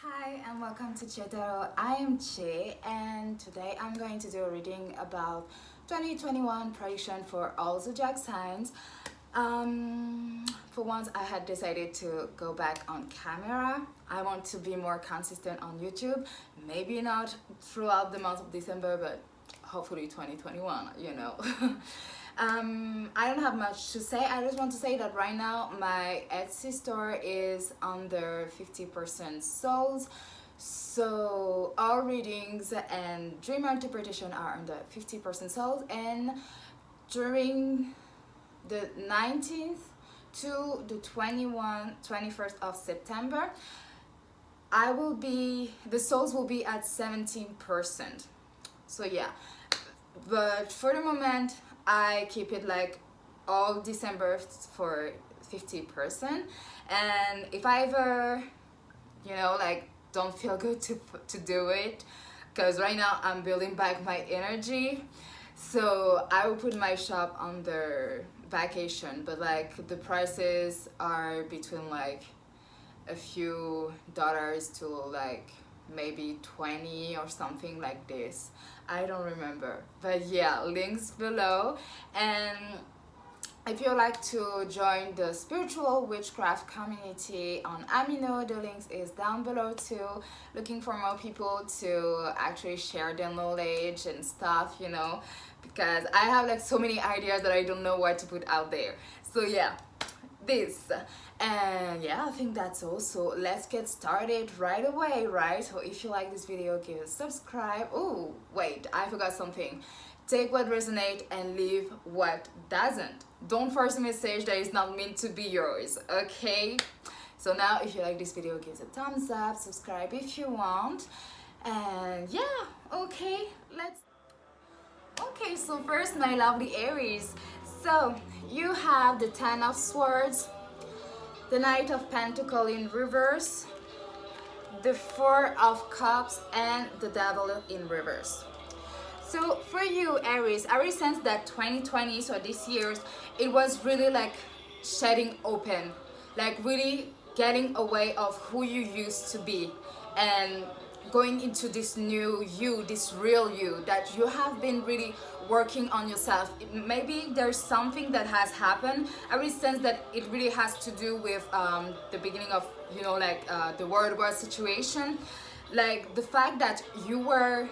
Hi and welcome to Chae. I am Chae and today I'm going to do a reading about 2021 prediction for all zodiac signs. For once I had decided to go back on camera. I want to be more consistent on YouTube. Maybe not throughout the month of December, but hopefully 2021, you know. I don't have much to say. I just want to say that right now my Etsy store is under 50% sold. So all readings and dream interpretation are under 50% sold, and during the 19th to the 21st of September, the souls will be at 17%. So yeah, but for the moment I keep it like all December for 50%, and if I ever, like don't feel good to do it, because right now I'm building back my energy, so I will put my shop under vacation, but like the prices are between like a few dollars to like maybe 20 or something like this. I don't remember, but yeah, links below. And if you'd like to join the spiritual witchcraft community on Amino, the links is down below too. Looking for more people to actually share their knowledge and stuff, because I have like so many ideas that I don't know what to put out there. So yeah, this. And yeah, I think that's all. So let's get started right away, right? So if you like this video, give a subscribe. Oh wait, I forgot something. Take what resonates and leave what doesn't. Don't force a message that is not meant to be yours, okay? So now if you like this video, give it a thumbs up, subscribe if you want, and yeah, okay, so first, my lovely Aries. So you have the Ten of Swords, the Knight of Pentacles in reverse, the Four of Cups, and the Devil in reverse. So for you, Aries, I really sense that 2020, so this year's, it was really like shedding open, like really getting away of who you used to be and going into this new you, this real you that you have been really working on yourself. Maybe there's something that has happened. I really sense that it really has to do with the beginning of, the World War situation. Like the fact that you were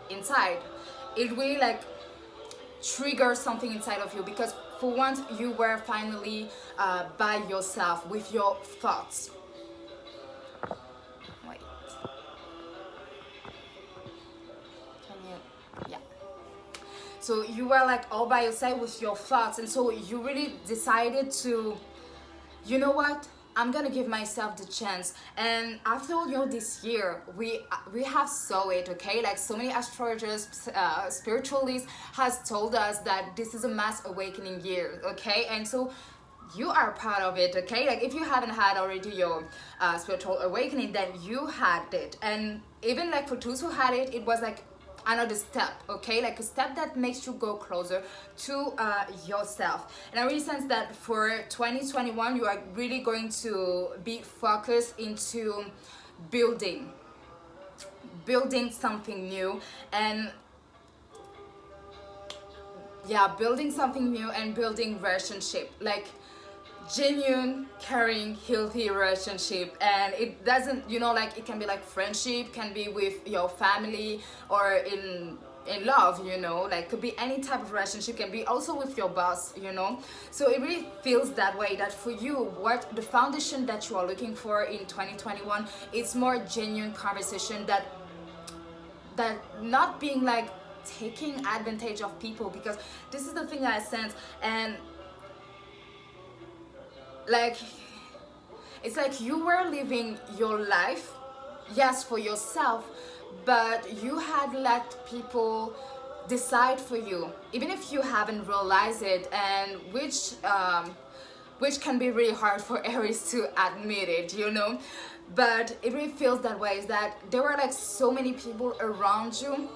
inside, it really like triggers something inside of you, because for once you were finally by yourself with your thoughts. Wait. Yeah. So you were like all by yourself with your thoughts, and so you really decided to, you know what, I'm gonna give myself the chance. And after all, this year we have saw it, okay? Like so many astrologers, spiritualists has told us that this is a mass awakening year, okay? And so you are part of it, okay? Like if you haven't had already your spiritual awakening, then you had it. And even like for those who had it, it was like another step, okay? Like a step that makes you go closer to yourself. And I really sense that for 2021 you are really going to be focused into building something new, and yeah, building something new and building relationship, like genuine, caring, healthy relationship. And it doesn't, like it can be like friendship, can be with your family, or in love, like could be any type of relationship, can be also with your boss, so it really feels that way, that for you, what the foundation that you are looking for in 2021, it's more genuine conversation, that not being like taking advantage of people, because this is the thing that I sense. And like it's like you were living your life, yes, for yourself, but you had let people decide for you, even if you haven't realized it, and which can be really hard for Aries to admit it, but it really feels that way, is that there were like so many people around you,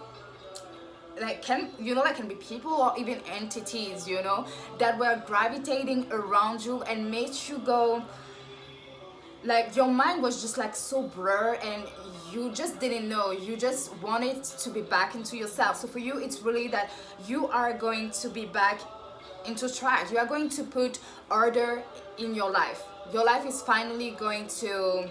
like can be people or even entities, that were gravitating around you and made you go like your mind was just like so blur, and you just didn't know, you just wanted to be back into yourself. So for you, it's really that you are going to be back into track. You are going to put order in your life. Your life is finally going to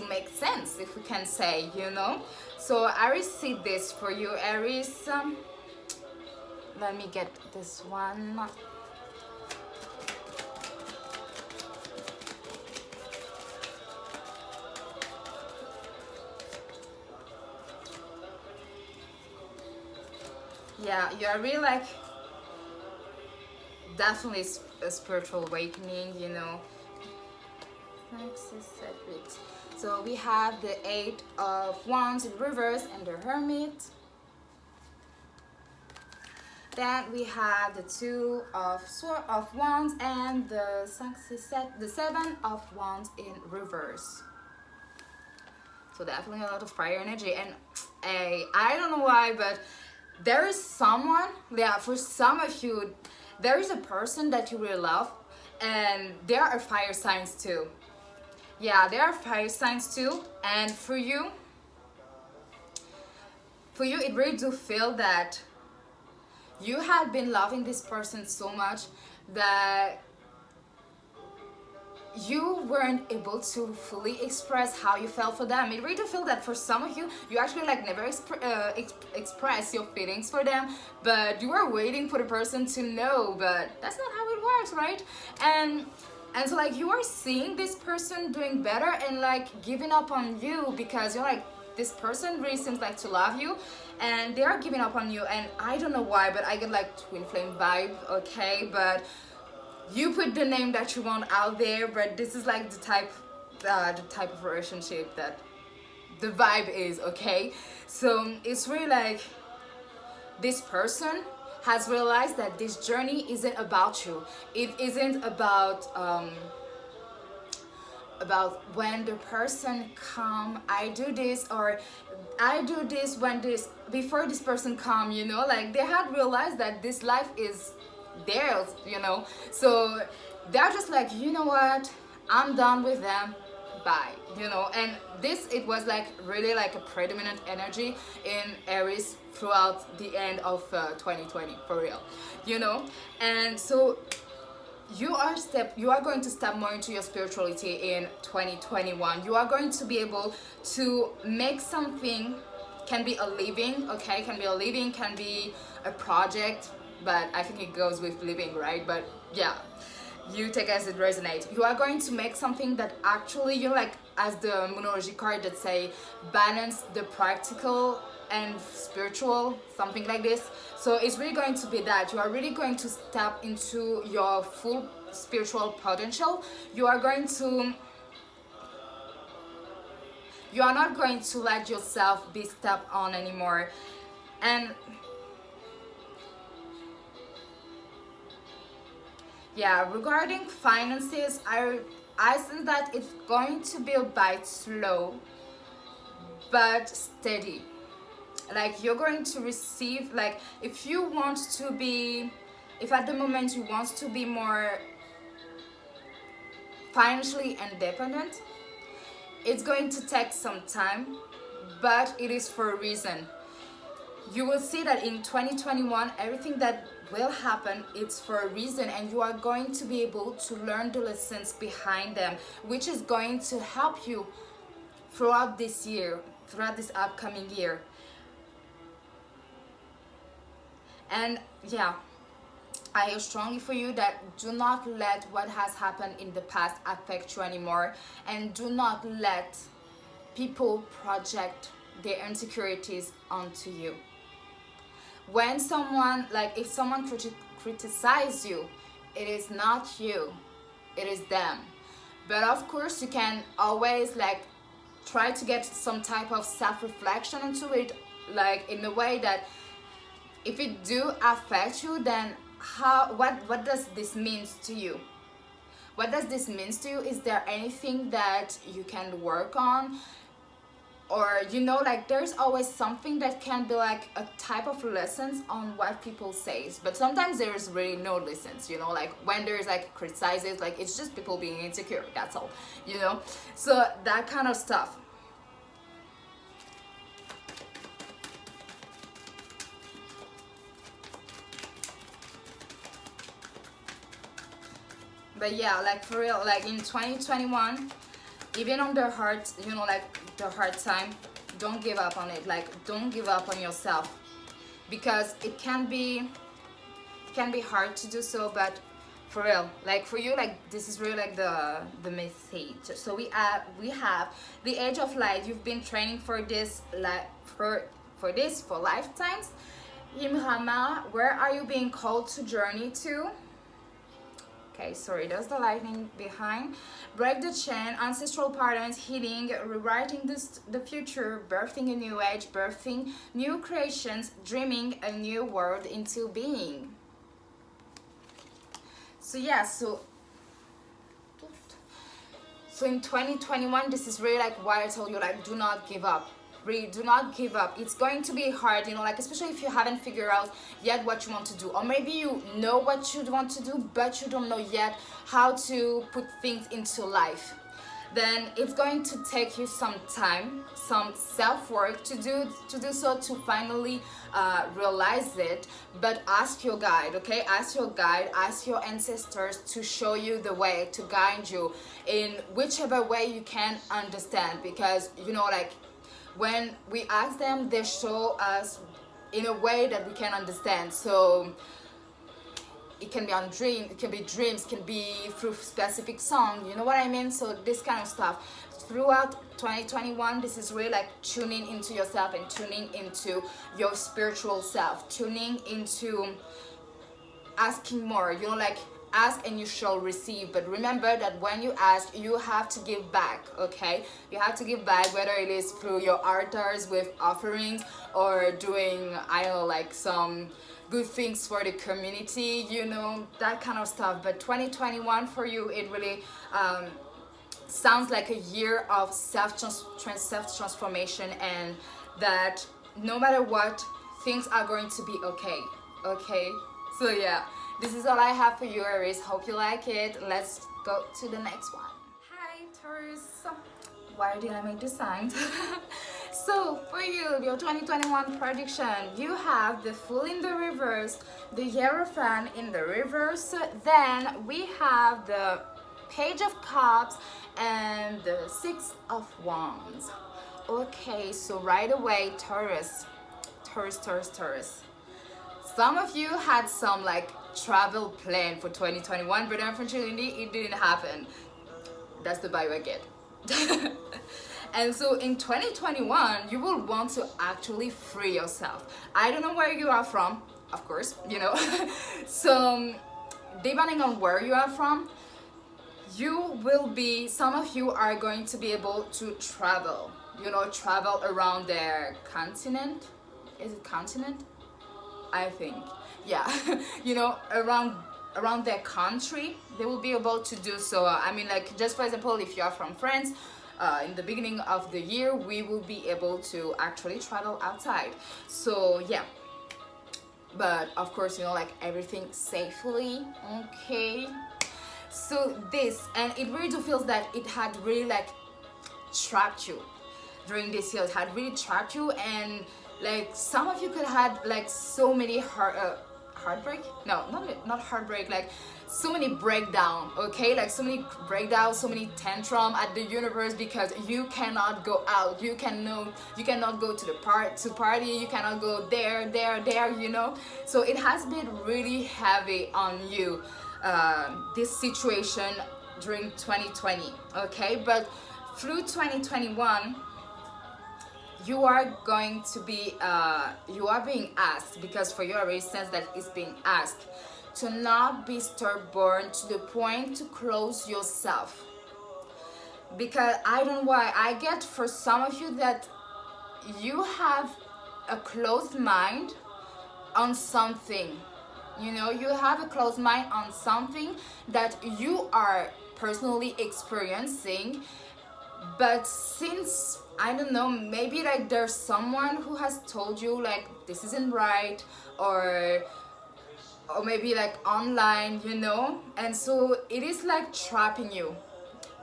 make sense, if we can say, you know. So Aries, see this for you, Aries. Let me get this one. Yeah, you are really like definitely a spiritual awakening, you know. So we have the Eight of Wands in reverse and the Hermit. Then we have the Two of Wands and the Seven of Wands in reverse. So definitely a lot of fire energy, and I don't know why, but there is someone, yeah, for some of you, there is a person that you really love, and there are fire signs too. Yeah, there are fire signs too, and for you, it really do feel that you had been loving this person so much that you weren't able to fully express how you felt for them. It really do feel that for some of you, you actually like never express your feelings for them, but you were waiting for the person to know, but that's not how it works, right? And so like you are seeing this person doing better and like giving up on you, because you're like, this person really seems like to love you, and they are giving up on you. And I don't know why, but I get like twin flame vibe, okay? But you put the name that you want out there, but this is like the type of relationship that the vibe is, okay? So it's really like this person has realized that this journey isn't about you. It isn't about when the person come, I do this, or I do this when this, before this person come, you know, like they had realized that this life is theirs, you know. So they're just like, you know what, I'm done with them, bye, you know. And this, it was like really like a predominant energy in Aries throughout the end of 2020, for real, you know. And so you are going to step more into your spirituality in 2021. You are going to be able to make something, can be a living, okay, can be a living, can be a project, but I think it goes with living, right? But yeah, you take as it resonates. You are going to make something that actually, you know, like as the Moonology card that say balance the practical and spiritual, something like this. So it's really going to be that you are really going to step into your full spiritual potential. You are not going to let yourself be stepped on anymore. And yeah, regarding finances, I think that it's going to be a bit slow but steady. Like you're going to receive, like if at the moment you want to be more financially independent, it's going to take some time, but it is for a reason. You will see that in 2021, everything that will happen, it's for a reason, and you are going to be able to learn the lessons behind them, which is going to help you throughout this year, throughout this upcoming year. And yeah, I hear strongly for you that do not let what has happened in the past affect you anymore, and do not let people project their insecurities onto you. When someone, like if someone criticizes you, it is not you, it is them. But of course you can always like try to get some type of self-reflection into it, like in a way that if it do affect you, then what does this mean to you? What does this mean to you? Is there anything that you can work on? or you know, like there's always something that can be like a type of lessons on what people say, but sometimes there's really no lessons, you know, like when there's like criticizes, like it's just people being insecure, that's all, you know. So that kind of stuff. But yeah, like for real, like in 2021, even on the hard, you know, like the hard time, don't give up on it. Like don't give up on yourself, because it can be hard to do so, but for real, like for you, like this is really like the message. So we have the age of light. You've been training for this, like for lifetimes. Imrama, where are you being called to journey to? Okay, sorry, there's the lightning behind. Break the chain, ancestral patterns, healing, rewriting the future, birthing a new age, birthing new creations, dreaming a new world into being. So yeah, so in 2021, this is really like why I told you, like, do not give up. Really, do not give up. It's going to be hard, you know, like especially if you haven't figured out yet what you want to do, or maybe you know what you want to do but you don't know yet how to put things into life. Then it's going to take you some time, some self-work to do so, to finally realize it. But ask your guide, okay? Ask your guide, ask your ancestors to show you the way, to guide you in whichever way you can understand, because you know, like when we ask them, they show us in a way that we can understand. So it can be on dream, it can be dreams, can be through specific song, you know what I mean? So this kind of stuff throughout 2021, this is really like tuning into yourself and tuning into your spiritual self, tuning into asking more, you know, like ask and you shall receive. But remember that when you ask, you have to give back, okay? You have to give back, whether it is through your altars with offerings, or doing, I don't know, like some good things for the community, you know, that kind of stuff. But 2021 for you, it really sounds like a year of self-transformation, and that no matter what, things are going to be okay? So yeah, this is all I have for you, Aries. Hope you like it. Let's go to the next one. Hi, Taurus. Why did I make this sign? So for you, your 2021 prediction, you have the Fool in the reverse, the Hierophant in the reverse, then we have the Page of Cups and the Six of Wands. Okay, so right away, Taurus. Some of you had some like travel plan for 2021, but unfortunately it didn't happen. That's the vibe I get. And so in 2021, you will want to actually free yourself. I don't know where you are from, of course, you know. So depending on where you are from, you will be, some of you are going to be able to travel, you know, travel around their continent. Is it continent? I think, yeah. You know, around their country, they will be able to do so. I mean, like, just for example, if you are from France, in the beginning of the year, we will be able to actually travel outside. So yeah, but of course, you know, like everything safely, okay? So this, and it really do feels that it had really like trapped you during this year. It had really trapped you, and like some of you could have like so many heartbreak, no, not heartbreak, like so many breakdown, okay? Like so many breakdowns, so many tantrum at the universe, because you cannot go out, you cannot go to the party, you cannot go there, you know. So it has been really heavy on you, this situation during 2020, okay? But through 2021, you are going to be you are being asked, because for your sense that it's being asked, to not be stubborn to the point to close yourself. Because I don't know why, I get for some of you that you have a closed mind on something, you know, you have a closed mind on something that you are personally experiencing, But since, I don't know, maybe like there's someone who has told you like this isn't right, or maybe like online, you know, and so it is like trapping you.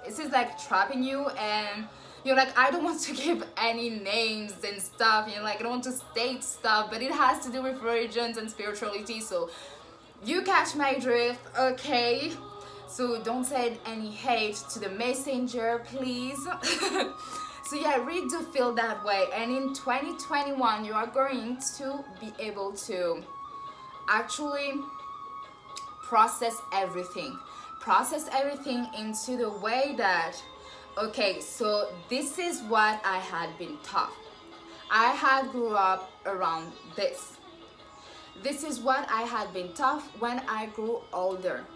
This is like trapping you, and you're like, I don't want to give any names and stuff, you know, like I don't want to state stuff, but it has to do with religions and spirituality, so you catch my drift, okay? So don't send any hate to the messenger, please. So yeah, I really do feel that way, and in 2021 you are going to be able to actually process everything into the way that, okay, so this is what I had been taught. I had grew up around this. This is what I had been taught when I grew older,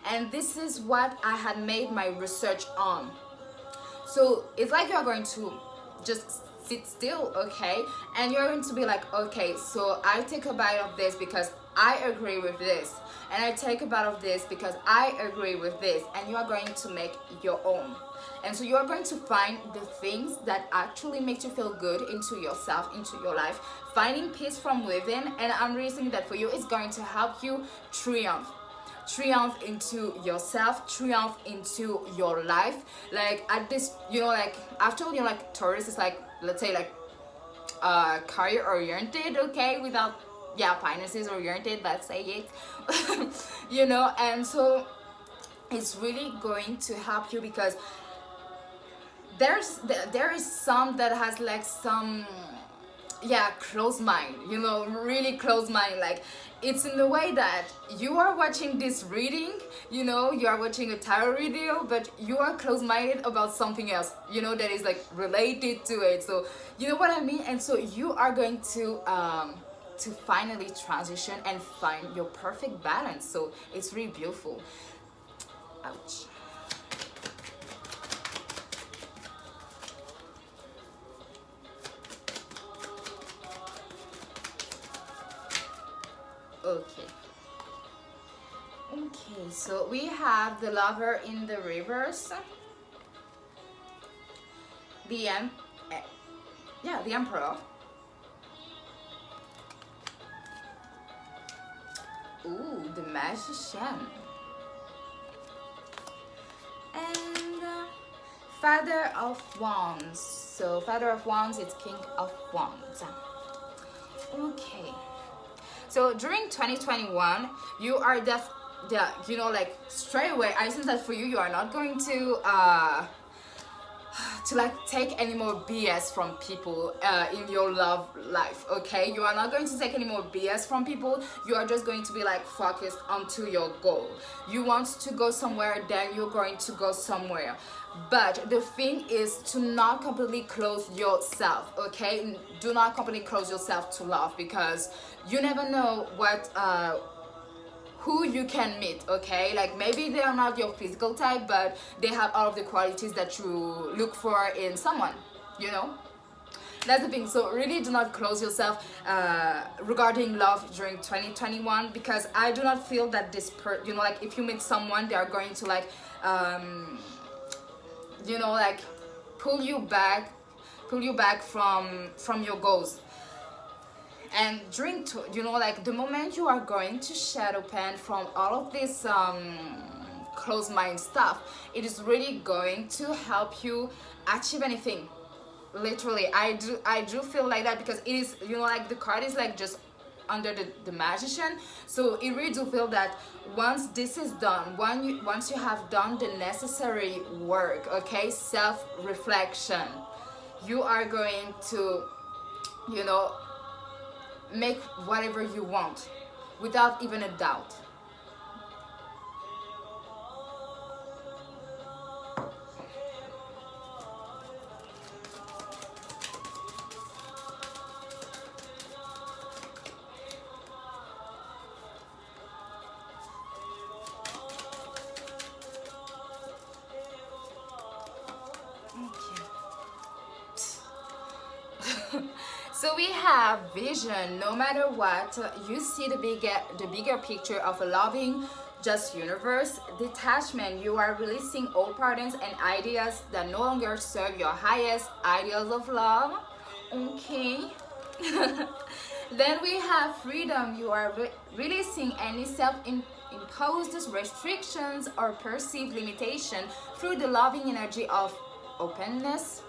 and this is what I had made my research on. So it's like you're going to just sit still, okay, and you're going to be like, okay, so I take a bite of this because I agree with this, and I take a bite of this because I agree with this, and you are going to make your own. And so you are going to find the things that actually make you feel good into yourself, into your life, finding peace from within. And I'm really saying that for you, it's going to help you triumph into yourself, triumph into your life. Like at this, you know, like I've told you, like Taurus is like, let's say like career oriented, okay, without, yeah, finances oriented, let's say it. You know, and so it's really going to help you because there is some that has like some, yeah, closed mind, you know, really closed mind. Like it's in the way that you are watching this reading, you know, you are watching a tarot video, but you are closed-minded about something else, you know, that is like related to it. So you know what I mean? And so you are going to finally transition and find your perfect balance. So it's really beautiful. Ouch. Okay, so we have the Lover in the reverse, the Emperor, ooh, the Magician, and Father of Wands. So Father of Wands is King of Wands. Okay, so during 2021 you are you know, like straight away I sense that for you, you are not going to like take any more BS from people in your love life, okay? You are not going to take any more BS from people. You are just going to be like focused onto your goal. You want to go somewhere, then you're going to go somewhere. But the thing is to not completely close yourself, okay? Do not completely close yourself to love, because you never know what who you can meet, okay? Like maybe they are not your physical type, but they have all of the qualities that you look for in someone, you know? That's the thing. So really do not close yourself regarding love during 2021, because I do not feel that you know, like if you meet someone, they are going to like you know, like pull you back from your goals. And during you know, like the moment you are going to shadow pen from all of this closed mind stuff, it is really going to help you achieve anything. Literally, I do feel like that, because it is, you know, like the card is like just under the Magician. So it really do feel that once this is done, once you have done the necessary work, okay, self-reflection, you are going to, you know, make whatever you want without even a doubt. So we have vision. No matter what, you see the bigger picture of a loving, just universe. Detachment, you are releasing old patterns and ideas that no longer serve your highest ideals of love. Okay. Then we have freedom. You are releasing any self-imposed restrictions or perceived limitation through the loving energy of openness.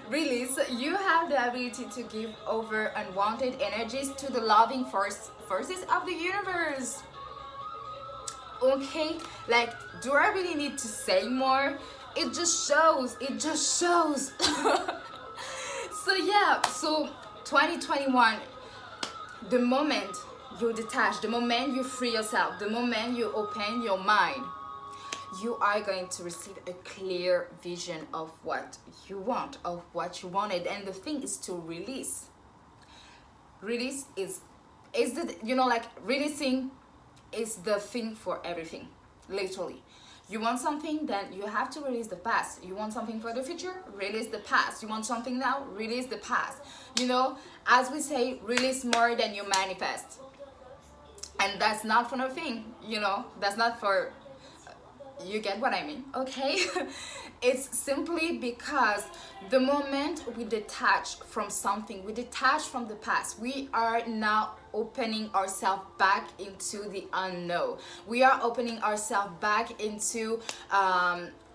Release, you have the ability to give over unwanted energies to the loving forces of the universe. Okay, like, do I really need to say more? It just shows. So yeah, so 2021, the moment you detach, the moment you free yourself, the moment you open your mind, you are going to receive a clear vision of what you want, of what you wanted. And the thing is to release. Release is the, you know, like, releasing is the thing for everything, literally. You want something, then you have to release the past. You want something for the future, release the past. You want something now, release the past. You know, as we say, release more than you manifest. And that's not for nothing, you know, that's not for, you get what I mean, okay? It's simply because the moment we detach from something, we detach from the past, we are now opening ourselves back into the unknown. We are opening ourselves back into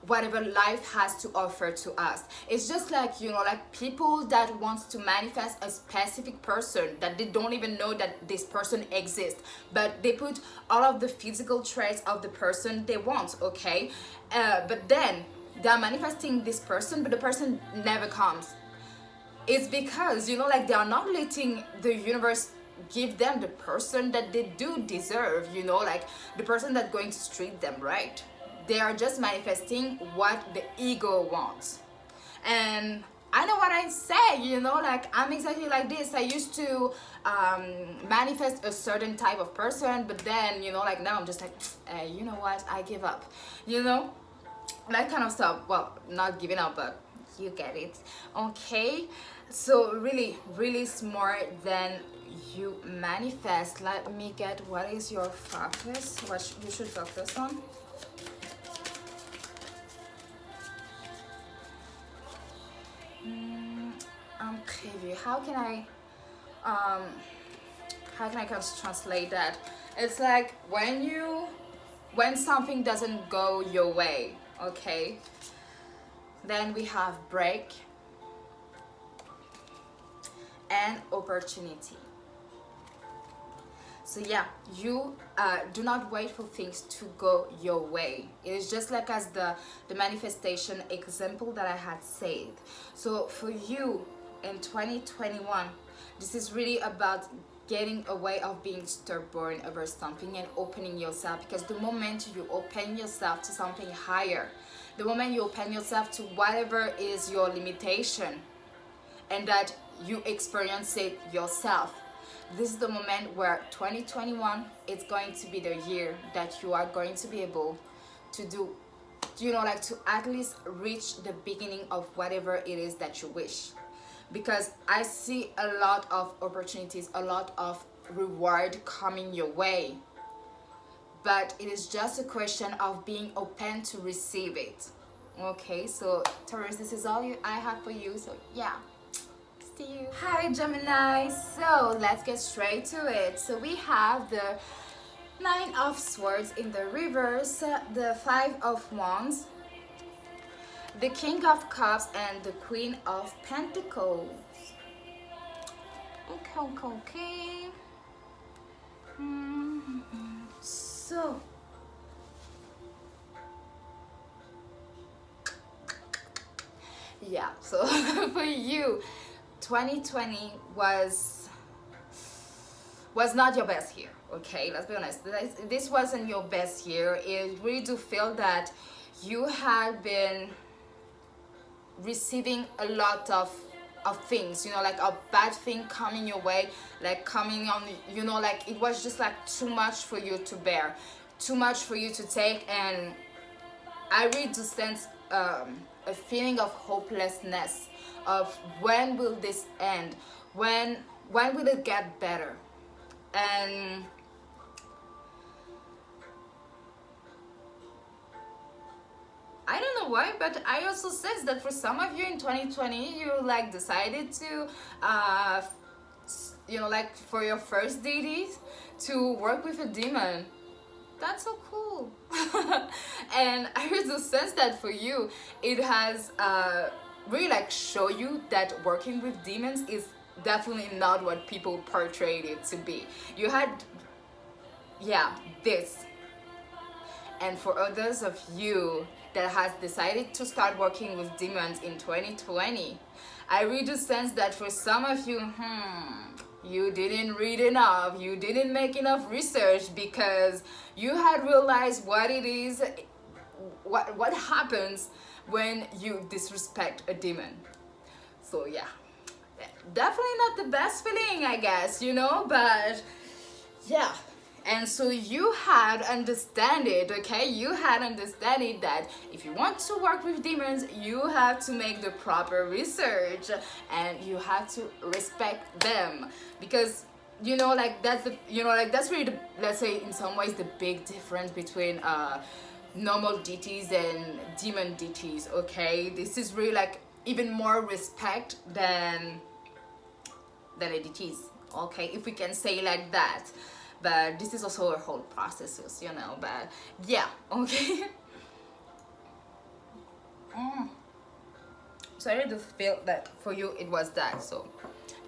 whatever life has to offer to us. It's just like, you know, like people that wants to manifest a specific person that they don't even know that this person exists, but they put all of the physical traits of the person they want, okay? But then they're manifesting this person, but the person never comes. It's because, you know, like, they are not letting the universe give them the person that they do deserve, you know, like the person that's going to treat them right. They are just manifesting what the ego wants. And I know what I say, you know, like, I'm exactly like this. I used to manifest a certain type of person, but then, you know, like, now I'm just like, hey, you know what, I give up, you know, that kind of stuff. Well, not giving up, but you get it, okay? So really release more than you manifest. Let me get, what is your focus, what you should focus on. Okay, how can I translate that? It's like when something doesn't go your way, okay, then we have break and opportunity. So yeah, you do not wait for things to go your way. It is just like as the manifestation example that I had said. So for you in 2021, this is really about getting away of being stubborn over something and opening yourself, because the moment you open yourself to something higher, the moment you open yourself to whatever is your limitation and that you experience it yourself, this is the moment where 2021 is going to be the year that you are going to be able to do, you know, like, to at least reach the beginning of whatever it is that you wish. Because I see a lot of opportunities, a lot of reward coming your way, but it is just a question of being open to receive it. Okay, so Taurus, this is all I have for you. So yeah, see you. Hi Gemini, so let's get straight to it. So we have the Nine of Swords in the reverse, the Five of Wands, the King of Cups, and the Queen of Pentacles. Okay. So yeah, so for you, 2020 was not your best year, okay? Let's be honest. This wasn't your best year. I really do feel that you had been receiving a lot of things, you know, like a bad thing coming your way, like coming on, you know, like it was just like too much for you to bear, too much for you to take. And I really do sense a feeling of hopelessness, of when will this end, when will it get better. And know why, but I also sense that for some of you in 2020, you like decided to, you know, like for your first deities, to work with a demon. That's so cool. And I also sense that for you, it has really like show you that working with demons is definitely not what people portrayed it to be. You had, yeah, this. And for others of you that has decided to start working with demons in 2020, I really do sense that for some of you, you didn't read enough, you didn't make enough research, because you had realized what it is, what happens when you disrespect a demon. So yeah, definitely not the best feeling, I guess, you know, but yeah. And so you had understand it, okay? You had understand it that if you want to work with demons, you have to make the proper research and you have to respect them, because you know, like that's the, you know, like that's really the, let's say in some ways, the big difference between normal deities and demon deities, okay? This is really like even more respect than a deities, okay, if we can say like that. But this is also a whole process, you know, but yeah, okay. So I really feel that for you it was that. So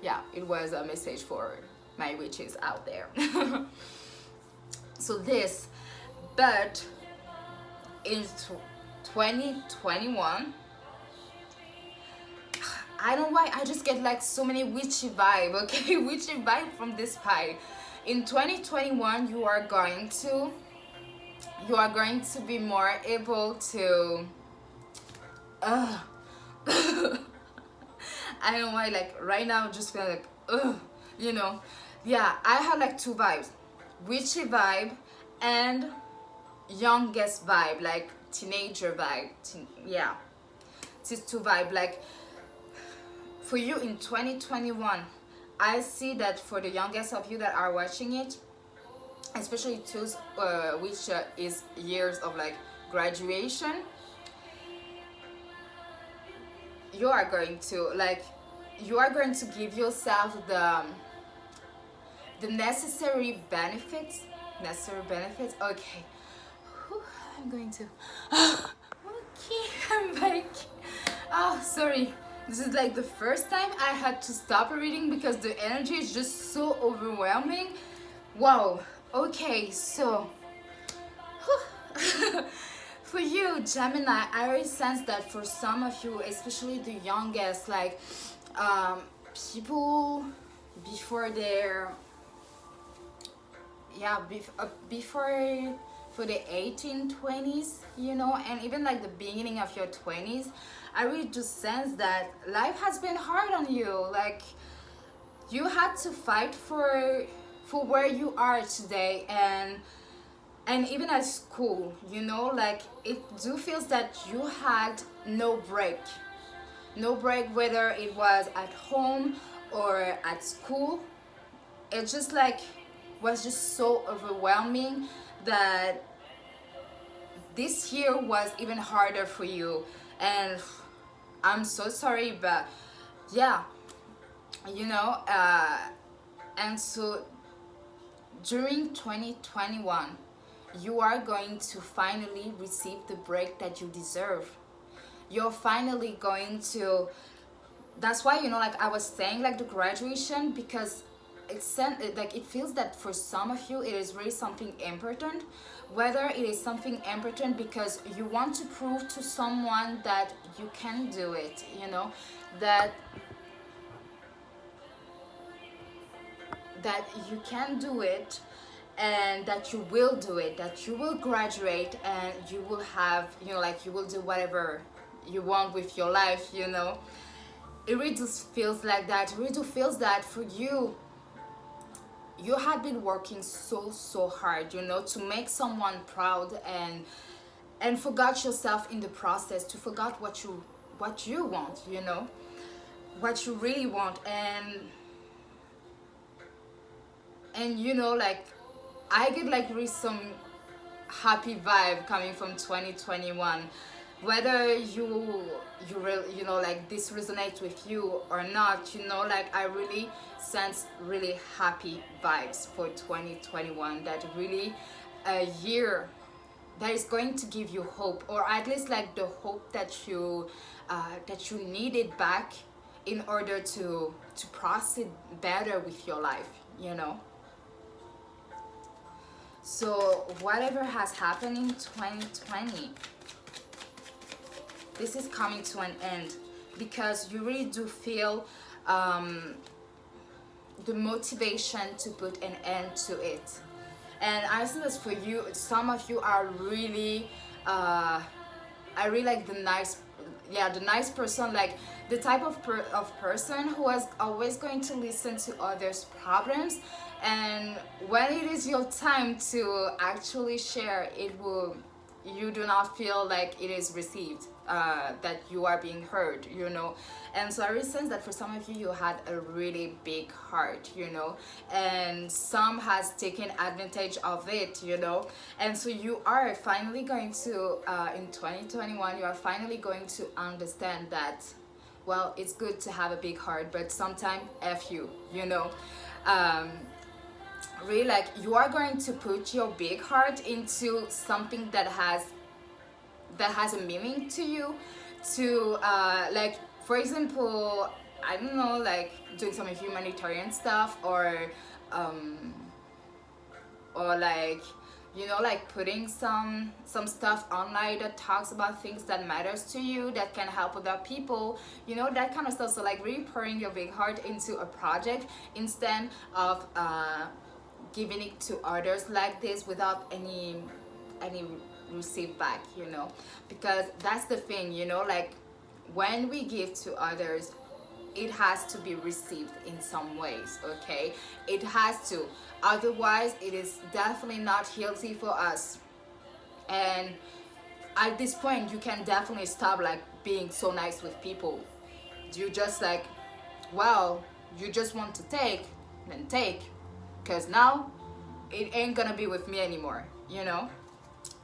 yeah, it was a message for my witches out there. So this, but in 2021, I don't know why I just get like so many witchy vibe, okay? Witchy vibe from this pie. In 2021, you are going to be more able to I don't know why, like right now just feel like you know. Yeah, I have like two vibes, witchy vibe and youngest vibe, like teenager vibe. Yeah, it's two vibe. Like for you in 2021, I see that for the youngest of you that are watching it, especially those which is years of like graduation, you are going to give yourself the necessary benefits. Okay. Whew, I'm going to okay, I'm back. Oh, sorry. This is like the first time I had to stop reading because the energy is just so overwhelming. Wow. Okay, so for you, Gemini, I already sense that for some of you, especially the youngest, like people before their before for the 1820s, you know, and even like the beginning of your 20s, I really just sense that life has been hard on you. Like you had to fight for where you are today, and even at school, you know, like it do feels that you had no break, whether it was at home or at school. It just like was just so overwhelming that this year was even harder for you. And I'm so sorry, but yeah, you know, and so during 2021, you are going to finally receive the break that you deserve. You're finally going to, that's why, you know, like I was saying, like the graduation, because it's like it feels that for some of you it is really something important, whether it is something important because you want to prove to someone that you can do it, you know, that you can do it, and that you will do it, that you will graduate, and you will have, you know, like you will do whatever you want with your life, you know. It really just feels like that. It really do feels that for you, you had been working so hard, you know, to make someone proud, and forgot yourself in the process, to forgot what you want, you know, what you really want. And you know, like I get like really some happy vibe coming from 2021. whether you know, like this resonates with you or not, you know, like I really sense really happy vibes for 2021, that really a year that is going to give you hope, or at least like the hope that you needed back in order to proceed better with your life, you know. So whatever has happened in 2020, this is coming to an end, because you really do feel the motivation to put an end to it. And I think that for you, some of you are really I really like the nice person, like the type of person who is always going to listen to others' problems, and when it is your time to actually share, you do not feel like it is received, that you are being heard, you know. And so I really sense that for some of you, you had a really big heart, you know, and some has taken advantage of it, you know. And so you are finally going to in 2021, you are finally going to understand that, well, it's good to have a big heart, but sometimes F you know. Really, like, you are going to put your big heart into something that has a meaning to you, to like, for example, I don't know, like doing some humanitarian stuff, or like, you know, like putting some stuff online that talks about things that matters to you, that can help other people, you know, that kind of stuff. So like really pouring your big heart into a project instead of giving it to others like this without any receive back, you know. Because that's the thing, you know, like when we give to others, it has to be received in some ways, okay? It has to, otherwise it is definitely not healthy for us. And at this point, you can definitely stop like being so nice with people. You just like, well, you just want to take, then take, because now it ain't gonna be with me anymore, you know.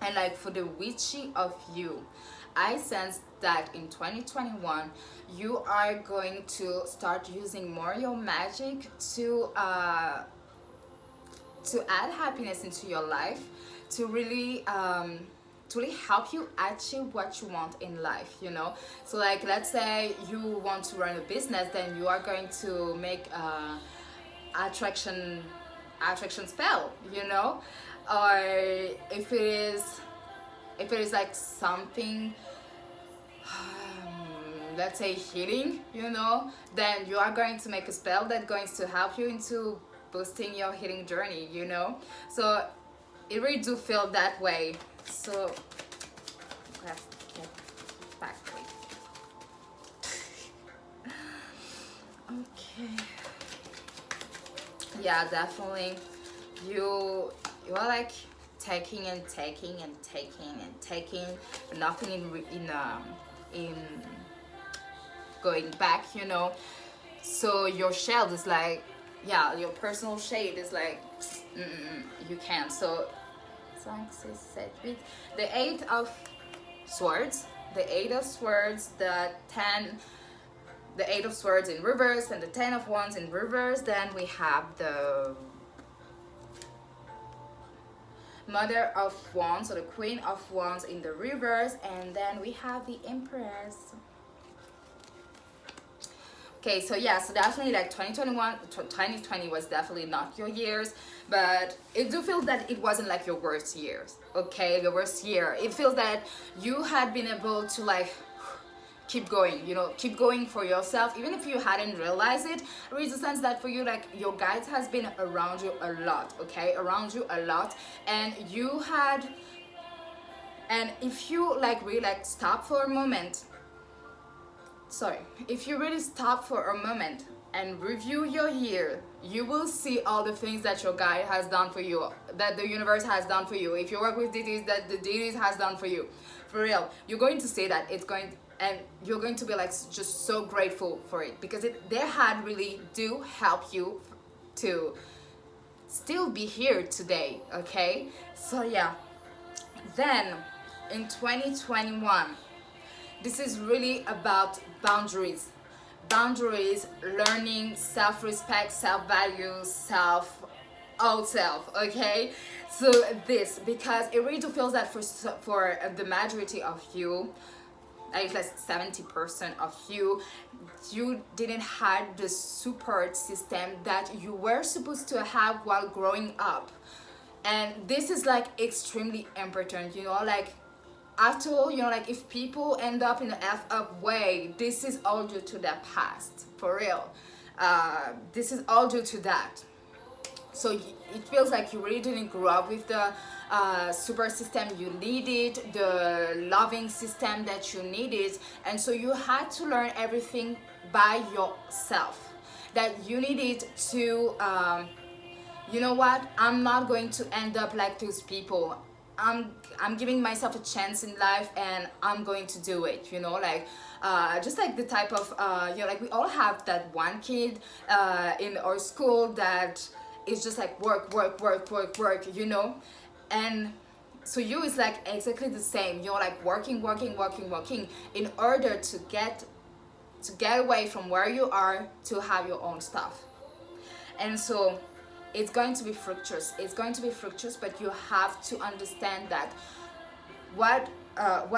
And like for the witchy of you, I sense that in 2021 you are going to start using more your magic to add happiness into your life, to really help you achieve what you want in life, you know. So like, let's say you want to run a business, then you are going to make attraction spell, you know. Or if it is like something, let's say healing, you know, then you are going to make a spell that's going to help you into boosting your healing journey, you know. So it really do feel that way. So let's get back to it. Okay, yeah, definitely you are like taking and taking and taking and taking, but nothing in going back, you know. So your shell is like, yeah, your personal shade is like, you can't. So with the Eight of Swords, the Eight of Swords, the Eight of Swords in reverse, and the Ten of Wands in reverse. Then we have the Mother of Wands, or the Queen of Wands in the reverse, and then we have the Empress. Okay, so yeah, so definitely like 2020 was definitely not your years, but it do feel that it wasn't like your worst years, okay, your worst year. It feels that you had been able to like keep going, you know, keep going for yourself, even if you hadn't realized it. There is a sense that for you, like, your guide has been around you a lot, okay, around you a lot, and you had, and if you like really like stop for a moment, if you really stop for a moment and review your year, you will see all the things that your guide has done for you, that the universe has done for you. If you work with deities, that the deities has done for you. For real, you're going to say that it's going, and you're going to be like just so grateful for it, because they had really do help you to still be here today, okay? So yeah, then in 2021, This is really about boundaries. Boundaries, learning, self-respect, self-value, old self, okay? So this, because it really feels that for the majority of you, like 70% of you didn't have the support system that you were supposed to have while growing up. And this is like extremely important, you know, like after all, you know, like if people end up in an f up way, this is all due to their past, for real. This is all due to that. So it feels like you really didn't grow up with the super system you needed, the loving system that you needed, and so you had to learn everything by yourself. That you needed to, you know what? I'm not going to end up like those people. I'm giving myself a chance in life, and I'm going to do it. You know, like. Just like the type of, you know, like we all have that one kid in our school that is just like work, you know, and so you is like exactly the same. You're like working in order to get away from where you are to have your own stuff. And so it's going to be fructuous. But you have to understand that what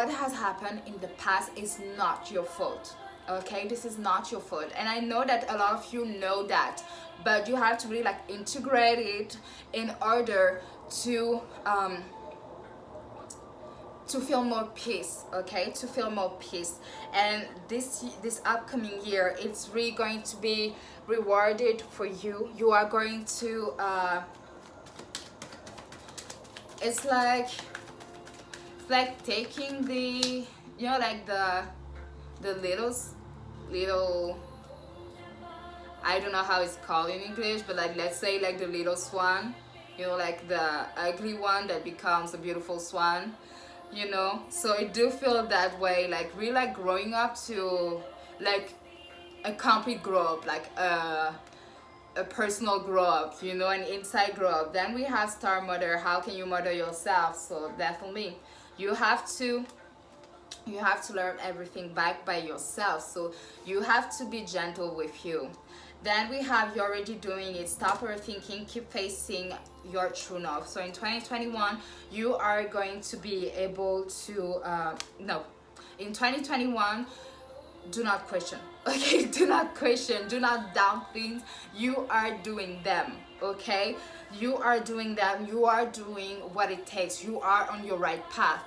has happened in the past is not your fault. Okay, this is not your fault, and I know that a lot of you know that, but you have to really like integrate it in order to feel more peace. Okay, to feel more peace. And this upcoming year, it's really going to be rewarded for you. You are going to it's like taking the, you know, like the little, I don't know how it's called in English, but like let's say like the little swan, you know, like the ugly one that becomes a beautiful swan, you know. So I do feel that way, like really like growing up to like a complete grow up, like a personal grow up, you know, an inside grow up. Then we have star mother. How can you mother yourself? So definitely you have to learn everything back by yourself. So you have to be gentle with you. Then we have you're already doing it. Stop overthinking, keep facing your true north. So in 2021, you are going to be able to, in 2021, do not question. Okay, do not question, do not doubt things. You are doing them, okay? You are doing them, you are doing what it takes. You are on your right path.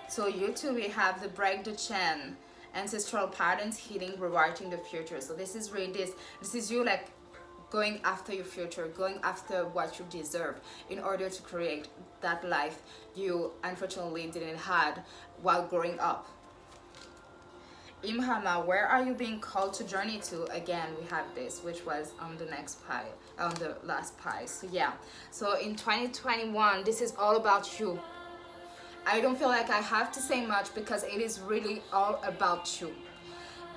So you too, we have the break the chain, ancestral patterns, healing, rewriting the future. So this is really this is you like going after your future, going after what you deserve in order to create that life you unfortunately didn't had while growing up. Imhama, where are you being called to journey to? Again, we have this, which was on the next pie, on the last pie. So yeah, so in 2021, this is all about you. I don't feel like I have to say much because it is really all about you.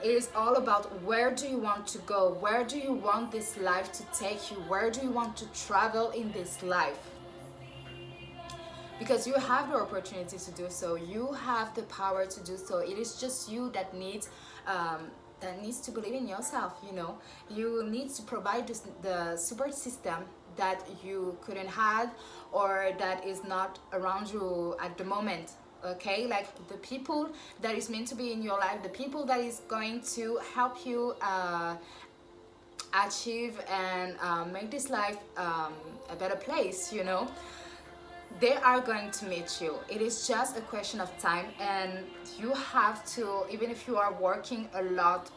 It is all about where do you want to go? Where do you want this life to take you? Where do you want to travel in this life? Because you have the opportunity to do so. You have the power to do so. It is just you that needs to believe in yourself, you know. You need to provide the support system that you couldn't have or that is not around you at the moment. Okay, like the people that is meant to be in your life, the people that is going to help you achieve and make this life a better place, you know, they are going to meet you. It is just a question of time, and you have to, even if you are working a lot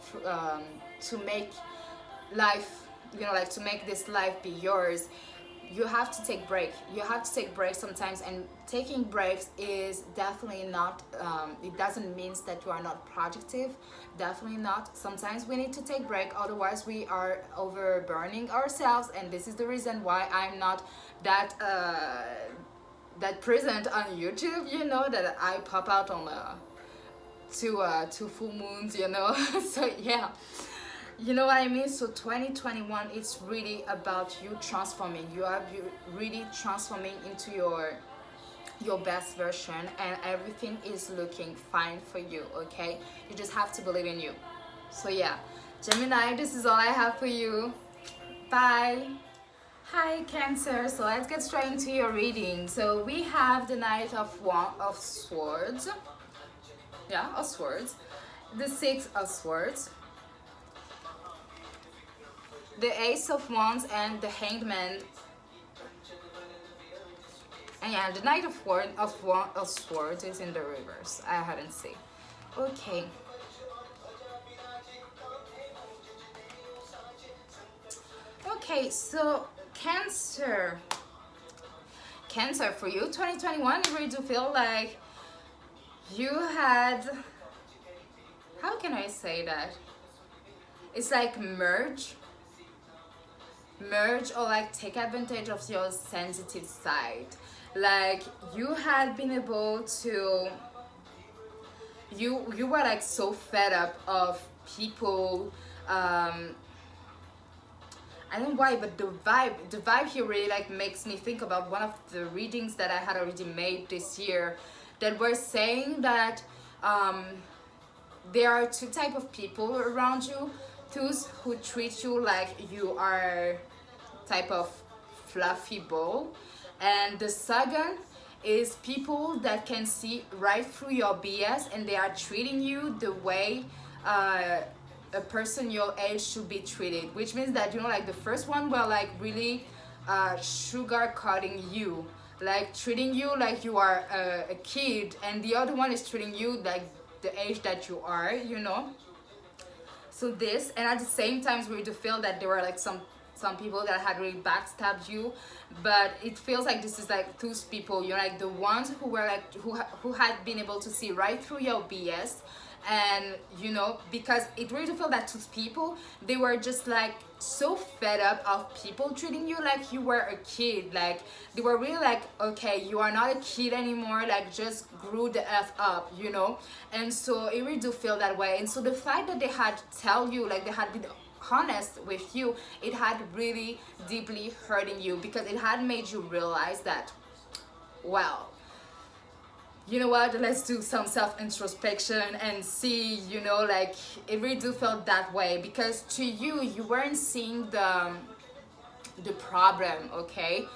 to make life, you know, like to make this life be yours, you have to take break. You have to take breaks sometimes, and taking breaks is definitely not, it doesn't mean that you are not productive. Definitely not. Sometimes we need to take break, otherwise we are overburning ourselves, and this is the reason why I'm not that present on YouTube, you know, that I pop out on two full moons, you know. So yeah, you know what I mean. So 2021, it's really about you transforming. You are really transforming into your your best version, and everything is looking fine for you. Okay, you just have to believe in you. So yeah, Gemini, this is all I have for you. Bye. Hi Cancer, so let's get straight into your reading. So we have the Knight of Swords, yeah, of Swords, the Six of Swords, the Ace of Wands, and the Hanged Man. And yeah, the Knight of Swords is in the reverse. I hadn't seen. Okay. Okay, so Cancer, for you, 2021, you really do feel like you had, how can I say that? It's like merge, or like take advantage of your sensitive side. Like you had been able to, you were like so fed up of people, I don't know why, but the vibe here really like makes me think about one of the readings that I had already made this year, that were saying that there are two types of people around you. Those who treat you like you are type of fluffy ball, and the second is people that can see right through your BS, and they are treating you the way a person your age should be treated, which means that, you know, like the first one were like really sugar coating you, like treating you like you are a kid, and the other one is treating you like the age that you are, you know. So this, and at the same time we do feel that there were like some people that had really backstabbed you, but it feels like this is like those people, you're like the ones who were like who had been able to see right through your BS. And you know, because it really felt that those people, they were just like so fed up of people treating you like you were a kid. Like they were really like, okay, you are not a kid anymore, like just grew the F up, you know. And so it really do feel that way. And so the fact that they had tell you, like they had been honest with you, it had really deeply hurting you, because it had made you realize that, well, you know what, let's do some self-introspection and see, you know, like it really do feel that way, because to you, you weren't seeing the problem, okay?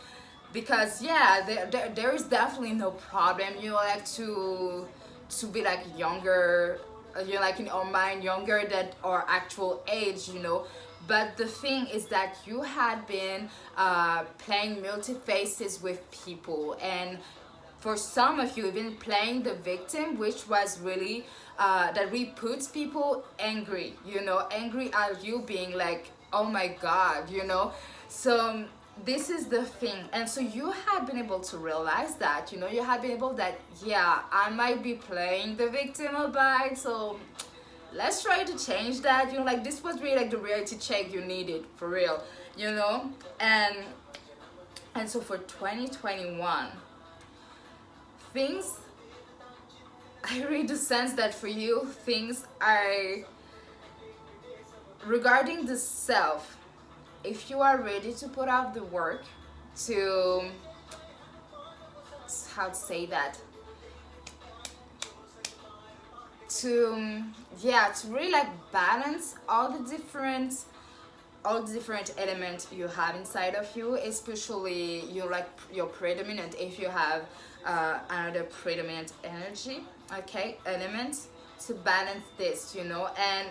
Because yeah, there is definitely no problem, you know, like to be like younger, you know, like in our mind younger than our actual age, you know. But the thing is that you had been playing multi-faces with people, and for some of you even playing the victim, which was really that really puts people angry, you know, angry at you, being like, oh my god, you know. So this is the thing. And so you had been able to realize that, you know, you had been able that, yeah, I might be playing the victim a bit, so let's try to change that, you know. Like this was really like the reality check you needed, for real, you know. And so for 2021, things, I really do sense that for you, things are regarding the self. If you are ready to put out the work to, how to say that, to, yeah, to really like balance all the different elements you have inside of you, especially you like your predominant, if you have another predominant energy, okay, element, to balance this, you know. And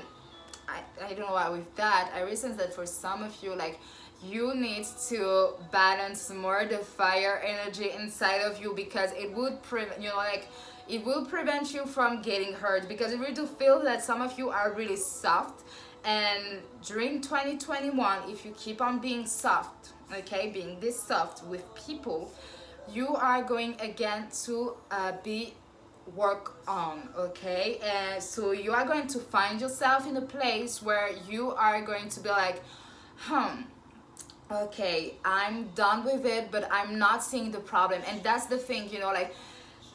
I don't know why with that, I really sense that for some of you, like you need to balance more the fire energy inside of you, because it would prevent, you know, like it will prevent you from getting hurt, because I really do feel that some of you are really soft. And during 2021, if you keep on being soft, okay, being this soft with people, you are going again to be work on, okay. And so you are going to find yourself in a place where you are going to be like, okay, I'm done with it, but I'm not seeing the problem. And that's the thing, you know, like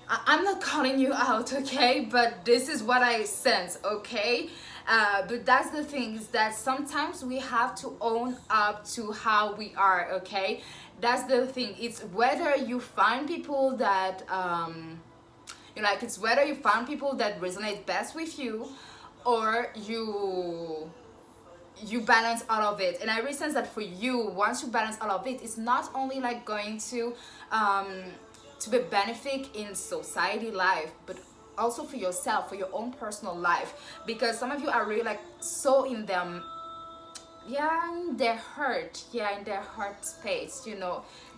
I'm not calling you out, okay? But this is what I sense, okay? But that's the thing, is that sometimes we have to own up to how we are, okay? That's the thing. It's whether you find people that like, it's whether you find people that resonate best with you, or you balance all of it. And I really sense that for you, once you balance all of it, it's not only like going to be benefic in society life, but also for yourself, for your own personal life. Because some of you are really like so in them, in their heart, in their heart space,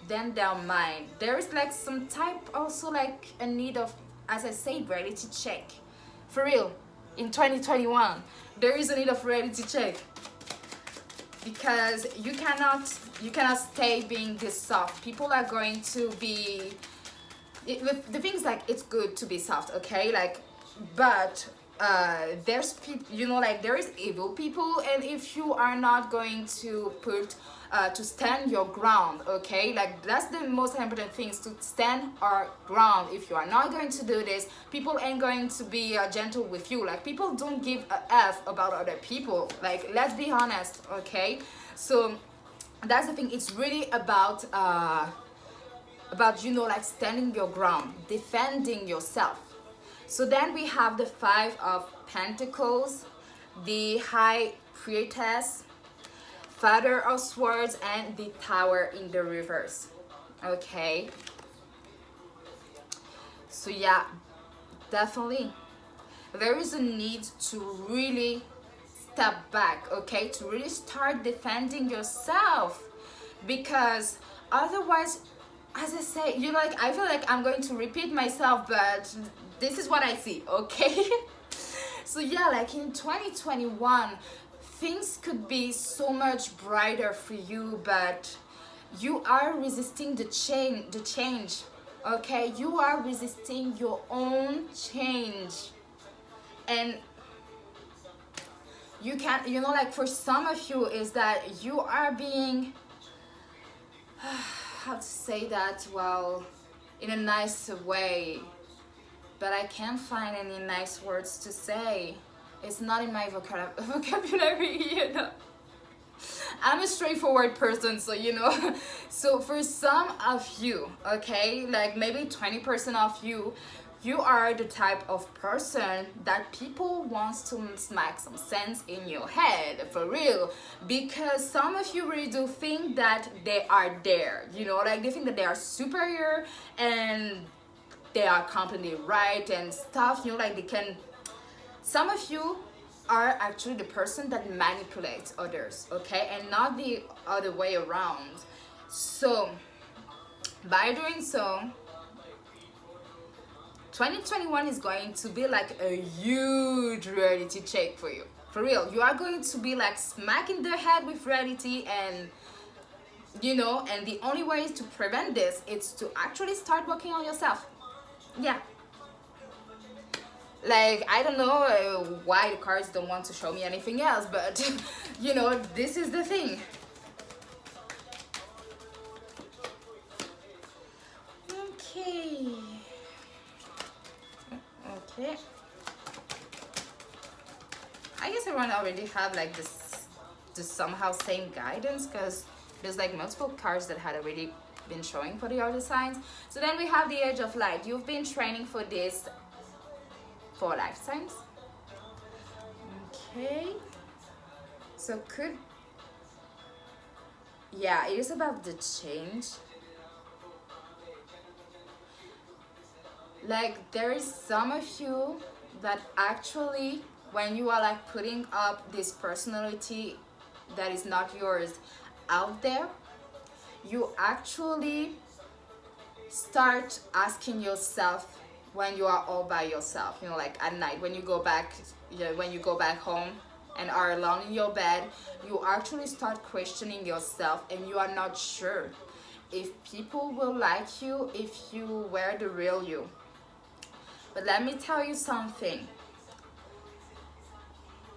then their mind. There is like some type also like a need of, as I say, reality check. For real, in 2021, there is a need of reality check. Because you cannot stay being this soft. People are going to be, the thing is, like, it's good to be soft, okay, like, but there's people, like, there is evil people, and if you are not going to put to stand your ground, okay, like, that's the most important thing, is to stand our ground. If you are not going to do this, people ain't going to be gentle with you. Like, people don't give a f about other people, like, let's be honest, okay? So that's the thing. It's really about like, standing your ground, defending yourself. So then we have the Five of Pentacles, the High Priestess, Father of Swords, and the Tower in the reverse. Okay, so yeah, definitely there is a need to really step back, okay, to really start defending yourself. Because otherwise, as I say, like, I feel like I'm going to repeat myself, but this is what I see, okay? So yeah, like, in 2021, things could be so much brighter for you, but you are resisting the change, okay? You are resisting your own change. And you can't, like, for some of you, is that you are being, how to say that, well, in a nice way, but I can't find any nice words to say. It's not in my vocabulary, I'm a straightforward person, so so for some of you, okay, like maybe 20% of you, you are the type of person that people wants to smack some sense in your head, for real. Because some of you really do think that they are there, like, they think that they are superior and they are completely right and stuff, like, they can. Some of you are actually the person that manipulates others, okay, and not the other way around. So by doing so, 2021 is going to be like a huge reality check for you, for real. You are going to be like smacking their head with reality, and and the only way to prevent this is to actually start working on yourself. Yeah, like, I don't know why the cards don't want to show me anything else, but this is the thing. Okay, I guess everyone already have like this somehow same guidance, because there's like multiple cards that had already been showing for the other signs. So then we have the Age of Light. You've been training for this for lifetimes. Okay, so it is about the change. Like, there is some of you that actually, when you are like putting up this personality that is not yours out there, you actually start asking yourself, when you are all by yourself, like at night, when you go back home and are alone in your bed, you actually start questioning yourself, and you are not sure if people will like you if you were the real you. But let me tell you something,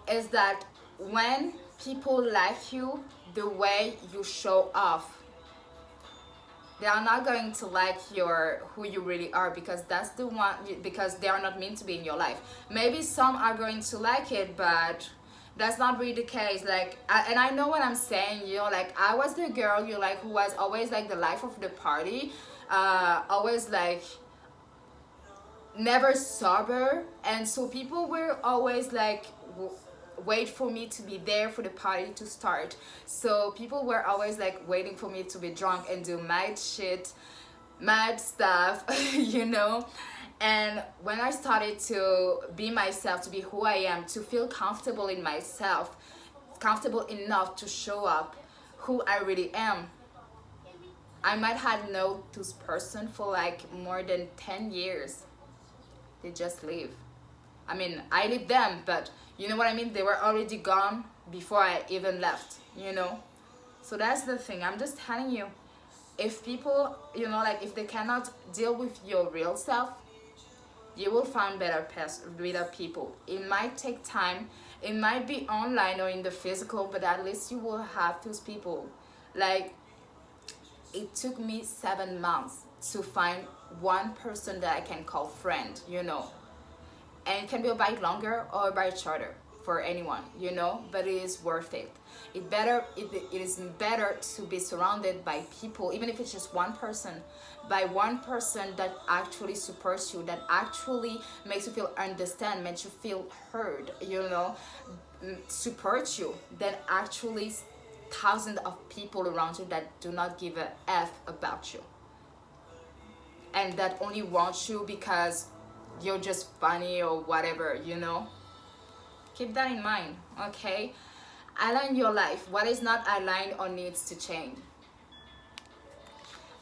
is that when people like you, the way you show off, They are not going to like your who you really are, because that's the one, because they are not meant to be in your life. Maybe some are going to like it, but that's not really the case. Like and I know what I'm saying, you know, like I was the girl, you like, who was always like the life of the party, always like never sober, and so people were always like wait for me to be there for the party to start. So people were always like waiting for me to be drunk and do mad shit, mad stuff, you know. And when I started to be myself, to be who I am, to feel comfortable in myself, comfortable enough to show up who I really am, I might have known this person for like more than 10 years. They just leave. I mean, I leave them, but you know what I mean? They were already gone before I even left, you know? So that's the thing. I'm just telling you, if people, you know, like if they cannot deal with your real self, you will find better people. It might take time. It might be online or in the physical, but at least you will have those people. Like, it took me 7 months to find one person that I can call friend, you know. And it can be a bit longer or a bit shorter for anyone, you know, but it is worth it. It is better to be surrounded by people, even if it's just one person, by one person that actually supports you, that actually makes you feel understand, makes you feel heard, you know, supports you, than actually thousands of people around you that do not give a F about you, and that only want you because you're just funny or whatever, you know. Keep that in mind, okay? Align your life. What is not aligned or needs to change,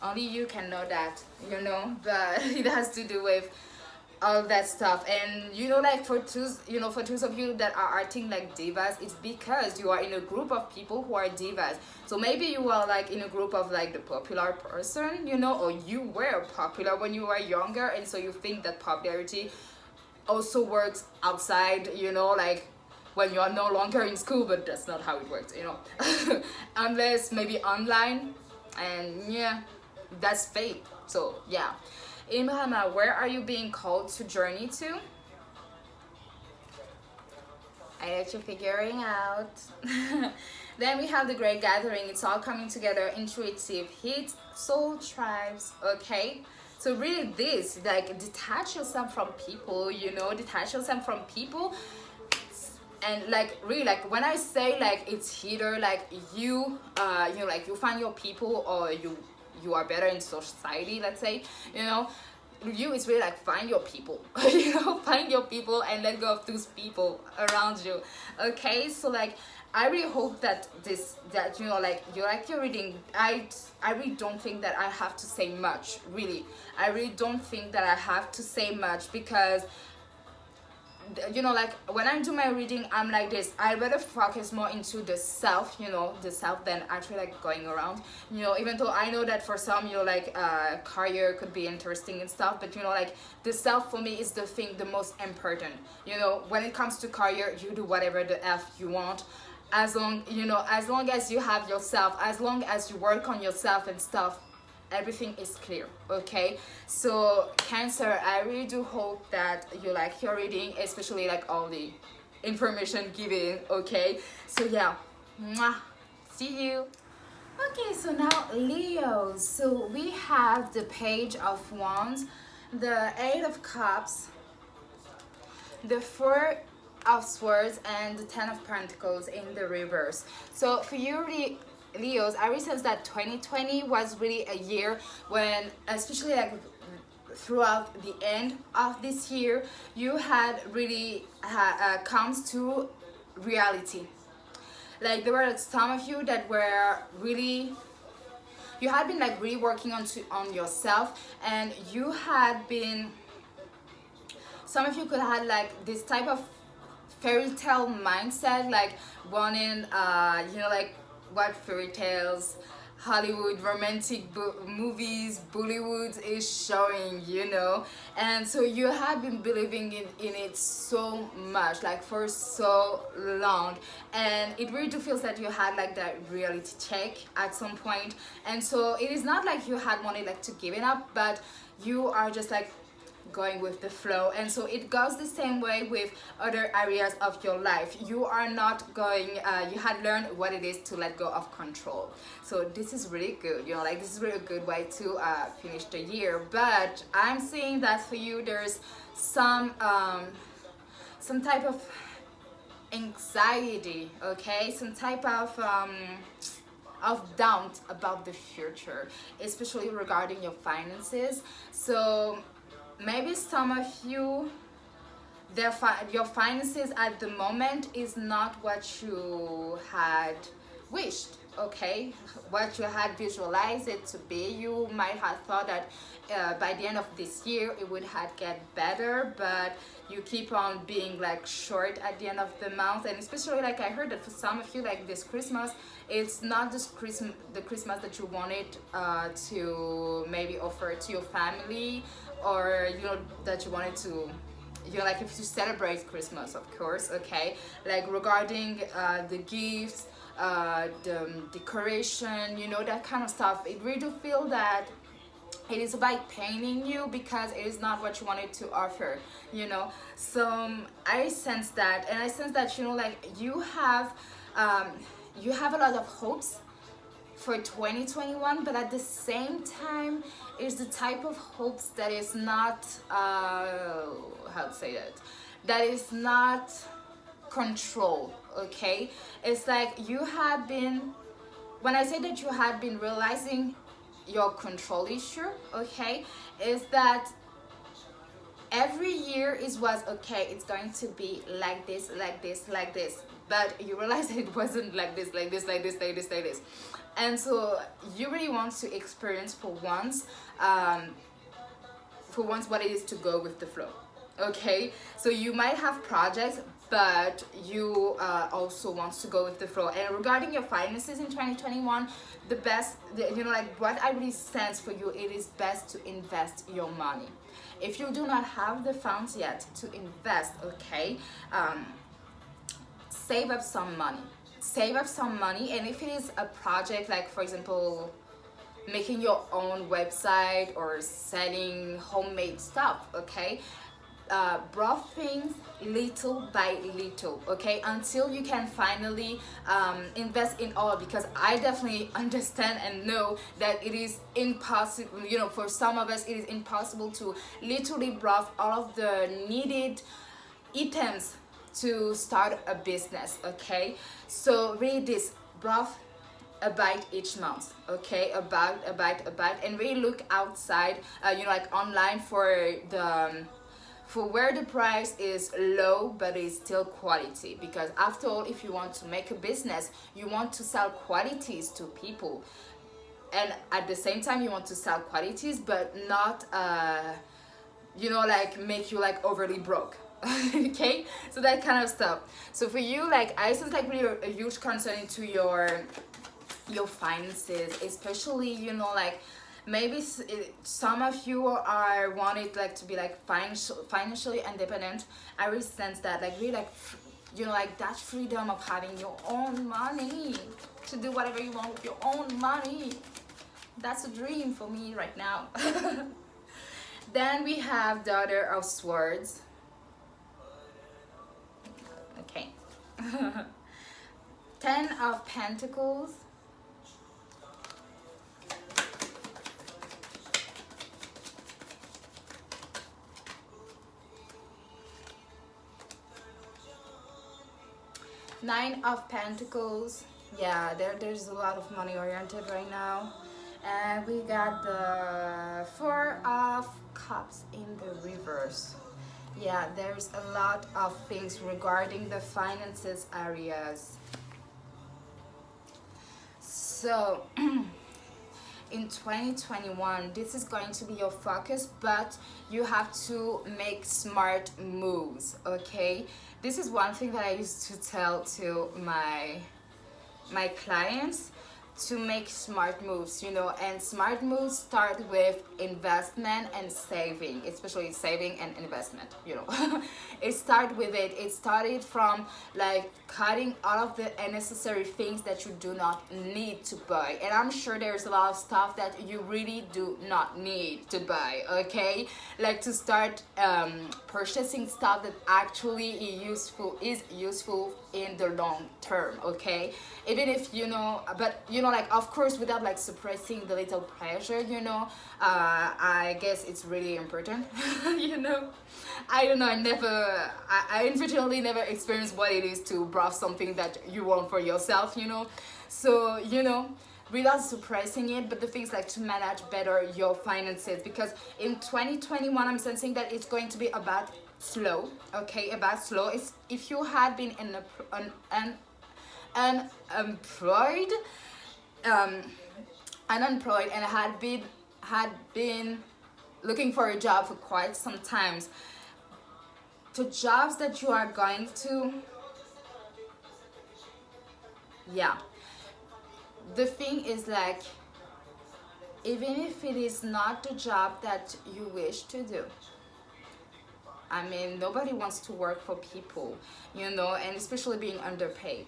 only you can know that, you know. But it has to do with all that stuff. And you know, like for those, you know, for those of you that are acting like divas, it's because you are in a group of people who are divas. So maybe you are like in a group of like the popular person, you know, or you were popular when you were younger, and so you think that popularity also works outside, you know, like when you are no longer in school. But that's not how it works, you know. Unless maybe online, and yeah, that's fake. So yeah. Imhama, where are you being called to journey to? I let you figuring out. Then we have the Great Gathering. It's all coming together. Intuitive heat, soul tribes. Okay. So really this, like, detach yourself from people, you know, detach yourself from people. And like really, like when I say like it's either like you know, like you find your people, or you are better in society, let's say, you know. You is really like find your people, you know, find your people and let go of those people around you. Okay, so like I really hope that that you know, like you like your reading. I really don't think that I have to say much, really. I really don't think that I have to say much, because you know, like when I do my reading, I'm like this. I rather focus more into the self, you know, the self, than actually like going around, you know. Even though I know that for some, you know, like career could be interesting and stuff, but you know, like the self for me is the thing, the most important, you know. When it comes to career, you do whatever the F you want, as long, you know, as long as you have yourself, as long as you work on yourself and stuff, everything is clear. Okay, so Cancer, I really do hope that you like your reading, especially like all the information given. Okay, so yeah, mwah. See you. Okay, so now Leo. So we have the Page of Wands, the Eight of Cups, the Four of Swords, and the Ten of Pentacles in the reverse. So for you, Leos, I really sense that 2020 was really a year when, especially like throughout the end of this year, you had really comes to reality. Like there were some of you that were really, you had been like really working on yourself, and you had been, some of you could have had like this type of fairy tale mindset, like wanting you know, like what fairy tales Hollywood romantic movies, Bollywood is showing, you know. And so you have been believing in it so much, like for so long, and it really do feels that you had like that reality check at some point. And so it is not like you had wanted like to give it up, but you are just like going with the flow. And so it goes the same way with other areas of your life. You are not going you had learned what it is to let go of control. So this is really good, you know, like this is really a good way to finish the year. But I'm seeing that for you there's some type of anxiety, okay, some type of doubt about the future, especially regarding your finances. So maybe some of you, your finances at the moment is not what you had wished, okay, what you had visualized it to be. You might have thought that by the end of this year it would have get better, but you keep on being like short at the end of the month. And especially like I heard that for some of you, like this Christmas, it's not just the Christmas that you wanted to maybe offer to your family, or you know that you wanted to, you know, like if you celebrate Christmas, of course, okay, like regarding the gifts, the decoration, you know, that kind of stuff. It really do feel that it is about paining you because it is not what you wanted to offer, you know. So I sense that, and I sense that, you know, like you have a lot of hopes for 2021, but at the same time it's the type of hopes that is not how to say that is not control, okay. It's like you have been, when I say that you have been realizing your control issue, okay, is that every year is was okay, it's going to be like this, like this, like this, but you realize that it wasn't like this, like this, like this, like this, like this. And so you really want to experience for once what it is to go with the flow, okay. So you might have projects, but you also want to go with the flow. And regarding your finances in 2021, the best, you know, like what I really sense for you, it is best to invest your money. If you do not have the funds yet to invest, okay, save up some money. Save up some money. And if it is a project, like for example making your own website or selling homemade stuff, okay, brought things little by little, okay, until you can finally invest in all. Because I definitely understand and know that it is impossible, you know, for some of us it is impossible to literally brought all of the needed items to start a business, okay. So really this brought a bite each month, okay, a bite, and really look outside, you know, like online for where the price is low but it's still quality. Because after all, if you want to make a business, you want to sell qualities to people, and at the same time you want to sell qualities but not you know, like make you like overly broke. Okay, so that kind of stuff. So for you, like I sense like really a huge concern into your finances, especially, you know, like maybe some of you are wanted like to be like financially independent. I really sense that, like really like, you know, like that freedom of having your own money to do whatever you want with your own money. That's a dream for me right now. Then we have Daughter of Swords. Okay. 10 of Pentacles. Nine of Pentacles. Yeah, there's a lot of money oriented right now. And we got the Four of Cups in the reverse. Yeah, there's a lot of things regarding the finances areas. So in 2021, this is going to be your focus, but you have to make smart moves, okay? This is one thing that I used to tell to my clients. to make smart moves, you know, and smart moves start with investment and saving, especially saving and investment, you know. It started with it. It started from like cutting all of the unnecessary things that you do not need to buy. And I'm sure there's a lot of stuff that you really do not need to buy, okay? Like to start purchasing stuff that actually is useful in the long term, okay? Even if you know, but you know, like of course without like suppressing the little pleasure, you know. I guess it's really important. You know, I don't know, I unfortunately never experienced what it is to browse something that you want for yourself, you know. So you know, without suppressing it, but the things like to manage better your finances, because in 2021 I'm sensing that it's going to be about slow, okay? About slow. It's if you had been in unemployed, um, unemployed and had been looking for a job for quite some times, the jobs that you are going to, yeah, the thing is like, even if it is not the job that you wish to do, I mean, nobody wants to work for people, you know, and especially being underpaid.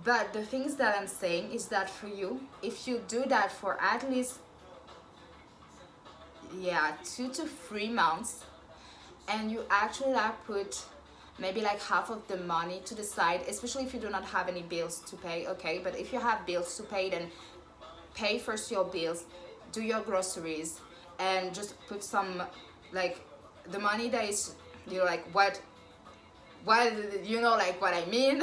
But the things that I'm saying is that for you, if you do that for at least, yeah, 2 to 3 months, and you actually like put maybe like half of the money to the side, especially if you do not have any bills to pay, okay? But if you have bills to pay, then pay first your bills, do your groceries, and just put some, like, the money that is, you know, like what you know, like what I mean.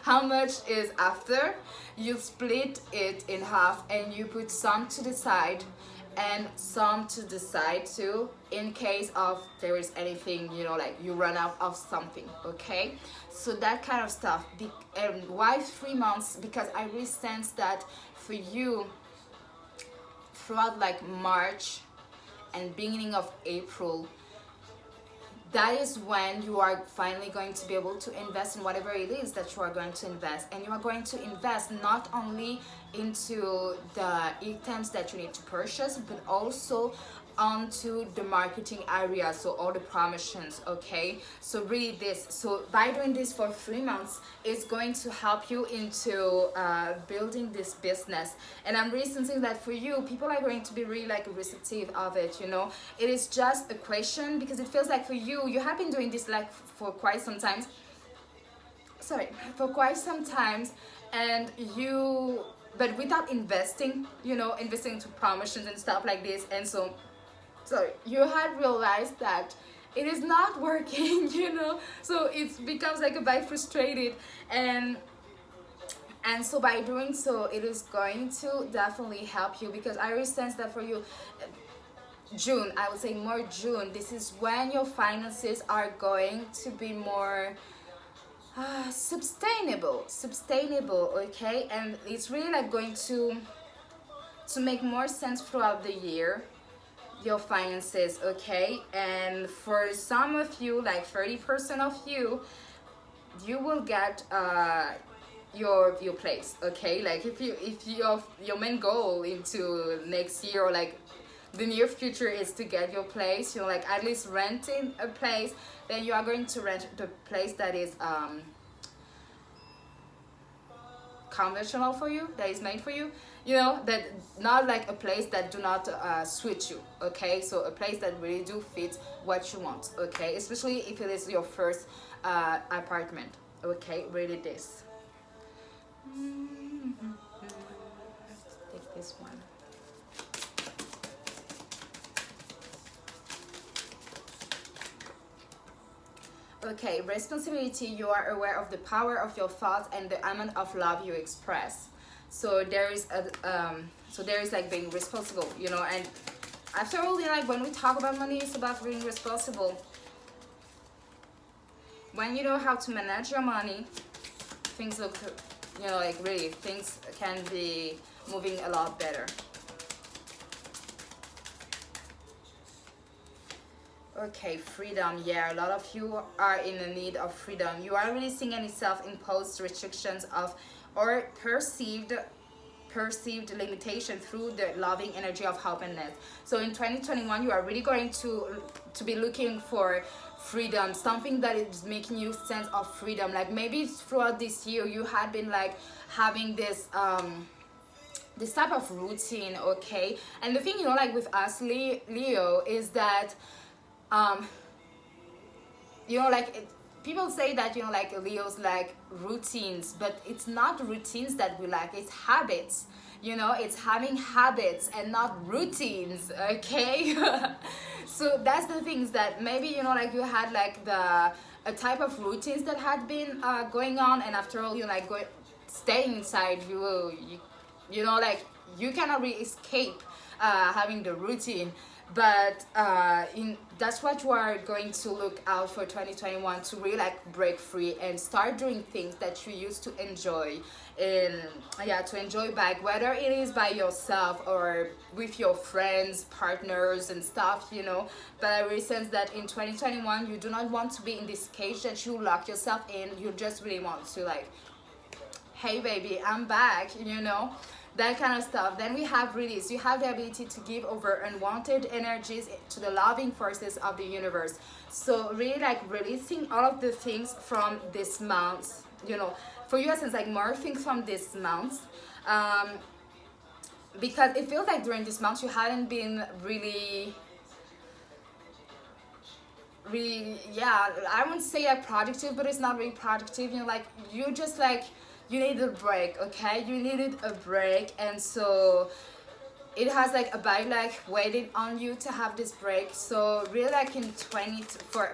How much is after, you split it in half and you put some to the side and some to the side too, in case of there is anything, you know, like you run out of something, okay? So that kind of stuff. And why 3 months? Because I really sense that for you, throughout like March and beginning of April, that is when you are finally going to be able to invest in whatever it is that you are going to invest. And you are going to invest not only into the items that you need to purchase, but also onto the marketing area, so all the promotions, okay? So really this, so by doing this for 3 months, it's going to help you into building this business. And I'm really sensing that for you, people are going to be really like receptive of it, you know. It is just a question, because it feels like for you, you have been doing this like for quite some time, for quite some times, and you, but without investing, you know, investing into promotions and stuff like this. And so you had realized that it is not working, you know. So it becomes like a bit frustrated, and so by doing so, it is going to definitely help you, because I really sense that for you, June, I would say more June, this is when your finances are going to be more sustainable, okay? And it's really like going to make more sense throughout the year, your finances, okay? And for some of you, like 30% of you will get your place, okay? Like if your main goal into next year, or like the near future, is to get your place, you know, like at least renting a place, then you are going to rent the place that is conventional for you, that is made for you, you know, that not like a place that do not suit you, okay? So a place that really do fit what you want, okay? Especially if it is your first apartment, okay? Really this. Let's take this one. Okay, responsibility. You are aware of the power of your thoughts and the amount of love you express. So there is like being responsible, you know. And after all, you know, like when we talk about money, it's about being responsible. When you know how to manage your money, things look, you know, like really things can be moving a lot better. Okay, freedom. Yeah, a lot of you are in the need of freedom. You are releasing any self-imposed restrictions of or perceived perceived limitation through the loving energy of openness. So in 2021 you are really going to be looking for freedom, something that is making you sense of freedom. Like maybe throughout this year you had been like having this this type of routine, okay? And the thing, you know, like with us Leo is that you know, like people say that, you know, like Leo's like routines, but it's not routines that we like, it's habits. You know, it's having habits and not routines, okay? So that's the things that maybe, you know, like you had like a type of routines that had been going on, and after all, you like staying inside, you know, like you cannot really escape having the routine. But that's what you are going to look out for 2021, to really like break free and start doing things that you used to enjoy, and yeah, to enjoy back, whether it is by yourself or with your friends, partners and stuff, you know. But I really sense that in 2021 you do not want to be in this cage that you lock yourself in. You just really want to like, hey baby, I'm back, you know, that kind of stuff. Then we have release. You have the ability to give over unwanted energies to the loving forces of the universe. So really like releasing all of the things from this month, you know, for you, since like more things from this month, because it feels like during this month you hadn't been really, yeah, I wouldn't say like productive, but it's not really productive, you know, like you just like, you needed a break, okay? You needed a break, and so it has like a body like waiting on you to have this break. So really like in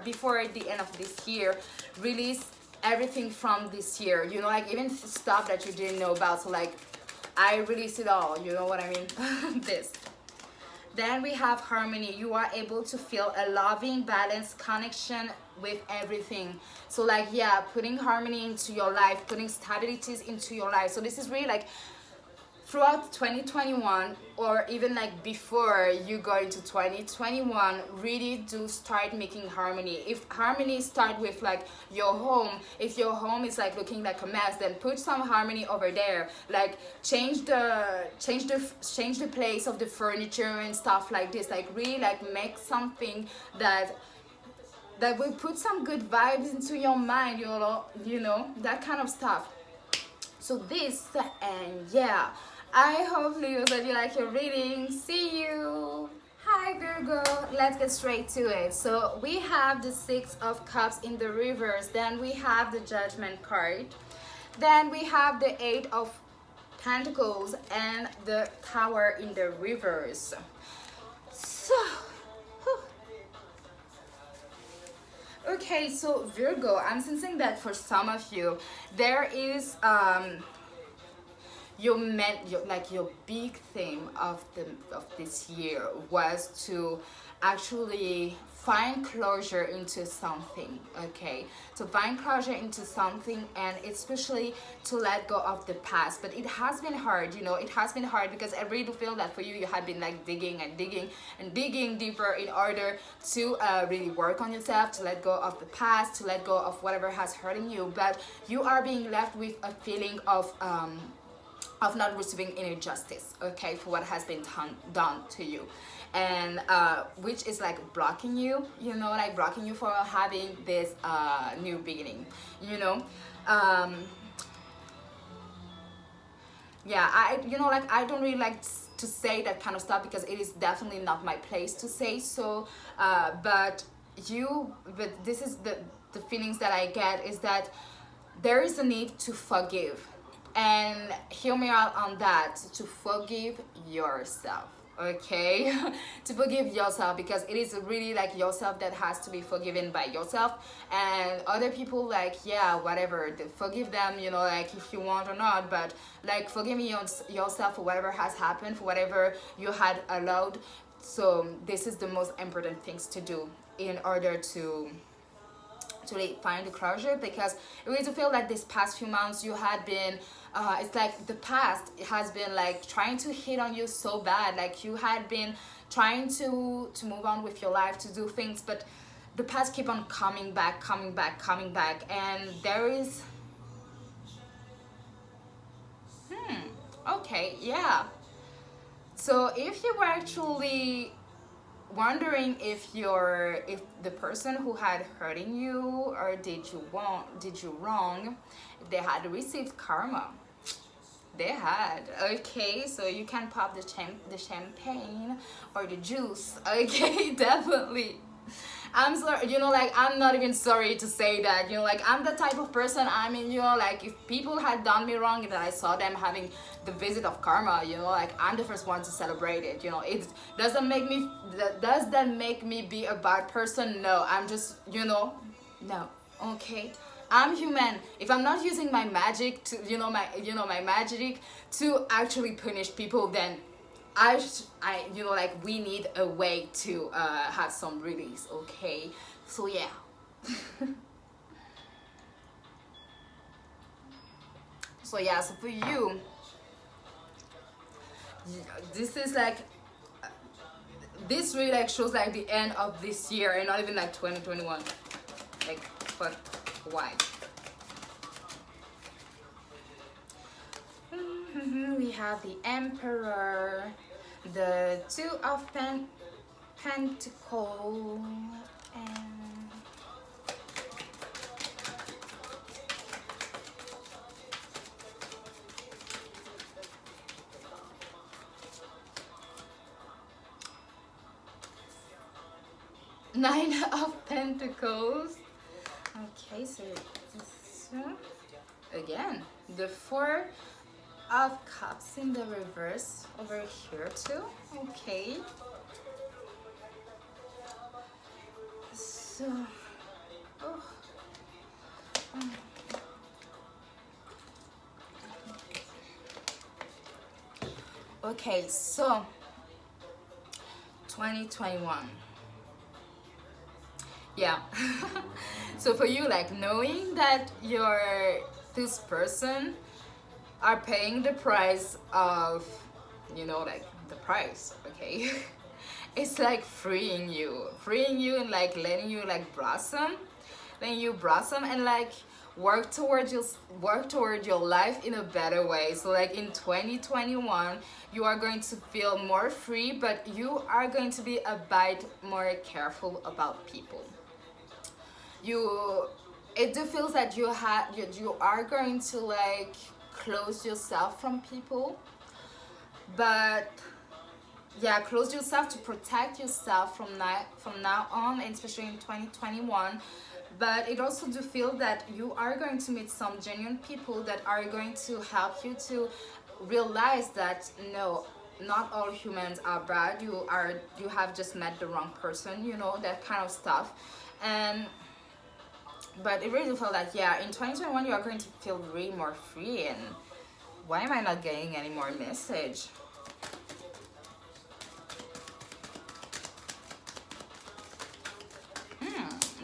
before the end of this year, release everything from this year, you know, like even stuff that you didn't know about. So like I release it all, you know what I mean? This. Then we have harmony. You are able to feel a loving, balanced connection with everything. So like, yeah, putting harmony into your life, putting stabilities into your life. So this is really like throughout 2021, or even like before you go into 2021, really do start making harmony. If harmony start with like your home, if your home is like looking like a mess, then put some harmony over there. Like change the place of the furniture and stuff like this. Like really like make something that will put some good vibes into your mind, you know, that kind of stuff. So this, and yeah, I hope Leo that you like your reading. See you. Hi Virgo, let's get straight to it. So we have the Six of Cups in the reverse, then we have the Judgment card, then we have the Eight of Pentacles and the Tower in the reverse. So okay, so Virgo, I'm sensing that for some of you there is your big theme of this year was to actually find closure into something, okay? To find closure into something, and especially to let go of the past. But it has been hard, you know, it has been hard, because I really do feel that for you, you have been like digging and digging and digging deeper in order to really work on yourself, to let go of the past, to let go of whatever has hurting you. But you are being left with a feeling of not receiving any justice, okay, for what has been done to you, and which is like blocking you, you know, like blocking you from having this new beginning, you know. Yeah, I don't really like to say that kind of stuff, because it is definitely not my place to say so, but this is the feelings that I get, is that there is a need to forgive. And hear me out on that, to forgive yourself, okay? To forgive yourself, because it is really like yourself that has to be forgiven by yourself. And other people, like, yeah, whatever, forgive them, you know, like if you want or not, but like forgiving yourself for whatever has happened, for whatever you had allowed. So this is the most important things to do in order to really find the closure, because it really feel like this past few months you had been it's like the past has been like trying to hit on you so bad, like you had been trying to move on with your life, to do things, but the past keep on coming back, and there is Okay, yeah. So if you were actually wondering if the person who had hurting you or did you wrong, if they had received karma, they had. Okay, so you can pop the champagne or the juice. Okay, definitely. I'm sorry, like I'm not even sorry to say that, like I'm the type of person, I mean, like if people had done me wrong and I saw them having the visit of karma, like I'm the first one to celebrate it. It does that make me be a bad person? No, I'm just, no, okay. I'm human. If I'm not using my magic to, my magic to actually punish people, then like we need a way to have some release, okay? So yeah. So yeah, so for you, this is like, this really like shows like the end of this year and not even like 2021. Like, but why? We have the Emperor, the Two of Pentacles, and Nine of Pentacles. Okay, so this again, the Four of Cups in the reverse over here too. Okay, so okay, so 2021. Yeah. So for you, like knowing that this person are paying the price of, like the price, okay? It's like freeing you and like letting you like blossom and like work toward your life in a better way. So like in 2021 you are going to feel more free, but you are going to be a bit more careful about people. It do feels that you are going to like close yourself from people, but yeah, close yourself to protect yourself from now on, and especially in 2021. But it also do feel that you are going to meet some genuine people that are going to help you to realize that no, not all humans are bad. You have just met the wrong person, that kind of stuff. But it really felt that, yeah, in 2021 you are going to feel really more free. And why am I not getting any more message?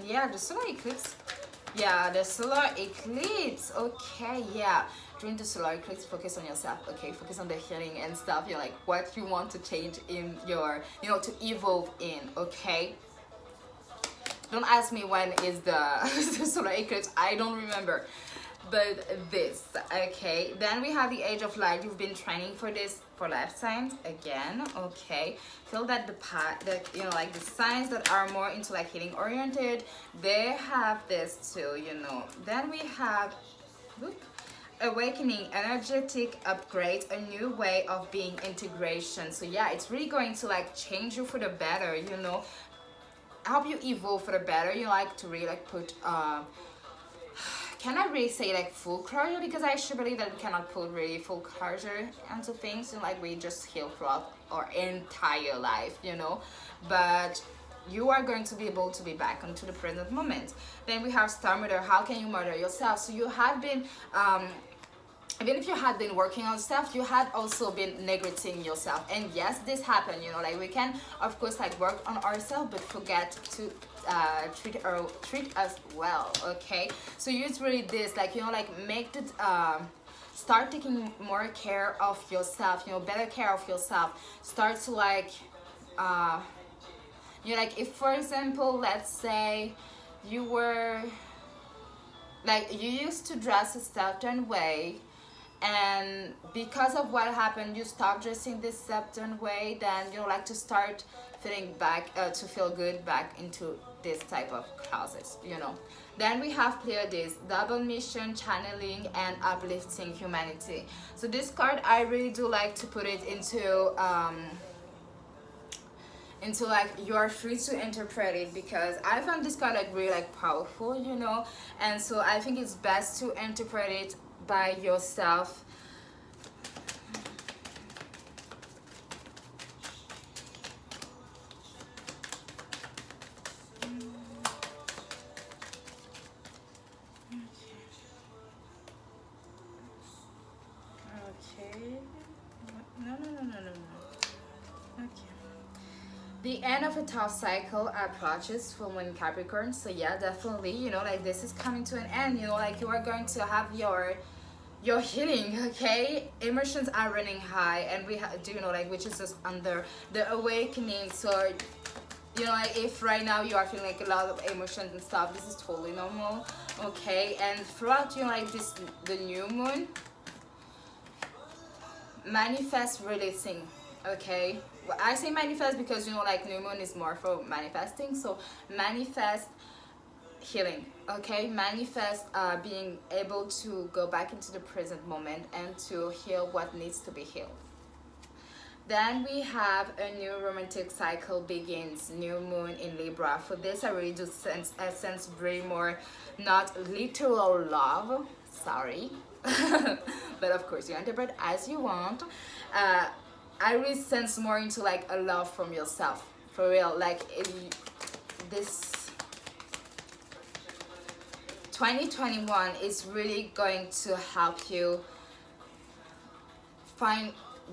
Yeah, the solar eclipse. Yeah, the solar eclipse. Okay, yeah. During the solar eclipse, focus on yourself, okay? Focus on the healing and stuff. You're like what you want to change in your, to evolve in, okay? Don't ask me when is the solar eclipse. I don't remember. But this, okay. Then we have the Age of Light. You've been training for this for life signs again, okay. Feel that like the signs that are more into like healing oriented, they have this too, Then we have Awakening, energetic upgrade, a new way of being, integration. So yeah, it's really going to like change you for the better, help you evolve for the better. Like to really like put can I really say like full closure, because I actually believe that we cannot put really full closure into things, and like we just heal throughout our entire life, but you are going to be able to be back into the present moment. Then we have Star Murder. How can you murder yourself? So you have been even if you had been working on stuff, you had also been neglecting yourself. And yes, this happened, like we can of course like work on ourselves, but forget to treat us well, okay? So use really this, like like make the start taking more care of yourself, better care of yourself. Start to like like if for example, let's say you were like you used to dress a certain way, and because of what happened, you stop dressing this certain way, then you know, like to start feeling back to feel good back into this type of clothes, you know. Then we have Pleiades, double mission, channeling, and uplifting humanity. So this card, I really do like to put it into like you are free to interpret it, because I found this card like really like powerful, you know, and so I think it's best to interpret it by yourself. The end of a tough cycle approaches full moon Capricorn. So yeah, definitely, you know, like this is coming to an end, you know, like you are going to have your healing, okay? Emotions are running high, and we do, you know, like, which is just under the awakening. So, you know, like if right now you are feeling like a lot of emotions and stuff, this is totally normal, okay? And throughout, you know, like this, the new moon, manifest releasing, okay? I say manifest because, you know, like new moon is more for manifesting. So manifest healing, okay? Manifest being able to go back into the present moment and to heal what needs to be healed. Then we have a new romantic cycle begins, new moon in Libra. For this, I really do sense very more, not literal love, sorry, but of course you interpret as you want. I really sense more into like a love from yourself, for real. Like this 2021 is really going to help you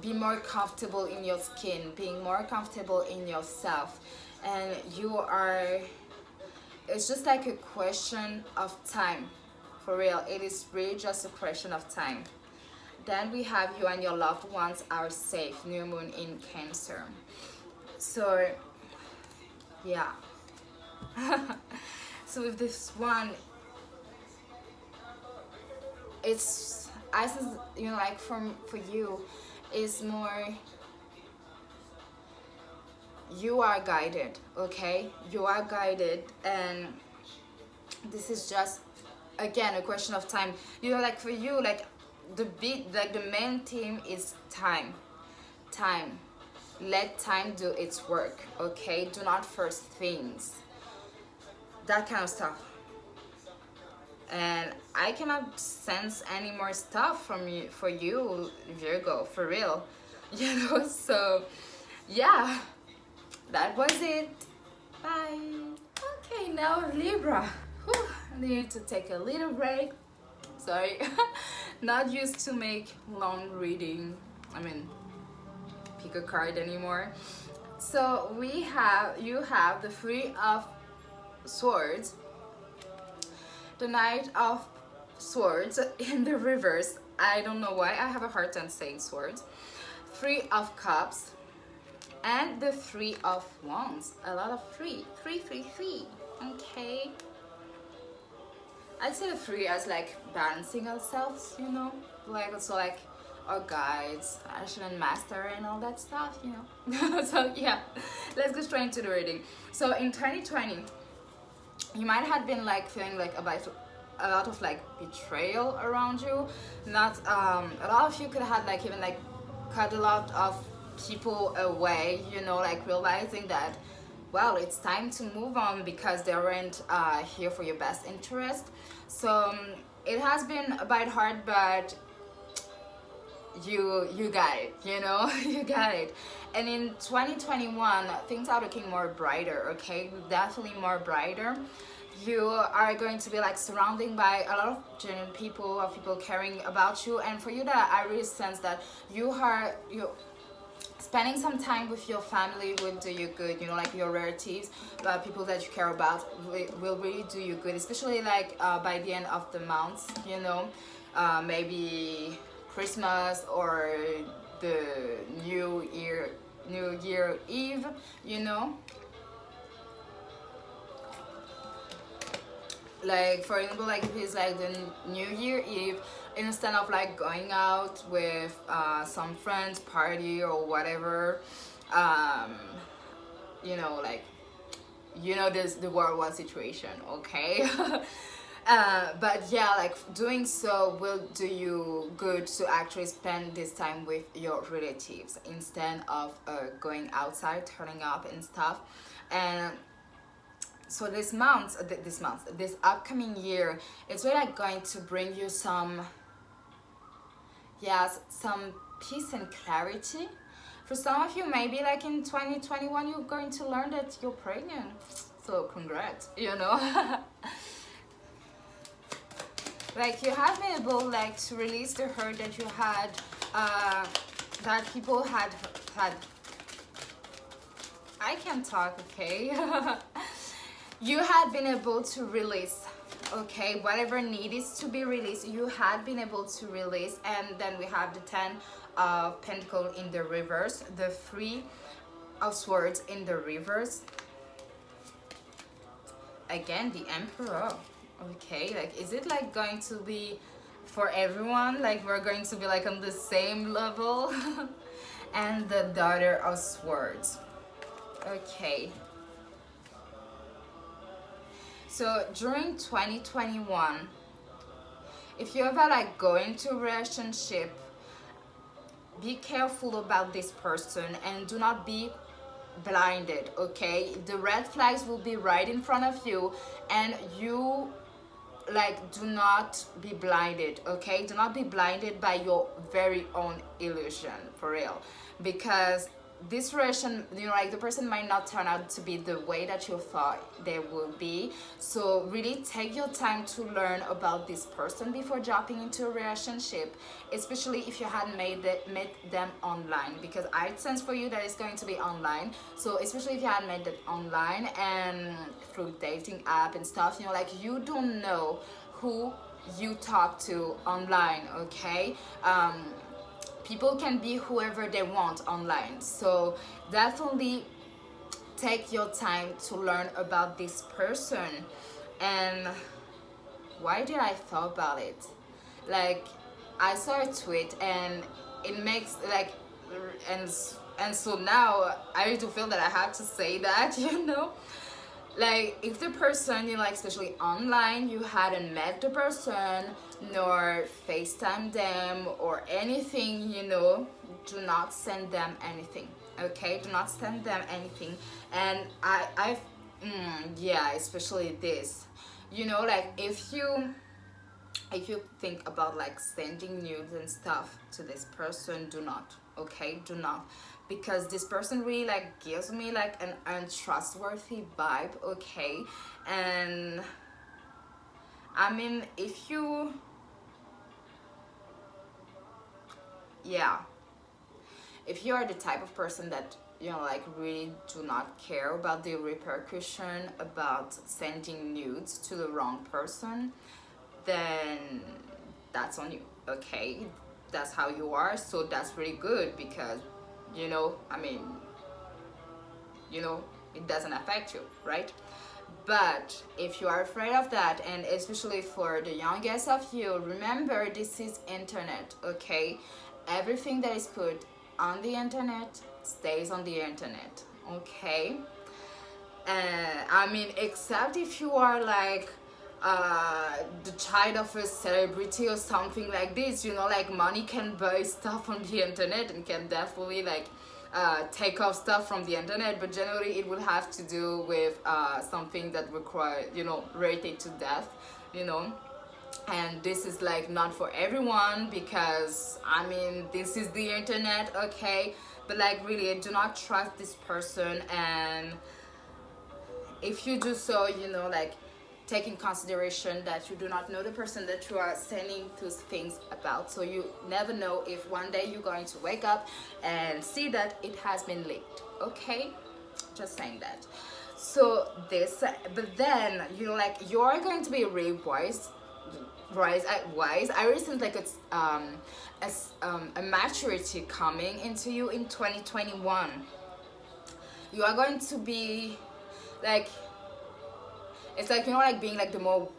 be more comfortable in your skin, being more comfortable in yourself, and it's just like a question of time, for real. It is really just a question of time. Then we have you and your loved ones are safe, new moon in Cancer. So yeah. So with this one, it's, as you know, like for you, is more you are guided, okay? You are guided, and this is just again a question of time. You know, like for you, like the main theme is time. Let time do its work, okay? Do not force things, that kind of stuff. And I cannot sense any more stuff from you, for you, Virgo, for real, you know. So yeah, that was it. Bye. Okay, now Libra. Whew, I need to take a little break. Sorry. Not used to make long reading, pick a card anymore. So you have the Three of Swords, the Knight of Swords in the reverse. I don't know why I have a hard time saying swords. Three of Cups and the Three of Wands. A lot of three. Okay. I'd say the three as like balancing ourselves, you know, like also like our guides, Ashen Master, and all that stuff, you know. So yeah, let's go straight into the reading. So in 2020, you might have been like feeling like about a lot of like betrayal around you. Not a lot of you could have like even like cut a lot of people away, you know, like realizing that, well, it's time to move on because they weren't here for your best interest. So it has been a bit hard, but you got it, you know. You got it. And in 2021, things are looking more brighter, okay? Definitely more brighter. You are going to be like surrounded by a lot of genuine people, of people caring about you. And for you, that I really sense that you spending some time with your family will do you good, you know, like your relatives, people that you care about will really do you good, especially like by the end of the month, you know, maybe Christmas or the New Year Eve, you know. Like for example, like if it's like the New Year Eve, instead of like going out with some friends party or whatever, um you know, like, you know, this the worldwide situation, okay. But yeah, like doing so will do you good to actually spend this time with your relatives instead of going outside, turning up and stuff. And so this upcoming year, it's really like going to bring you some, yes, some peace and clarity. For some of you, maybe like in 2021, you're going to learn that you're pregnant. So congrats, you know. Like you have been able like to release the hurt that you had, that people had. I can talk, okay. You had been able to release, okay, whatever needed to be released, you had been able to release. And then we have the 10 of Pentacles in the reverse, the 3 of Swords in the reverse, again the Emperor. Okay, like is it like going to be for everyone, like we're going to be like on the same level? And the Daughter of Swords. Okay, so during 2021, if you ever like go into a relationship, be careful about this person and do not be blinded, okay? The red flags will be right in front of you, and you like do not be blinded, okay? Do not be blinded by your very own illusion, for real, because this relation, you know, like the person might not turn out to be the way that you thought they will be. So really take your time to learn about this person before jumping into a relationship, especially if you had met them online, because I sense for you that it's going to be online. So especially if you had met it online and through dating app and stuff, you know, like you don't know who you talk to online, okay? People can be whoever they want online, so definitely take your time to learn about this person. And why did I thought about it? Like I saw a tweet and it makes like, and so now I really do feel that I have to say that, you know, like if the person, you know, like especially online, you hadn't met the person nor FaceTime them or anything, you know, do not send them anything, okay? Do not send them anything. And yeah, especially this, you know, like if you think about like sending nudes and stuff to this person, do not, okay? Do not, because this person really like gives me like an untrustworthy vibe, okay? And I mean, if you, yeah, if you are the type of person that, you know, like really do not care about the repercussion about sending nudes to the wrong person, then that's on you, okay? That's how you are, so that's really good, because, you know, I mean, you know, it doesn't affect you, right? But if you are afraid of that, and especially for the youngest of you, remember this is internet, okay? Everything that is put on the internet stays on the internet, okay? I mean, except if you are like the child of a celebrity or something like this, you know, like money can buy stuff on the internet and can definitely like take off stuff from the internet, but generally it would have to do with something that require, you know, rated to death, you know. And this is like not for everyone, because I mean, this is the internet, okay? But like really do not trust this person, and if you do so, you know, like take in consideration that you do not know the person that you are sending those things about. So you never know if one day you're going to wake up and see that it has been leaked, okay? Just saying that. So this, but then, you know, like you're going to be really wise. I really sense like it's a maturity coming into you in 2021. You are going to be like, it's like, you know, like being like the more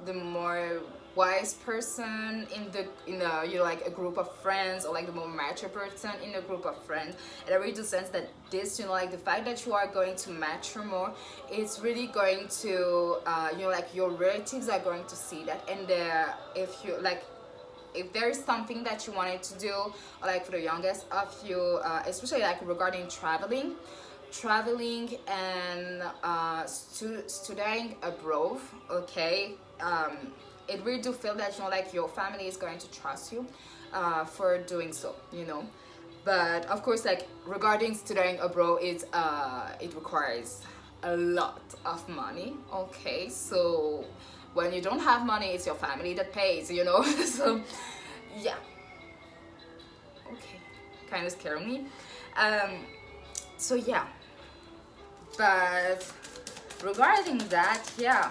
the more wise person in the you know, like a group of friends, or like the more mature person in a group of friends. And I really do sense that this, you know, like the fact that you are going to mature more, it's really going to you know, like your relatives are going to see that. And if you like, if there is something that you wanted to do, or like for the youngest of you, especially like regarding traveling and studying abroad, okay, it really do feel that, you know, like your family is going to trust you for doing so, you know. But of course, like regarding studying abroad, it requires a lot of money, okay. So when you don't have money, it's your family that pays, you know. So yeah, okay, kind of scaring me. So yeah, but regarding that, yeah,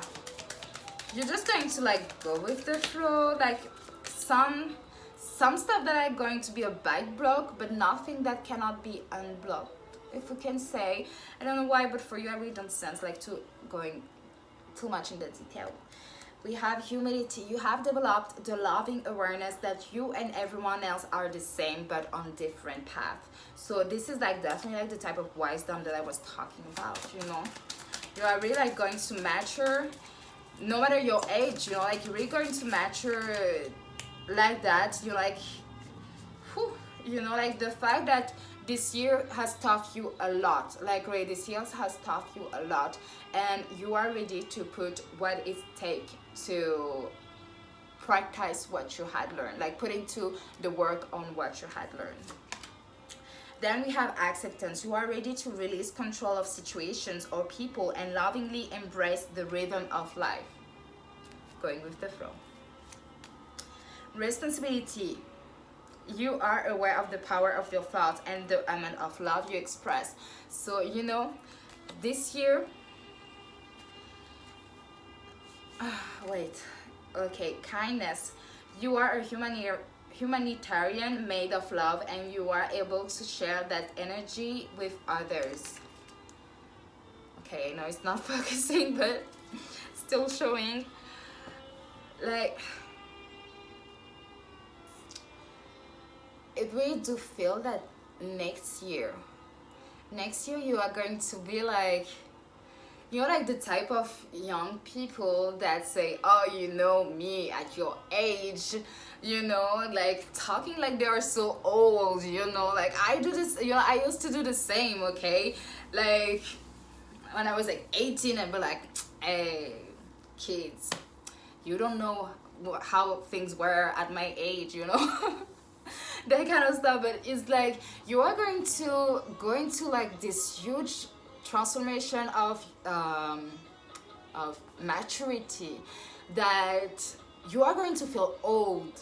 you're just going to like go with the flow. Like some stuff that are going to be a bike block, but nothing that cannot be unblocked, if we can say. I don't know why, but for you I really don't sense like going too much in the detail. We have humility. You have developed the loving awareness that you and everyone else are the same but on different paths. So this is like definitely like the type of wisdom that I was talking about, you know. You are really like going to mature no matter your age, you know, like you're really going to mature like that. You're like, whew, you know, like the fact that this year has taught you a lot, like really this year has taught you a lot, and you are ready to put what it takes to practice what you had learned, like put into the work on what you had learned. Then we have acceptance. You are ready to release control of situations or people and lovingly embrace the rhythm of life. Going with the flow. Responsibility. You are aware of the power of your thoughts and the amount of love you express. So, you know, this year, kindness. You are a humanitarian made of love, and you are able to share that energy with others. Okay, I know it's not focusing, but still showing. Like, it really do feel that next year you are going to be like, you're like the type of young people that say, oh, you know, me at your age, you know, like talking like they are so old, you know, like I do this, you know, I used to do the same, okay. Like when I was like 18, I'd be like, hey kids, you don't know how things were at my age, you know. That kind of stuff. But it's like you are going to like this huge transformation of maturity, that you are going to feel old.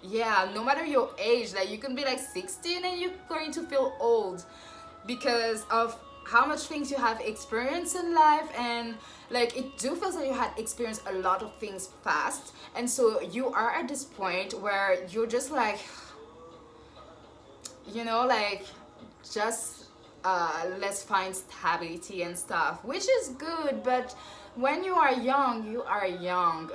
Yeah, no matter your age, like you can be like 16 and you're going to feel old because of how much things you have experienced in life. And like it do feels like you had experienced a lot of things fast, and so you are at this point where you're just like, you know, like just let's find stability and stuff, which is good. But when you are young,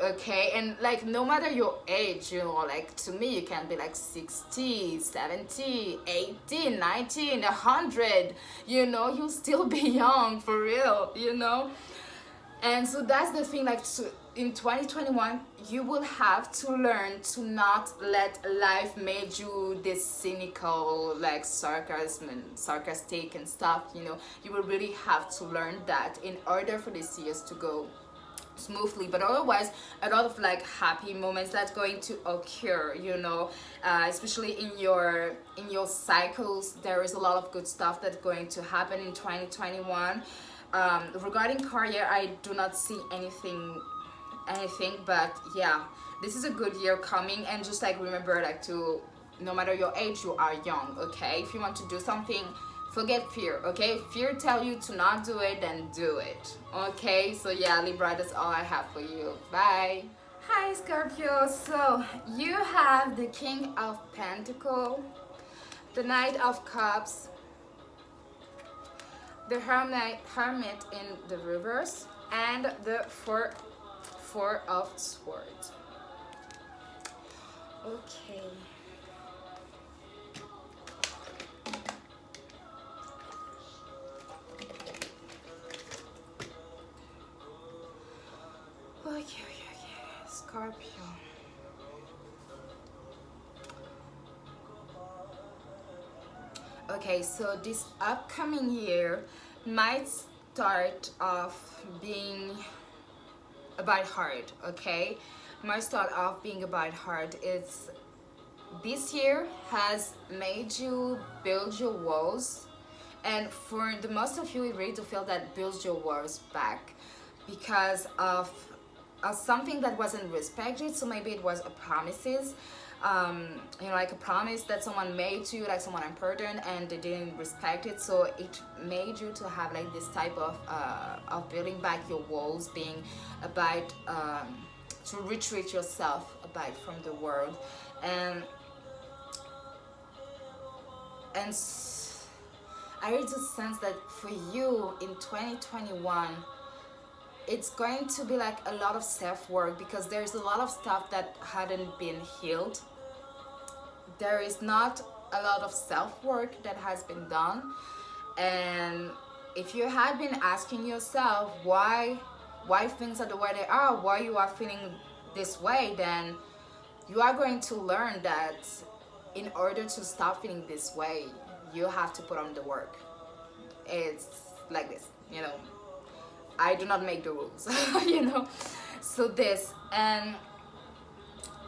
okay. And like no matter your age, you know, like to me you can be like 60, 70, 18, 19, 100, you know, you'll still be young for real, you know. And so that's the thing, like in 2021 you will have to learn to not let life make you this cynical, like sarcastic and stuff, you know. You will really have to learn that in order for these years to go smoothly. But otherwise, a lot of like happy moments that's going to occur, you know, especially in your cycles. There is a lot of good stuff that's going to happen in 2021. Regarding career, I do not see anything, but yeah, this is a good year coming. And just like remember, like to, no matter your age, you are young, okay. If you want to do something, forget fear, okay. Fear tell you to not do it, then do it, okay. So yeah, Libra, that's all I have for you. Bye. Hi Scorpio. So you have the King of Pentacles, the Knight of Cups, the Hermit in the reverse, and the Four of Swords. Okay. Okay, Scorpio. Okay, so this upcoming year might start off being a bit hard, okay? Might start off being a bit hard. It's this year has made you build your walls, and for the most of you, it really do feel that builds your walls back because of something that wasn't respected. So maybe it was a promises, you know, like a promise that someone made to you, like someone important, and they didn't respect it. So it made you to have like this type of building back your walls, being a bit to retreat yourself a bit from the world, and I really just sense that for you in 2021 it's going to be like a lot of self-work, because there's a lot of stuff that hadn't been healed. There is not a lot of self-work that has been done, and if you had been asking yourself why things are the way they are, why you are feeling this way, then you are going to learn that in order to stop feeling this way, you have to put on the work. It's like this, you know. I do not make the rules, you know. So this, and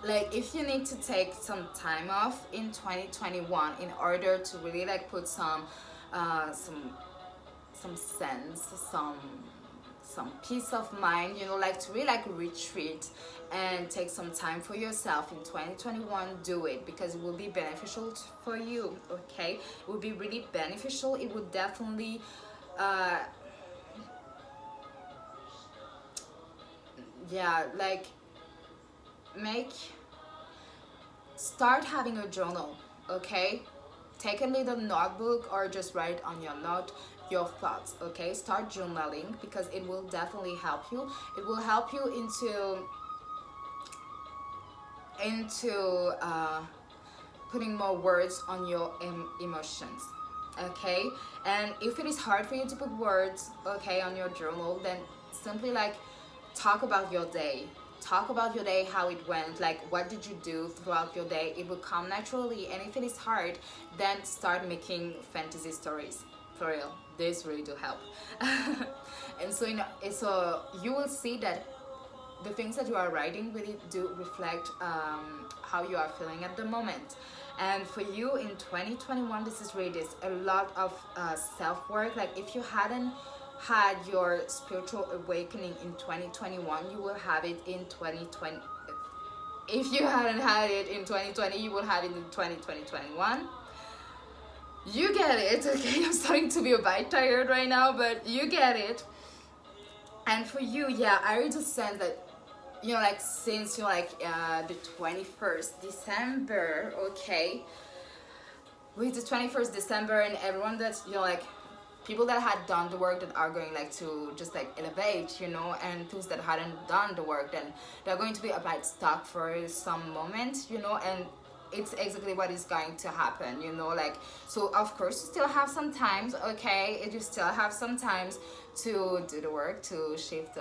like if you need to take some time off in 2021 in order to really like put some sense, some peace of mind, you know, like to really like retreat and take some time for yourself in 2021, do it, because it will be beneficial for you, okay? It will be really beneficial. It will definitely yeah, like start having a journal, okay? Take a little notebook or just write on your note your thoughts, okay? Start journaling, because it will definitely help you. It will help you into putting more words on your emotions, okay? And if it is hard for you to put words, okay, on your journal, then simply like talk about your day. Talk about your day, how it went, like what did you do throughout your day. It will come naturally. And if it is hard, then start making fantasy stories. For real, this really do help. And so, you know, so you will see that the things that you are writing really do reflect how you are feeling at the moment. And for you in 2021, this is really a lot of self-work. Like if you hadn't had your spiritual awakening in 2021, you will have it in 2020. If you hadn't had it in 2020, you will have it in 2021. You get it, okay? I'm starting to be a bit tired right now, but you get it. And for you, yeah, I really just sense that, you know, like since you're like the 21st December, okay, with the 21st December and everyone that's, you know, like people that had done the work that are going like to just like elevate, you know, and those that hadn't done the work, then they're going to be a bit stuck for some moment, you know, and it's exactly what is going to happen, you know, like, so of course you still have some times, okay, you still have some times to do the work, to shift,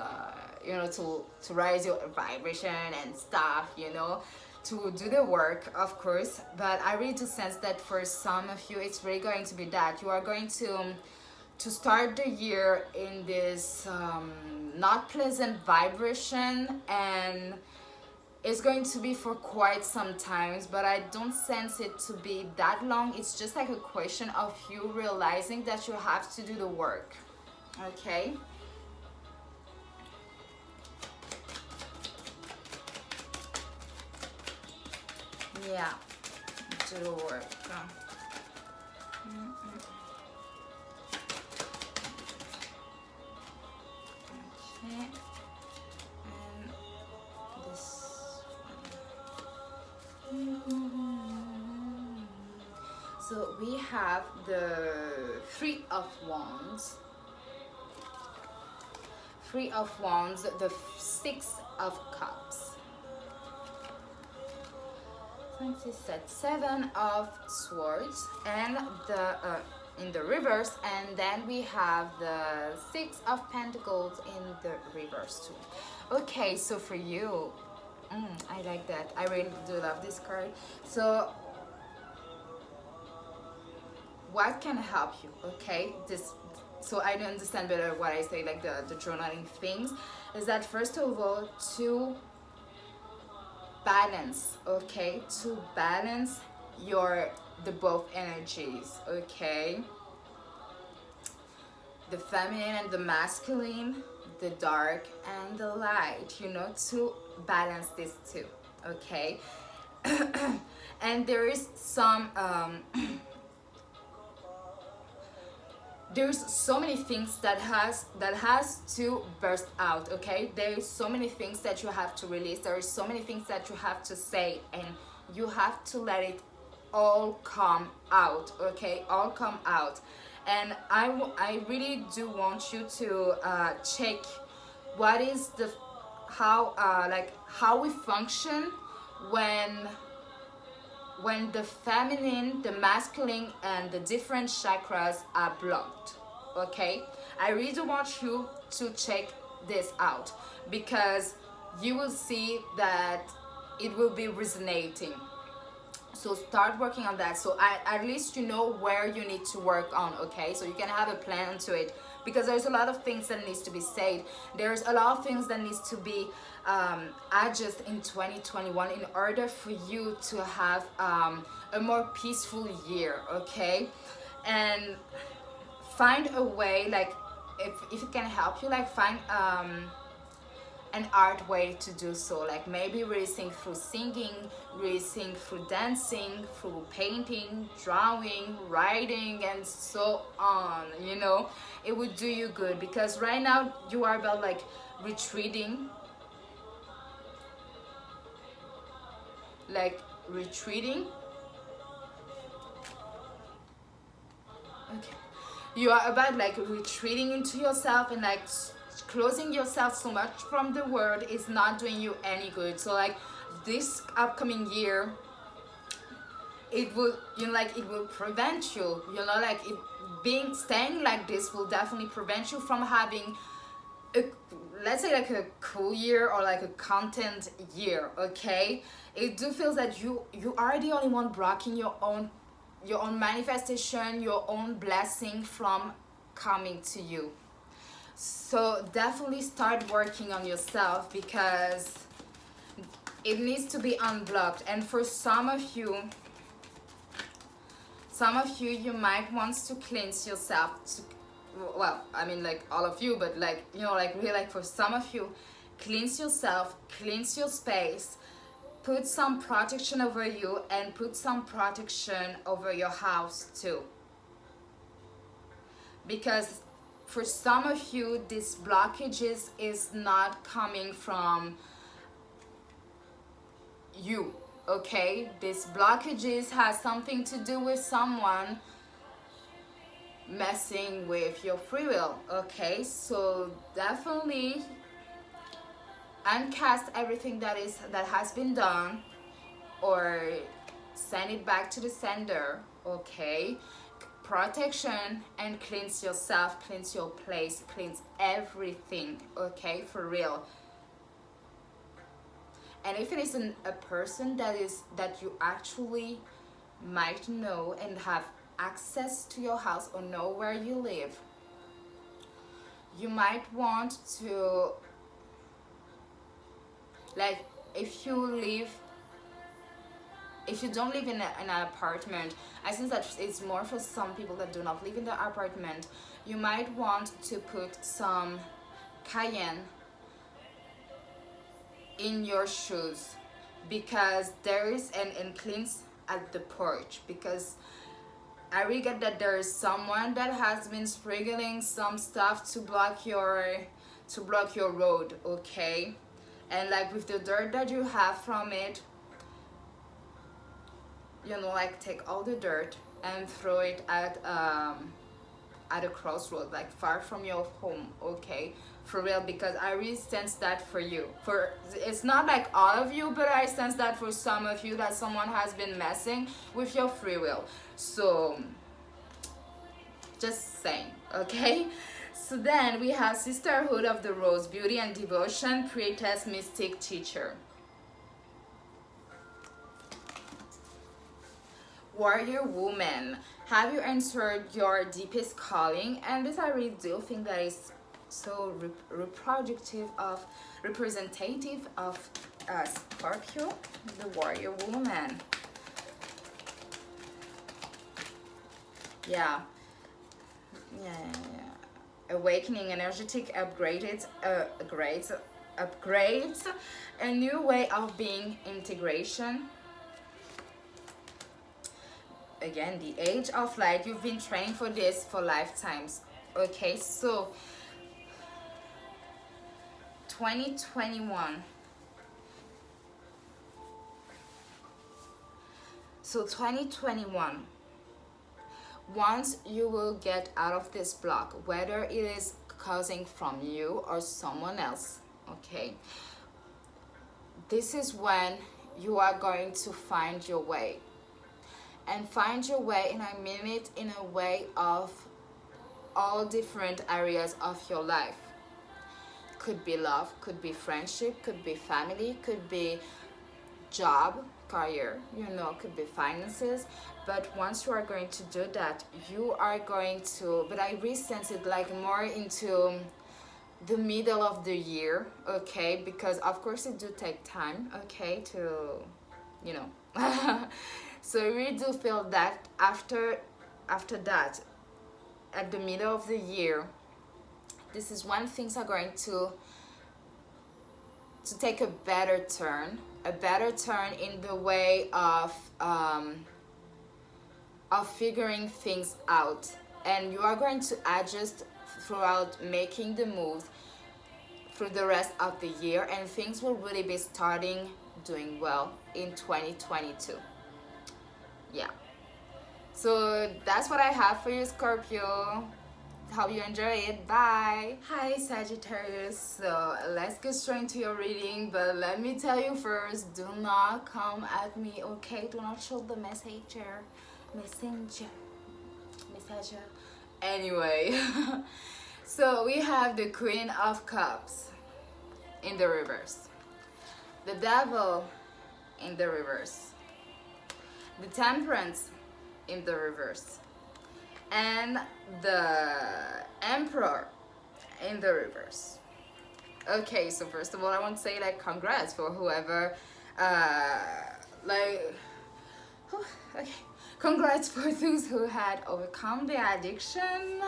you know, to raise your vibration and stuff, you know, to do the work, of course. But I really do sense that for some of you, it's really going to be that you are going to start the year in this not pleasant vibration, and it's going to be for quite some times, but I don't sense it to be that long. It's just like a question of you realizing that you have to do the work, okay? Yeah, do the work. Okay, and this one. So we have the Three of Wands, the Six of Cups. Like this set, Seven of Swords, and the in the reverse, and then we have the Six of Pentacles in the reverse too. Okay, so for you, I like that. I really do love this card. So what can help you? Okay, this, so I understand better what I say, like the journaling things, is that first of all, to balance, okay, to balance the both energies, okay, the feminine and the masculine, the dark and the light, you know, to balance these two, okay. And there is some there's so many things that has to burst out, okay. There's so many things that you have to release. There's so many things that you have to say, and you have to let it all come out, okay, all come out. And I really do want you to check what is the how we function when the feminine, the masculine, and the different chakras are blocked, okay. I really want you to check this out, because you will see that it will be resonating. So start working on that, so at least you know where you need to work on, okay, so you can have a plan to it, because there's a lot of things that needs to be said. There's a lot of things that needs to be adjusted in 2021 in order for you to have a more peaceful year, okay. And find a way, like if it can help you, like find an art way to do so, like maybe releasing through singing, releasing through dancing, through painting, drawing, writing, and so on, you know. It would do you good, because right now you are about like retreating, okay, you are about like retreating into yourself, and like closing yourself so much from the world is not doing you any good. So like this upcoming year, it will, you know, like it will prevent you, you know, like staying like this will definitely prevent you from having let's say like a cool year, or like a content year, okay. It do feels that you are the only one blocking your own manifestation, your own blessing from coming to you. So definitely start working on yourself, because it needs to be unblocked. And for some of you, you might want to cleanse yourself well, I mean like all of you, but like, you know, like really, like for some of you, cleanse yourself, cleanse your space, put some protection over you, and put some protection over your house too, because for some of you, these blockages is not coming from you, okay. These blockages has something to do with someone messing with your free will, okay. So definitely uncast everything that has been done, or send it back to the sender, okay. Protection, and cleanse yourself, cleanse your place, cleanse everything, okay, for real. And if it is a person that you actually might know and have access to your house, or know where you live, you might want to, like, if you don't live in an apartment, I think that it's more for some people that do not live in the apartment, you might want to put some cayenne in your shoes, because there is an cleanse at the porch, because I really get that there is someone that has been sprinkling some stuff to block your road, okay. And like with the dirt that you have from it, you know, like take all the dirt and throw it at a crossroad, like far from your home, okay, for real, because I really sense that for you. For it's not like all of you, but I sense that for some of you, that someone has been messing with your free will. So just saying, okay? So then we have Sisterhood of the Rose, Beauty and Devotion, Priestess, Mystic, Teacher. Warrior Woman, have you answered your deepest calling? And this I really do think that is so reproductive of, representative of Scorpio, the Warrior Woman. Yeah. Awakening, energetic, upgrades, a new way of being, integration. Again, the Age of Light. You've been training for this for lifetimes. Okay, so 2021. So 2021. Once you will get out of this block, whether it is causing from you or someone else, okay, this is when you are going to find your way. And find your way, and I mean it in a way of all different areas of your life. Could be love, could be friendship, could be family, could be job, career, you know, could be finances. But once you are going to do that, you are going to, but I really sense it like more into the middle of the year, okay, because of course it do take time, okay, to, you know. So I really do feel that after that, at the middle of the year, this is when things are going to take a better turn in the way of figuring things out, and you are going to adjust throughout making the move through the rest of the year, and things will really be starting doing well in 2022. Yeah, so that's what I have for you, Scorpio. Hope you enjoy it. Bye. Hi, Sagittarius. So let's get straight into your reading, but let me tell you first, do not come at me, okay? Do not show the messenger. Anyway, so we have the Queen of Cups in the reverse, the Devil in the reverse, the Temperance in the reverse, and the Emperor in the reverse. Okay, so first of all, I want to say like congrats for whoever okay, congrats for those who had overcome the addiction.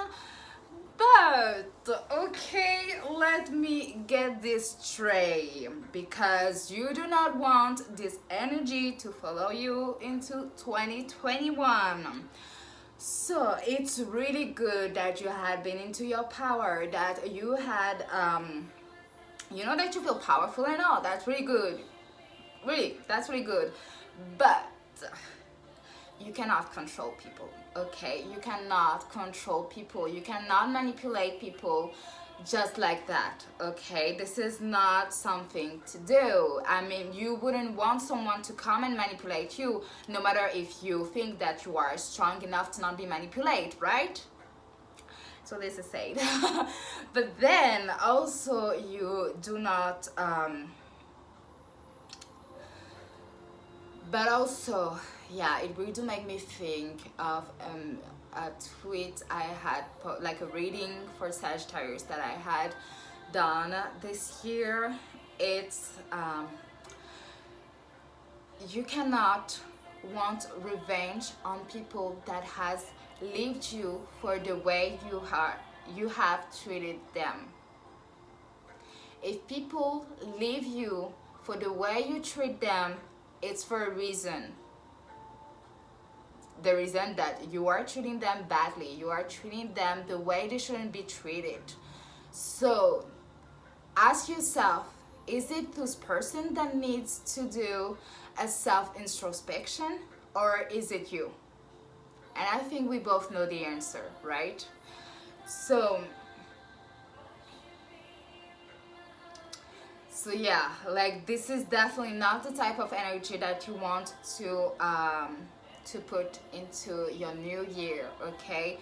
But okay, let me get this straight, because you do not want this energy to follow you into 2021. So it's really good that you had been into your power, that you had you know, that you feel powerful and all. That's really good, really, that's really good. But you cannot control people, okay? You cannot control people, you cannot manipulate people just like that, okay? This is not something to do. I mean, you wouldn't want someone to come and manipulate you, no matter if you think that you are strong enough to not be manipulated, right? So this is said. But then also you do not but also, yeah, it really do make me think of a tweet I had, like a reading for Sagittarius that I had done this year. It's you cannot want revenge on people that has leaved you for the way you have treated them. If people leave you for the way you treat them, it's for a reason. The reason that you are treating them badly, you are treating them the way they shouldn't be treated. So ask yourself, is it this person that needs to do a self-introspection, or is it you? And I think we both know the answer, right? So So yeah, like this is definitely not the type of energy that you want to put into your new year, okay?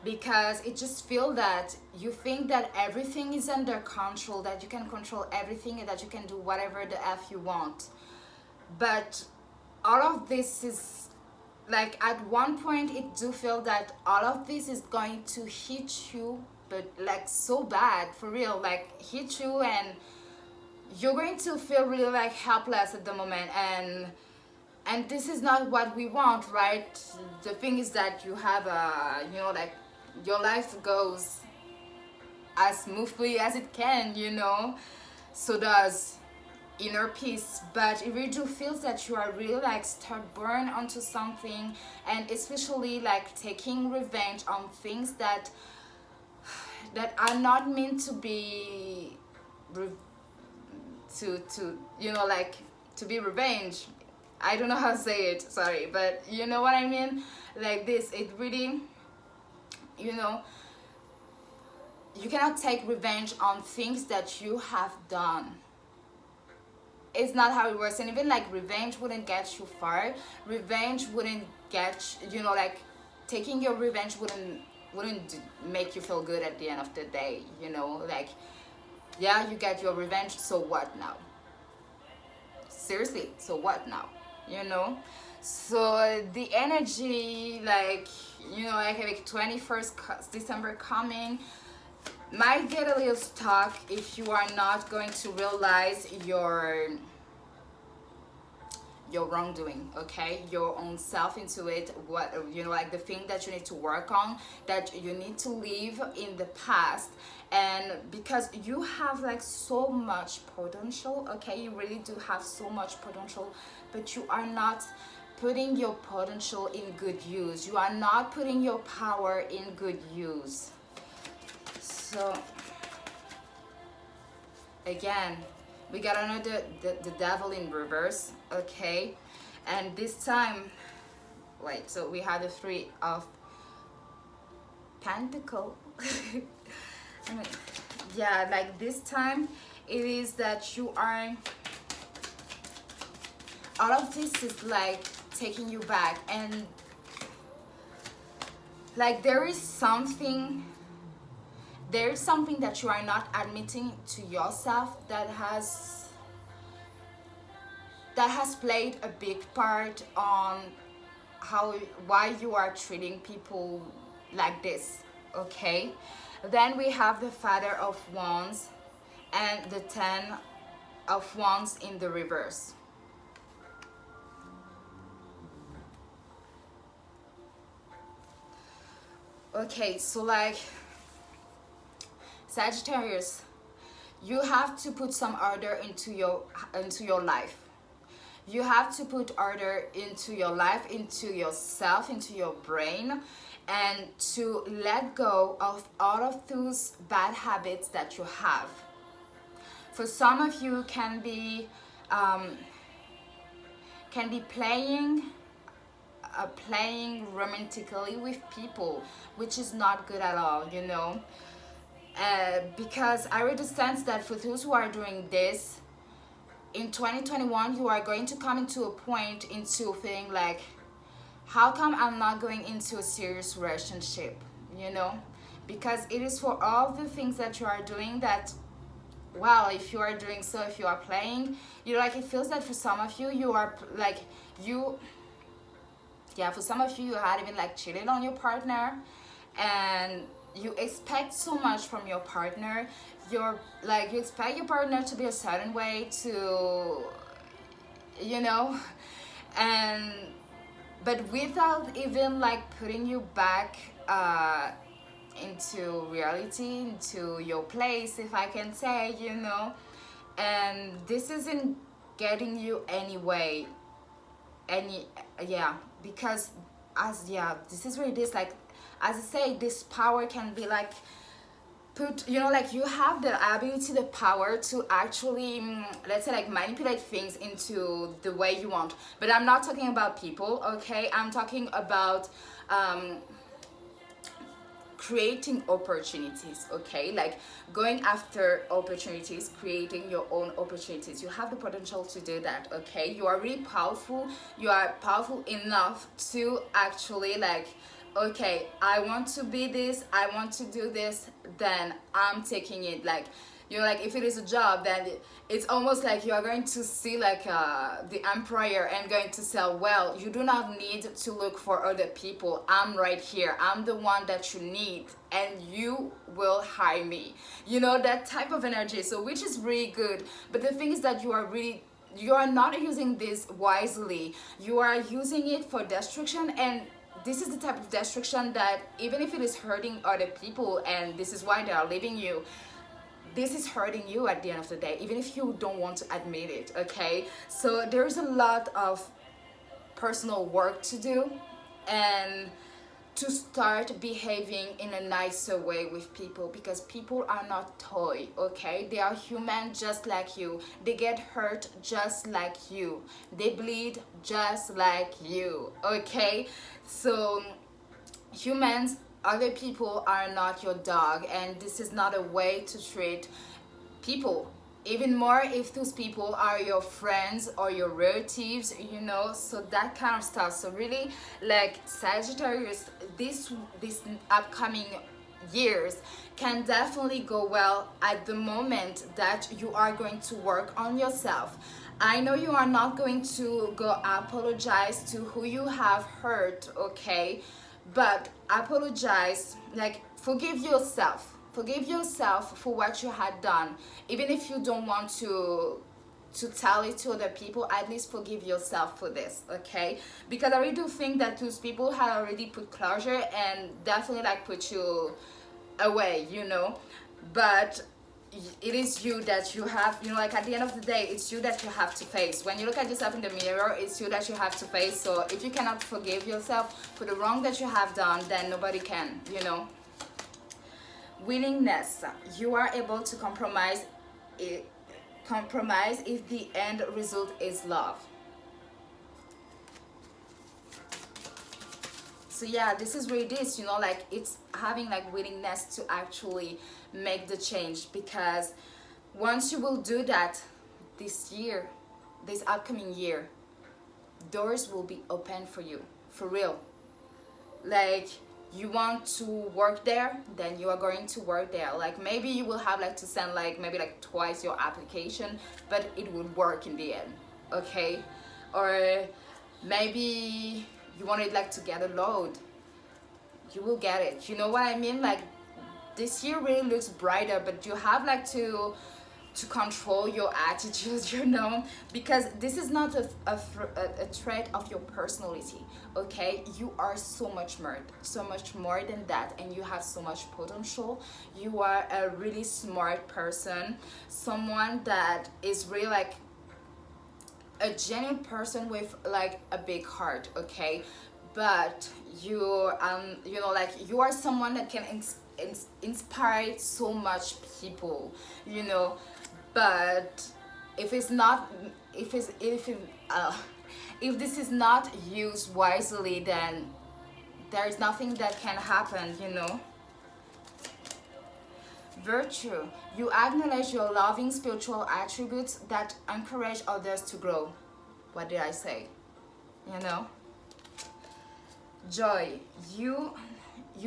Because it just feel that you think that everything is under control, that you can control everything, and that you can do whatever the f you want. But all of this is like, at one point it do feel that all of this is going to hit you, but like so bad, for real, like hit you, and you're going to feel really like helpless at the moment. And this is not what we want, right? The thing is that you have a, you know, like your life goes as smoothly as it can, you know, so does inner peace. But it really do feels that you are really like stubborn onto something, and especially like taking revenge on things that are not meant to be to you know, like to be revenge. I don't know how to say it, sorry, but you know what I mean. Like this, it really, you know, you cannot take revenge on things that you have done. It's not how it works. And even like revenge wouldn't get you far. Revenge wouldn't get, you know, like taking your revenge wouldn't make you feel good at the end of the day, you know. Like, yeah, you get your revenge, so what now? Seriously, so what now, you know? So the energy, like, you know, like 21st December coming, might get a little stuck if you are not going to realize your wrongdoing, okay, your own self into it, what, you know, like the thing that you need to work on, that you need to leave in the past. And because you have like so much potential, okay, you really do have so much potential, but you are not putting your potential in good use. You are not putting your power in good use. So again, we got another the devil in reverse, okay? And this time, wait, so we have the 3 of Pentacles. I mean, yeah, like this time it is that you are, all of this is like taking you back, and like there is something that you are not admitting to yourself that has played a big part on why you are treating people like this, okay? Then we have the Father of Wands and the 10 of Wands in the reverse. Okay, so like Sagittarius, you have to put some order into your life. You have to put order into your life, into yourself, into your brain, and to let go of all of those bad habits that you have. For some of you, can be playing romantically with people, which is not good at all, you know. Because I really sense that for those who are doing this, in 2021, you are going to come into a point into feeling like, how come I'm not going into a serious relationship, you know? Because it is for all the things that you are doing that, well, if you are doing so, if you are playing, you know, like it feels that for some of you, you are like, for some of you, you had even like cheated on your partner, and you expect so much from your partner. You expect your partner to be a certain way, to, you know, but without even like putting you back into reality, into your place, if I can say, you know. And this isn't getting you because this is where it is, like, as I say, this power can be like put, you know, like you have the ability, the power to actually, let's say, like manipulate things into the way you want. But I'm not talking about people, okay? I'm talking about creating opportunities, okay? Like going after opportunities, creating your own opportunities. You have the potential to do that, okay? You are really powerful. You are powerful enough to actually like, okay, I want to be this, I want to do this, then I'm taking it. Like, you know, like if it is a job, then it's almost like you are going to see like the employer and going to say, well, you do not need to look for other people, I'm right here, I'm the one that you need, and you will hire me, you know, that type of energy. So which is really good, but the thing is that you are not using this wisely. You are using it for destruction, and this is the type of destruction that even if it is hurting other people and this is why they are leaving you, this is hurting you at the end of the day, even if you don't want to admit it, okay? So there's a lot of personal work to do, and to start behaving in a nicer way with people, because people are not toy, okay? They are human just like you. They get hurt just like you. They bleed just like you, okay? So humans, other people are not your dog, and this is not a way to treat people, even more if those people are your friends or your relatives, you know, so that kind of stuff. So really, like Sagittarius, this upcoming years can definitely go well at the moment that you are going to work on yourself. I know you are not going to go apologize to who you have hurt, okay? But apologize, like forgive yourself for what you had done. Even if you don't want to tell it to other people, at least forgive yourself for this, okay? Because I really do think that those people had already put closure and definitely like put you away, you know. But it is you that you have, you know, like at the end of the day, it's you that you have to face. When you look at yourself in the mirror, it's you that you have to face. So if you cannot forgive yourself for the wrong that you have done, then nobody can, you know. Willingness, you are able to compromise if the end result is love. So yeah, this is really this, you know, like it's having like willingness to actually make the change, because once you will do that this year, this upcoming year, doors will be open for you, for real. Like you want to work there, then you are going to work there. Like maybe you will have like to send like maybe like twice your application, but it will work in the end, okay? Or maybe you wanted like to get a load, you will get it, you know what I mean? Like this year really looks brighter, but you have like to control your attitude, you know, because this is not a threat of your personality, okay? You are so much more than that, and you have so much potential. You are a really smart person, someone that is really like a genuine person with like a big heart, okay? But you know, like you are someone that can inspire so much people, you know. But if this is not used wisely, then there is nothing that can happen, you know. Virtue, you acknowledge your loving spiritual attributes that encourage others to grow. What did I say? You know. Joy, you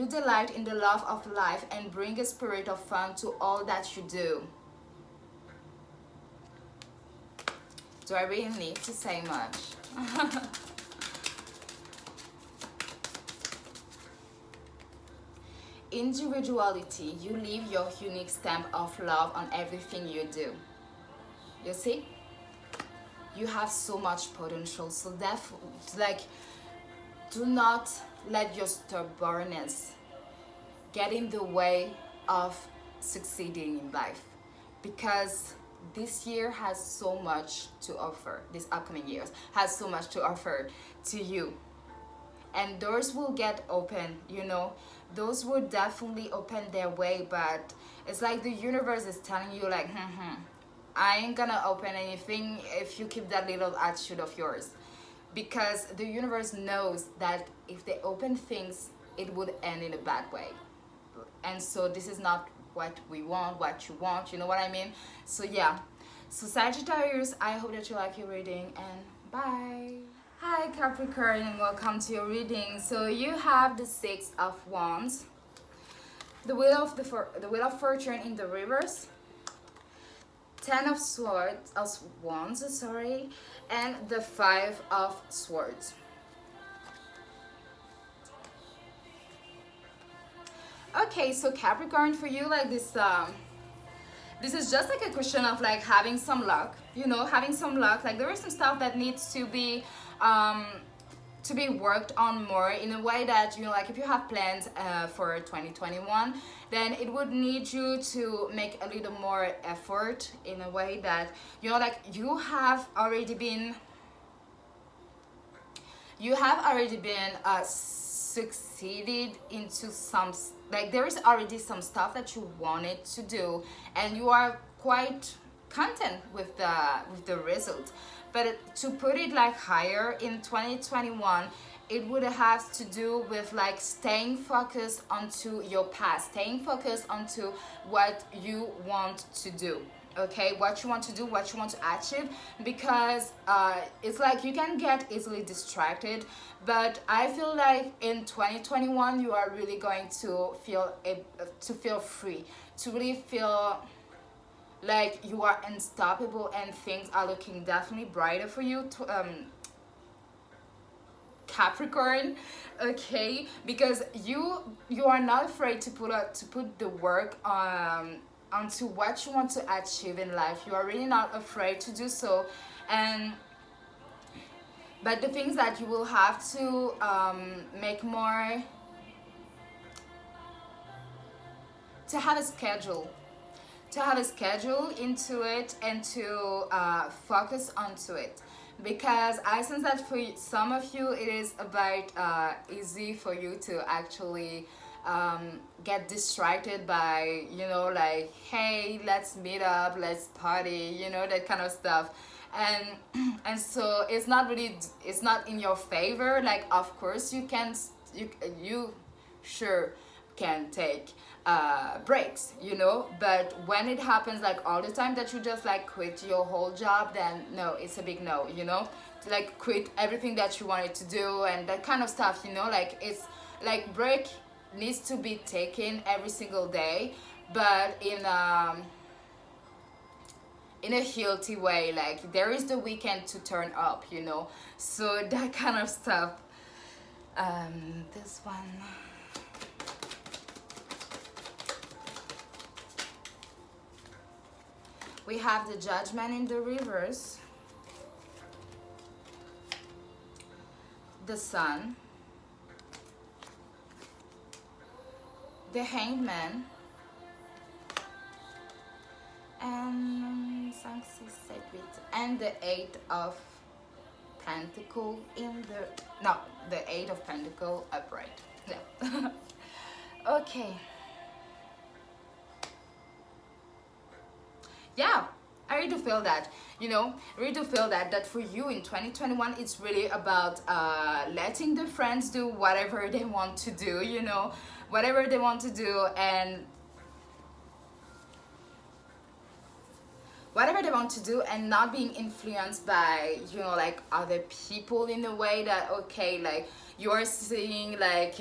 delight in the love of life and bring a spirit of fun to all that you do. Do I really need to say much? Individuality, you leave your unique stamp of love on everything you do. You see? You have so much potential. So like, do not let your stubbornness get in the way of succeeding in life, because this year has so much to offer. This upcoming year has so much to offer to you, and doors will get open, you know. Those will definitely open their way, but it's like the universe is telling you like, I ain't gonna open anything if you keep that little attitude of yours, because the universe knows that if they open things, it would end in a bad way, and so this is not what we want, what you want, you know what I mean? So yeah, so Sagittarius, I hope that you like your reading, and bye. Hi Capricorn, and welcome to your reading. So you have the Six of Wands, the Wheel of Fortune in the reverse, Ten of Wands, sorry, and the Five of Swords. Okay, so Capricorn, for you, like this is just like a question of like having some luck, you know, having some luck. Like there is some stuff that needs to be worked on more, in a way that, you know, like if you have plans for 2021, then it would need you to make a little more effort, in a way that, you know, like you have already been succeeded into some, like there is already some stuff that you wanted to do, and you are quite content with the result. But to put it like higher in 2021, it would have to do with like staying focused onto your past, staying focused onto what you want to do. Okay, what you want to do, what you want to achieve, because it's like you can get easily distracted, but I feel like in 2021 you are really going to feel free, to really feel like you are unstoppable, and things are looking definitely brighter for you, Capricorn. Okay, because you are not afraid to put the work onto what you want to achieve in life. You are really not afraid to do so. And but the things that you will have to make more, to have a schedule into it, and to focus onto it, because I sense that for some of you it is about easy for you to actually get distracted by, you know, like, hey, let's meet up, let's party, you know, that kind of stuff. And so it's not in your favor. Like, of course you sure can take breaks, you know, but when it happens like all the time, that you just like quit your whole job, then no, it's a big no, you know. Like quit everything that you wanted to do and that kind of stuff, you know. Like it's like break needs to be taken every single day, but in a healthy way. Like there is the weekend to turn up, you know, so that kind of stuff. This one, we have the Judgment in the reverse, the Sun, the Hanged Man, and the Eight of Pentacle the Eight of Pentacle upright. Yeah. Okay. Yeah, I really do feel that, you know, I really do feel that for you in 2021, it's really about letting the friends do whatever they want to do, you know, whatever they want to do, and not being influenced by, you know, like other people, in a way that, okay, like you're seeing like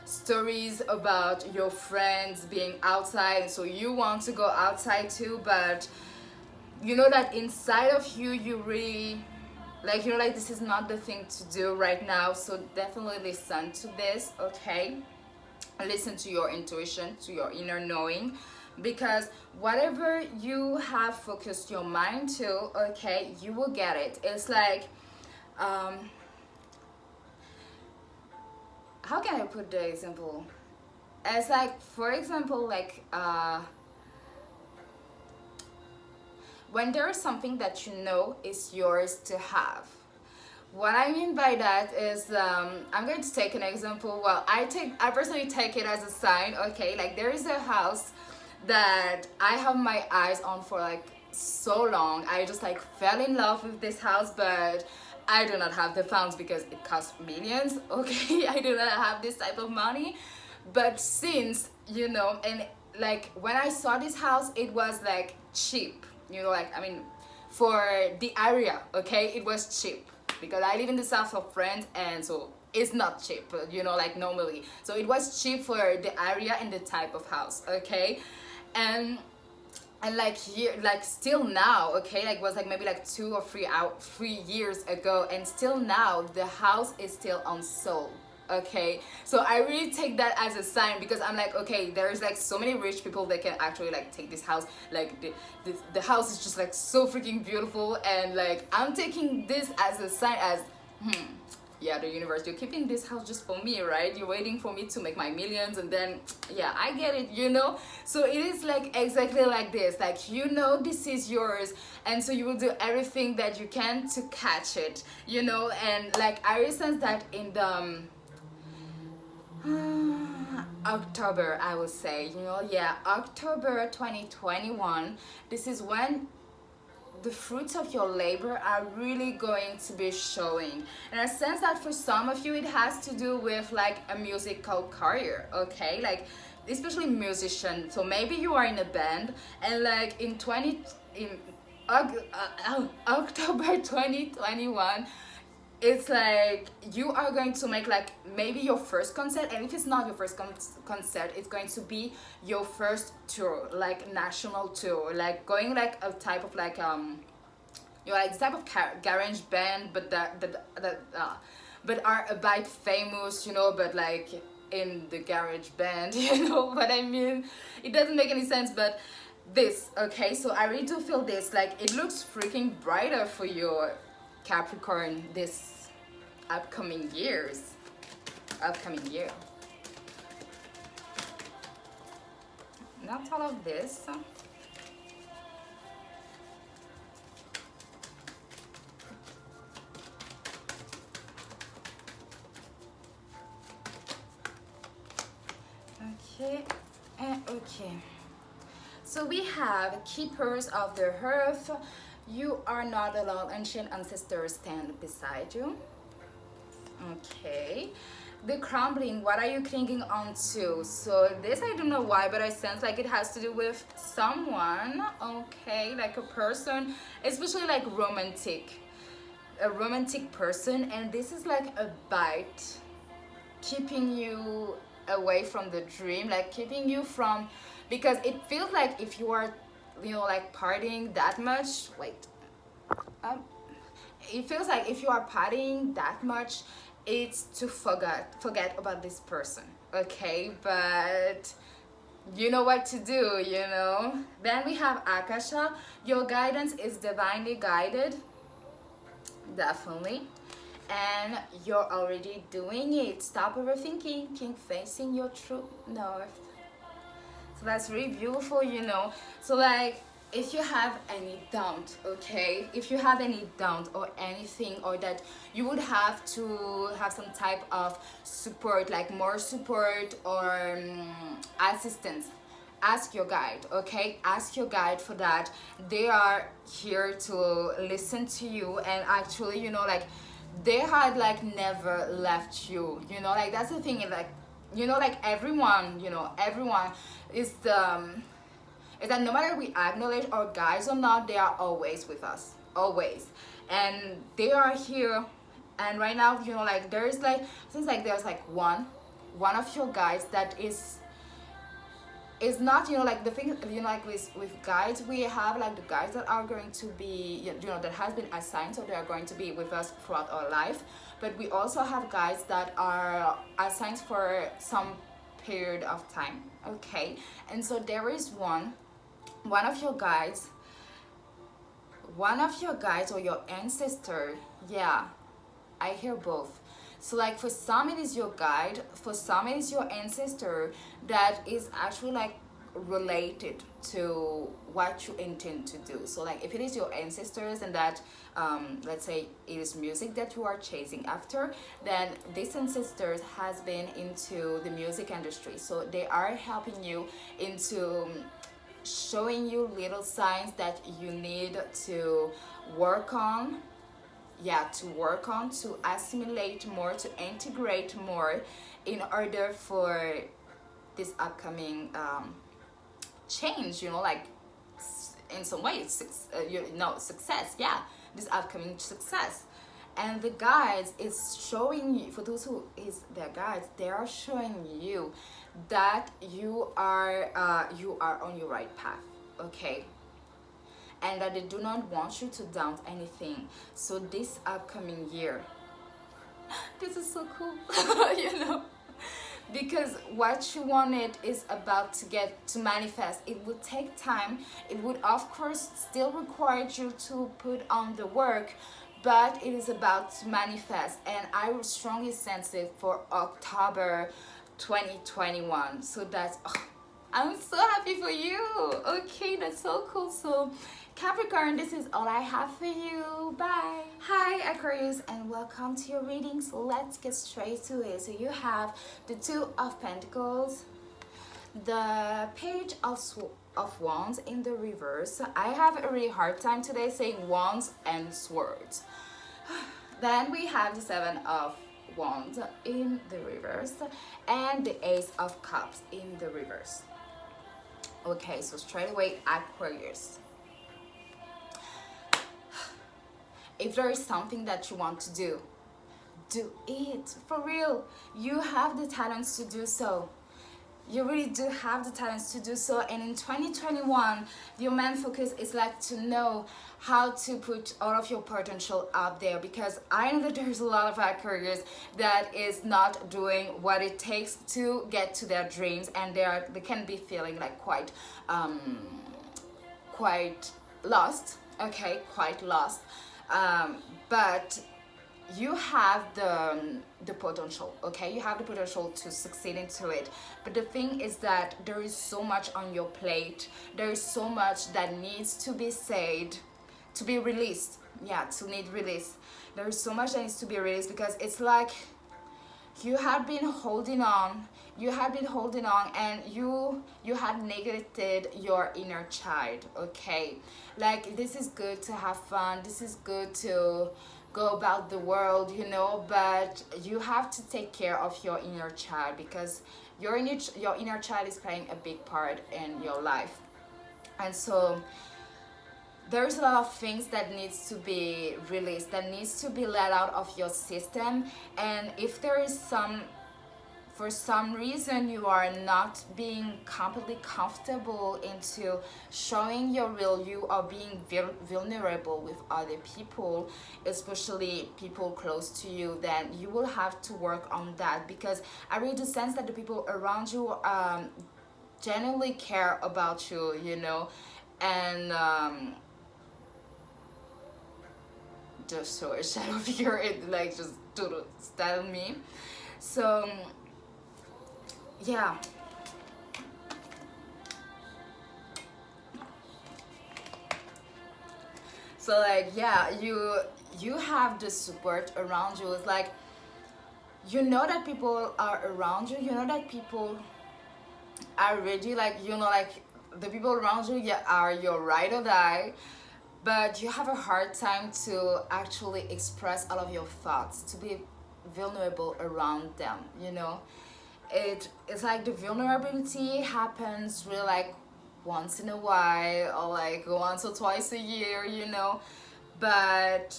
stories about your friends being outside, so you want to go outside too, but you know that inside of you, you really like, you know, like this is not the thing to do right now. So definitely listen to this, okay? Listen to your intuition, to your inner knowing, because whatever you have focused your mind to, okay, you will get it. It's like how can I put the example? It's like, for example, like when there is something that you know is yours to have. What I mean by that is, I'm going to take an example. Well, I personally take it as a sign, okay? Like there is a house that I have my eyes on for like so long. I just like fell in love with this house, but I do not have the funds because it costs millions, okay? I do not have this type of money, But since, you know, and like when I saw this house, it was like cheap, you know, like, I mean, for the area, okay, it was cheap because I live in the south of France, and so it's not cheap, you know, like normally. So it was cheap for the area and the type of house, okay. And like here, like still now, okay, like was like maybe like 3 years ago, and still now the house is still unsold, okay. So I really take that as a sign, because I'm like, okay, there's like so many rich people that can actually like take this house, like the house is just like so freaking beautiful, and like I'm taking this as a sign, as yeah, the universe, you're keeping this house just for me, right? You're waiting for me to make my millions, and then yeah, I get it, you know. So it is like exactly like this, like, you know, this is yours, and so you will do everything that you can to catch it, you know. And like I sense that in the October, I would say, you know, yeah, October 2021, this is when the fruits of your labor are really going to be showing. And I sense that for some of you it has to do with like a musical career, okay, like especially musician. So maybe you are in a band, and like in October 2021, it's like you are going to make like maybe your first concert, and if it's not your first concert, it's going to be your first tour, like national tour, like going like a type of like you know, like type of garage band, but but are a bit famous, you know, but like in the garage band, you know what I mean. It doesn't make any sense, but this, okay. So I really do feel this, like it looks freaking brighter for your Capricorn this upcoming year. Not all of this. Okay, and okay. So we have keepers of the earth. You are not alone. Ancient ancestors stand beside you. Okay. The crumbling, what are you clinging on to? So this, I don't know why, but I sense like it has to do with someone, okay, like a person, especially like a romantic person, and this is like a bite keeping you away from the dream, like keeping you from, because it feels like if you are, you know, like partying that much, it feels like if you are partying that much, it's to forget about this person, okay. But you know what to do, you know. Then we have Akasha. Your guidance is divinely guided, definitely, and you're already doing it. Stop overthinking, keep facing your true north. So that's really beautiful, you know. So like if you have any doubt, okay, if you have any doubt or anything, or that you would have to have some type of support, like more support or assistance, ask your guide, okay. Ask your guide for that. They are here to listen to you, and actually, you know, like they had like never left you, you know, like that's the thing, like, you know, like everyone, you know, everyone is is that no matter we acknowledge our guides or not, they are always with us, always, and they are here. And right now, you know, like there's like, since like there's like one of your guides that is not, you know, like the thing, you know, like with guides, we have like the guides that are going to be, you know, that has been assigned, so they are going to be with us throughout our life. But we also have guides that are assigned for some period of time, okay. And so there is one of your guides or your ancestor, yeah, I hear both. So like for some it is your guide, for some it is your ancestor that is actually like related to what you intend to do. So like if it is your ancestors, and that let's say it is music that you are chasing after, then this ancestors has been into the music industry, so they are helping you into showing you little signs that you need to work on, to assimilate more, to integrate more, in order for this upcoming change, you know, like in some way, success, yeah, this upcoming success. And the guides is showing you, for those who is their guides, they are showing you that you are on your right path, okay, and that they do not want you to doubt anything. So this upcoming year, this is so cool, you know, because what you wanted is about to get to manifest. It would take time. It would of course still require you to put on the work, but it is about to manifest, and I will strongly sense it for October 2021. So that's, oh, I'm so happy for you. Okay, that's so cool. So Capricorn, this is all I have for you. Bye. Hi Aquarius, and welcome to your readings. Let's get straight to it. So you have the Two of Pentacles, the Page of Wands in the reverse. I have a really hard time today saying wands and swords. Then we have the Seven of Wands in the reverse and the Ace of Cups in the reverse. Okay, so straight away, Aquarius. If there is something that you want to do it for real. You have the talents to do so. You really do have the talents to do so. And in 2021, your main focus is like to know how to put all of your potential out there, because I know that there's a lot of Aquarius that is not doing what it takes to get to their dreams, and they can be feeling like quite lost. Okay, quite lost. But you have the potential, okay? You have the potential to succeed into it. But the thing is that there is so much on your plate. There is so much that needs to be said, to be released. Yeah, to need release. There is so much that needs to be released, because it's like you have been holding on. And you had neglected your inner child, okay? Like, this is good to have fun. This is good to go about the world, you know, but you have to take care of your inner child, because your inner child is playing a big part in your life. And so there's a lot of things that needs to be released, that needs to be let out of your system. And if there is for some reason you are not being completely comfortable into showing your real you, or being vulnerable with other people, especially people close to you, then you will have to work on that, because I really do sense that the people around you genuinely care about you, you know. And just so a shadow figure, it like just to style me. So yeah, so like, yeah, you have the support around you. It's like, you know that people are around you, you know that people are ready, like, you know, like the people around you, yeah, are your ride or die. But you have a hard time to actually express all of your thoughts, to be vulnerable around them, you know. It's like the vulnerability happens really like once in a while, or like once or twice a year, you know. But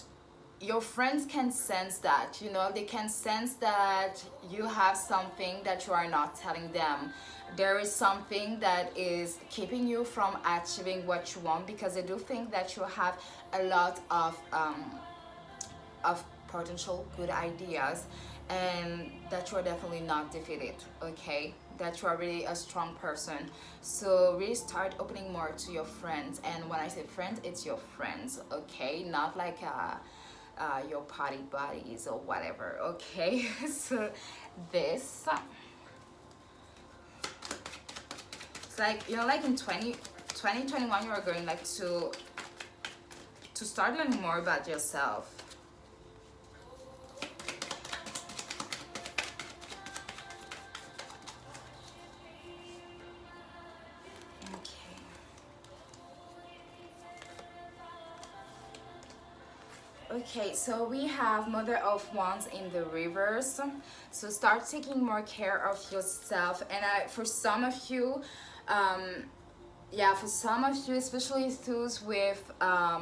your friends can sense that, you know. They can sense that you have something that you are not telling them. There is something that is keeping you from achieving what you want, because they do think that you have a lot of potential good ideas, and that you are definitely not defeated, okay? That you are really a strong person. So really start opening more to your friends. And when I say friends, it's your friends, okay? Not like your party buddies or whatever, okay? So this, it's like, you know, like in 2021 you are going like to start learning more about yourself. Okay, so we have Mother of Wands in the reverse. So start taking more care of yourself. And for some of you, yeah, for some of you, especially those with a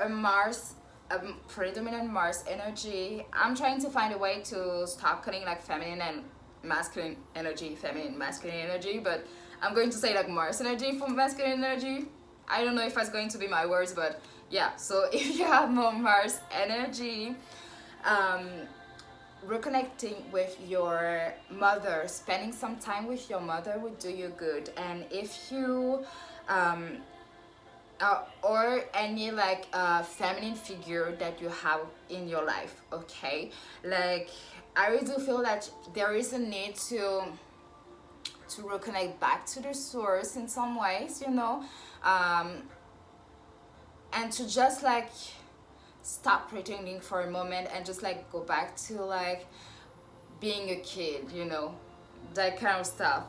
Mars, a predominant Mars energy, I'm trying to find a way to stop calling like feminine and masculine energy, feminine, masculine energy, but I'm going to say like Mars energy for masculine energy. I don't know if that's going to be my words, but yeah. So if you have more Mars energy, reconnecting with your mother, spending some time with your mother would do you good. And if you or any like feminine figure that you have in your life, okay, like I really do feel that there is a need to reconnect back to the source in some ways, you know, and to just like stop pretending for a moment and just like go back to like being a kid, you know, that kind of stuff.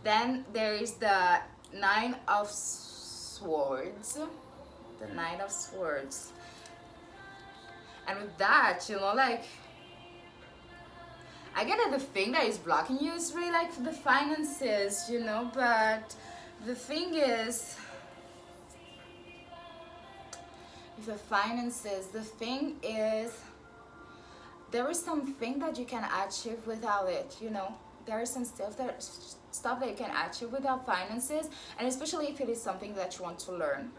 Then there is the Nine of Swords, the Nine of Swords, and with that, you know, like I get that the thing that is blocking you is really like the finances, you know, but the thing is, with the finances, the thing is, there is something that you can achieve without it, you know. There is some stuff that you can achieve without finances, and especially if it is something that you want to learn.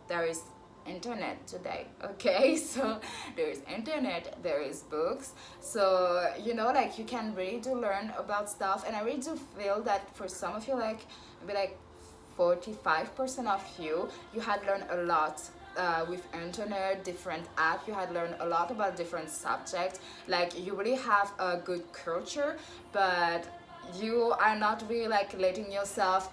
There is internet today, okay? So there is internet, there is books, so you know, like you can really do learn about stuff. And I really do feel that for some of you, like maybe like 45% of you had learned a lot with internet, different apps. You had learned a lot about different subjects. Like you really have a good culture, but you are not really like letting yourself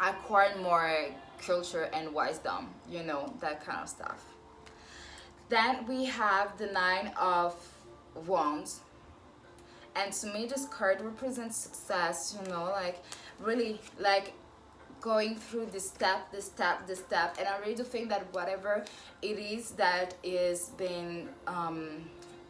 acquire more culture and wisdom, you know, that kind of stuff. Then we have the Nine of Wands, and to me this card represents success, you know, like really like going through this step, and I really do think that whatever it is that is being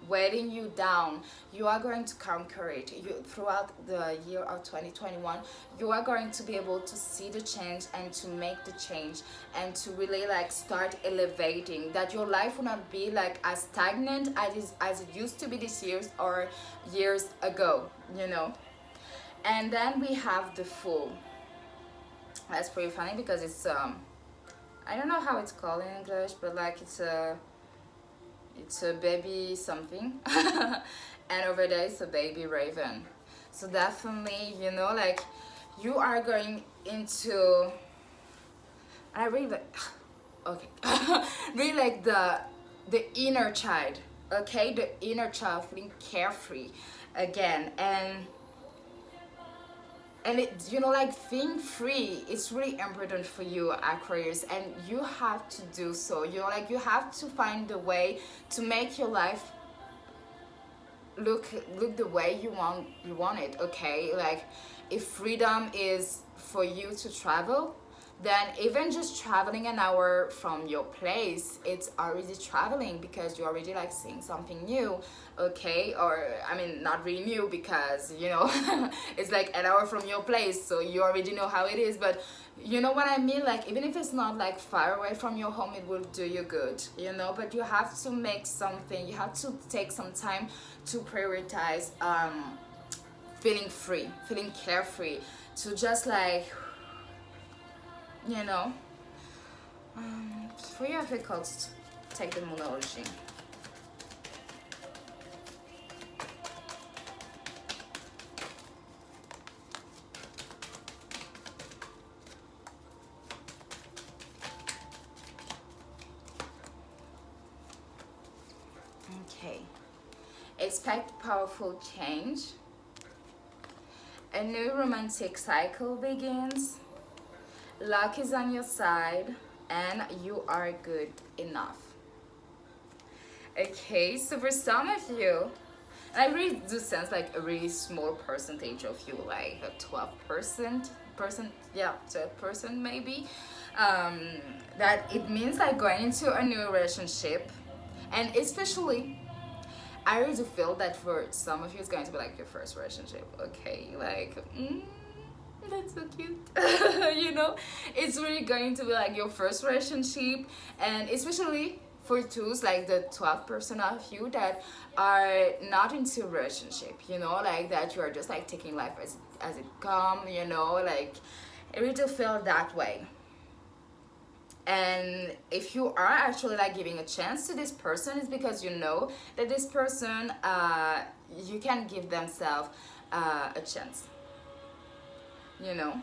weighing you down, you are going to conquer it. You throughout the year of 2021, you are going to be able to see the change and to make the change and to really like start elevating, that your life will not be like as stagnant as it used to be this years or years ago, you know. And then we have the Fool. That's pretty funny because it's I don't know how it's called in English, but like it's a baby something and over there it's a baby raven. So definitely, you know, like you are going into, I really like, okay, really like the inner child, okay, the inner child feeling carefree again. And it, you know, like being free is really important for you, Aquarius, and you have to do so. You know, like you have to find a way to make your life look the way you want it, okay? Like if freedom is for you to travel, then even just traveling an hour from your place, it's already traveling because you're already like seeing something new, okay? Or I mean, not really new because, you know, it's like an hour from your place, so you already know how it is, but you know what I mean? Like even if it's not like far away from your home, it will do you good, you know. But you have to make something, you have to take some time to prioritize feeling free, feeling carefree, to just like, you know, for your difficult, take the Moonology. Okay. Expect powerful change. A new romantic cycle begins. Luck is on your side and you are good enough. Okay, so for some of you, and I really do sense like a really small percentage of you, like a 12% person, yeah, third person maybe, that it means like going into a new relationship. And especially I really do feel that for some of you it's going to be like your first relationship, okay? Like, that's so cute. You know, it's really going to be like your first relationship, and especially for twos, like the 12% of you that are not into relationship, you know, like that you are just like taking life as it come, you know, like I really do feel that way. And if you are actually like giving a chance to this person, it's because you know that this person, you can give themselves a chance, you know.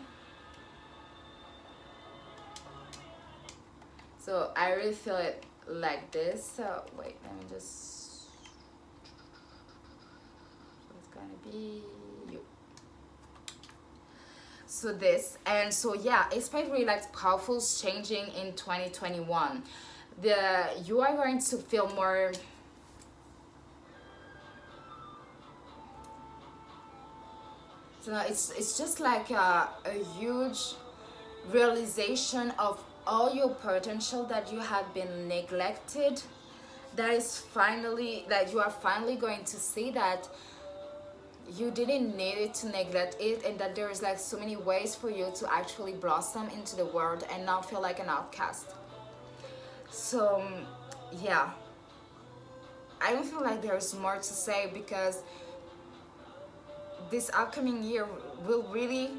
So I really feel it like this. So wait, let me just, so it's gonna be you. So this, and so yeah, expect really like powerful changing in 2021. You are going to feel more, so it's just like a huge realization of all your potential that you have been neglected, that is finally, that you are finally going to see that you didn't need it to neglect it, and that there is like so many ways for you to actually blossom into the world and not feel like an outcast. So yeah, I don't feel like there's more to say, because this upcoming year will really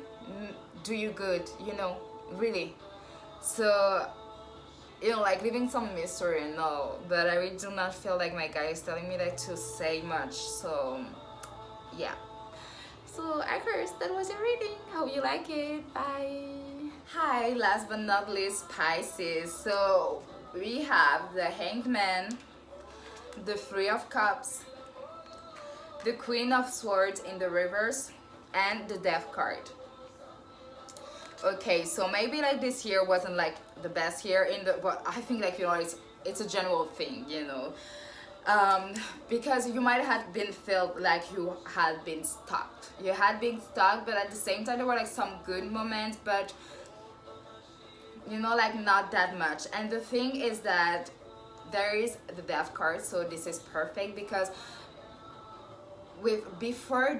do you good, you know, really. So, you know, like leaving some mystery, no, but I really do not feel like my guy is telling me like to say much. So yeah. So Aquarius, that was your reading. Hope you like it. Bye. Hi, last but not least, Pisces. So we have the Hanged Man, the Three of Cups, the Queen of Swords in the reverse, and the Death card. Okay, so maybe like this year wasn't like the best year in the, but I think like, you know, it's a general thing, you know, because you might have been felt like you had been stuck. You had been stuck, but at the same time there were like some good moments, but you know, like not that much. And the thing is that there is the Death card, so this is perfect, because before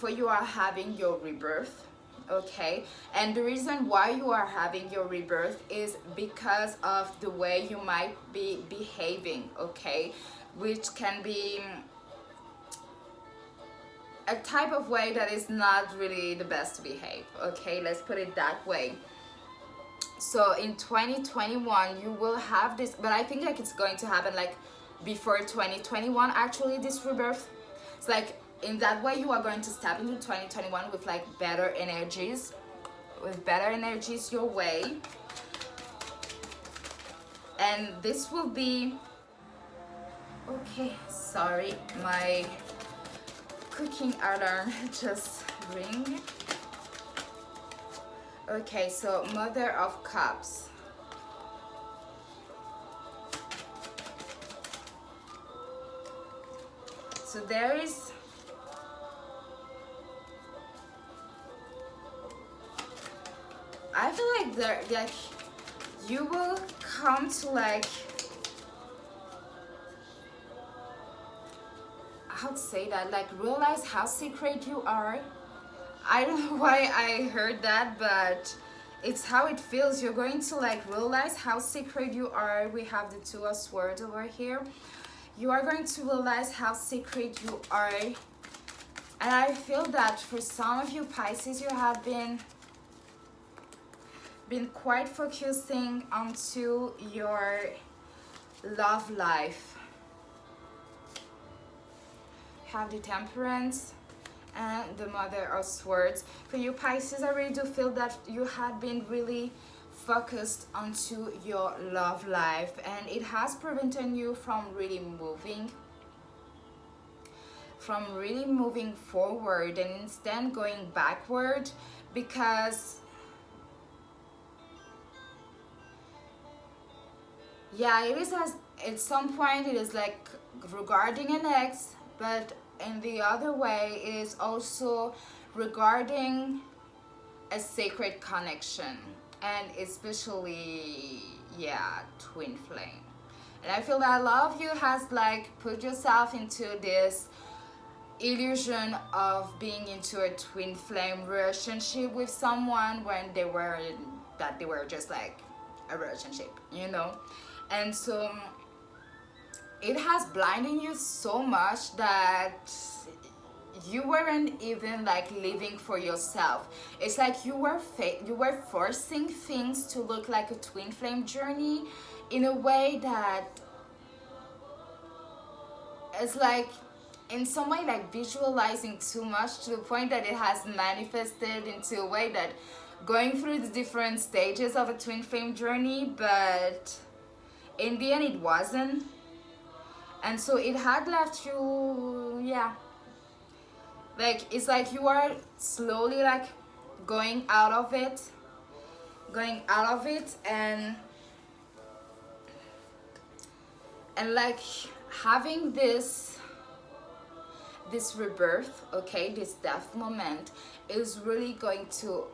you are having your rebirth, okay, and the reason why you are having your rebirth is because of the way you might be behaving, okay, which can be a type of way that is not really the best to behave, okay, let's put it that way. So in 2021 you will have this, but I think like it's going to happen like before 2021 actually, this rebirth. It's like in that way you are going to step into 2021 with like better energies, your way. And this will be, okay, sorry, my cooking alarm just ring. Okay, so Mother of Cups. So there is, I feel like there, like you will come to like, how to say that, like realize how secret you are. I don't know why I heard that, but it's how it feels. You're going to like realize how secret you are. We have the Two of Swords over here. You are going to realize how secret you are. And I feel that for some of you Pisces, you have been quite focusing onto your love life. Have the Temperance and the Mother of Swords. For you Pisces, I really do feel that you have been really focused onto your love life, and it has prevented you from really moving forward, and instead going backward, because yeah, it is, as at some point it is like regarding an ex, but in the other way it is also regarding a sacred connection, and especially, yeah, twin flame. And I feel that a lot of you has like put yourself into this illusion of being into a twin flame relationship with someone when they were just like a relationship, you know. And so it has blinded you so much that you weren't even like living for yourself. It's like you were forcing things to look like a twin flame journey in a way that it's like in some way like visualizing too much to the point that it has manifested into a way that going through the different stages of a twin flame journey, but in the end it wasn't. And so it had left you, yeah, like it's like you are slowly like going out of it, and like having this rebirth, okay, this death moment is really going to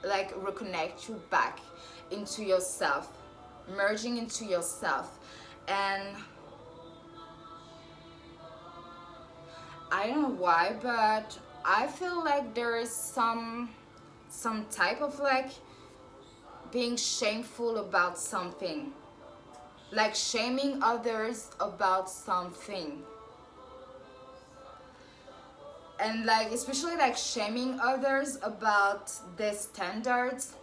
like reconnect you back into yourself, merging into yourself. And I don't know why, but I feel like there is some type of like being shameful about something, like shaming others about something, and like especially like shaming others about their standards.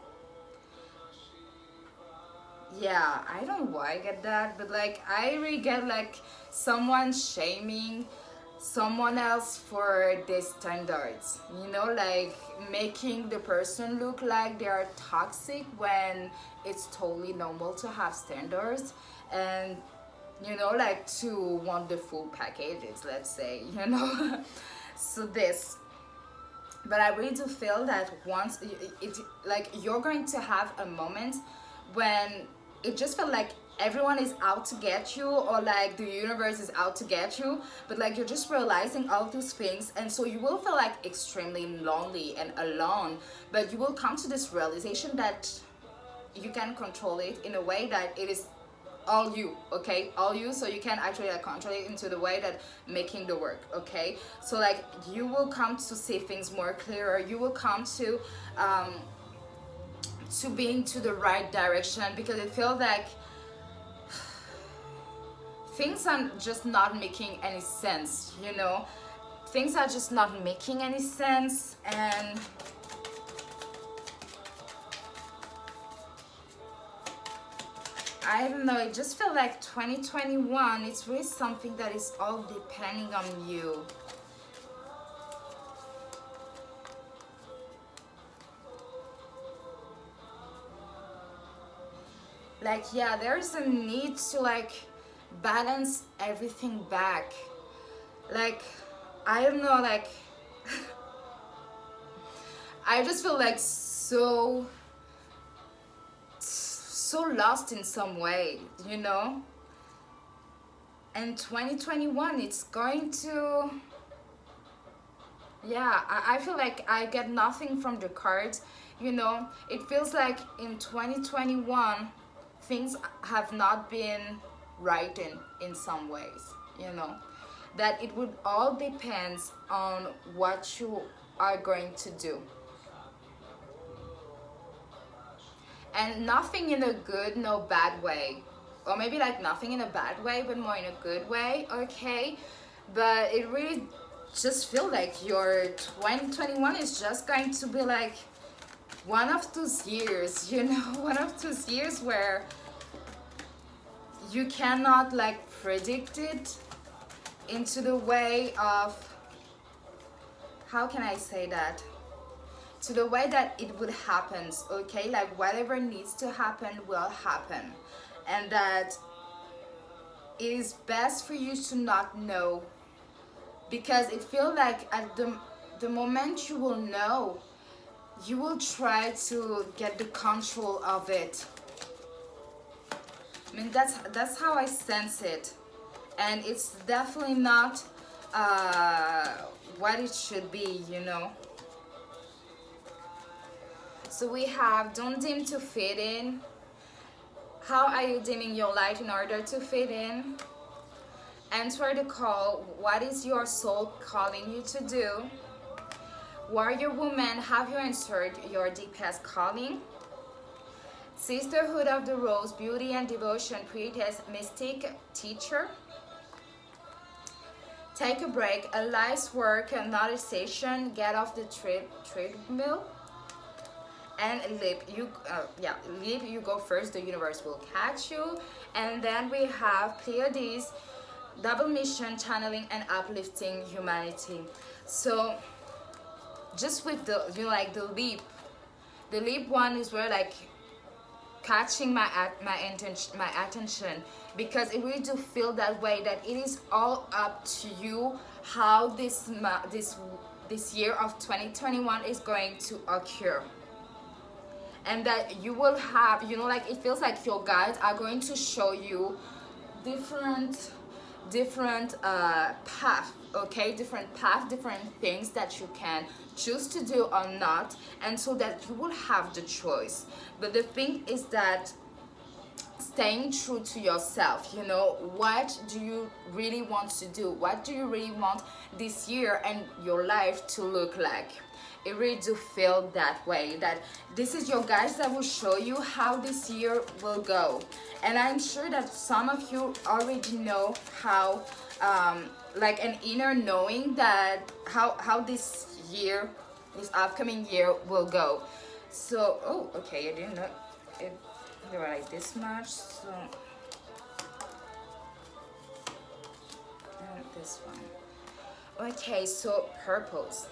Yeah, I don't know why I get that, but like I really get like someone shaming someone else for their standards, you know, like making the person look like they are toxic when it's totally normal to have standards, and you know, like to want the full packages, let's say, you know. So this, but I really do feel that once it like you're going to have a moment when it just felt like everyone is out to get you, or like the universe is out to get you, but like you're just realizing all those things, and so you will feel like extremely lonely and alone, but you will come to this realization that you can control it in a way that it is all you, okay, all you, so you can actually like control it into the way that making the work, okay. So like you will come to see things more clearer, you will come to being to the right direction, because it feels like things are just not making any sense, you know, things are just not making any sense. And I don't know, it just feels like 2021, it's really something that is all depending on you. Like, yeah, there's a need to like balance everything back. Like, I don't know, like I just feel like so lost in some way, you know. And 2021, it's going to, yeah, I feel like I get nothing from the cards, you know. It feels like in 2021 things have not been right in some ways, you know, that it would all depends on what you are going to do. And nothing in a good, no bad way, or maybe like nothing in a bad way, but more in a good way, okay. But it really just feel like your 2021 is just going to be like one of those years, you know, one of those years where you cannot like predict it into the way of, how can I say that, to the way that it would happen, okay, like whatever needs to happen will happen, and that it is best for you to not know, because it feels like at the moment you will know, you will try to get the control of it. I mean, that's how I sense it, and it's definitely not what it should be, you know. So we have don't dim to fit in. How are you dimming your light in order to fit in? Answer the call. What is your soul calling you to do? Warrior woman, have you answered your deepest calling? Sisterhood of the Rose, beauty and devotion, poetess, mystic, teacher. Take a break, a life's work, not a station. Get off the treadmill. And leap, leap, you go first, the universe will catch you. And then we have Pleiades, double mission, channeling and uplifting humanity. So just with the, you know, like the leap one is where like catching my attention, because it really do feel that way, that it is all up to you how this year of 2021 is going to occur. And that you will have, you know, like it feels like your guides are going to show you different path, okay, different things that you can choose to do or not, and so that you will have the choice. But the thing is that staying true to yourself, you know, what do you really want to do? What do you really want this year and your life to look like? It really do feel that way, that this is your guides that will show you how this year will go. And I'm sure that some of you already know how, like an inner knowing that how this upcoming year will go. So, oh, okay, I didn't know it, they were like this much, so, and this one. Okay, so purpose.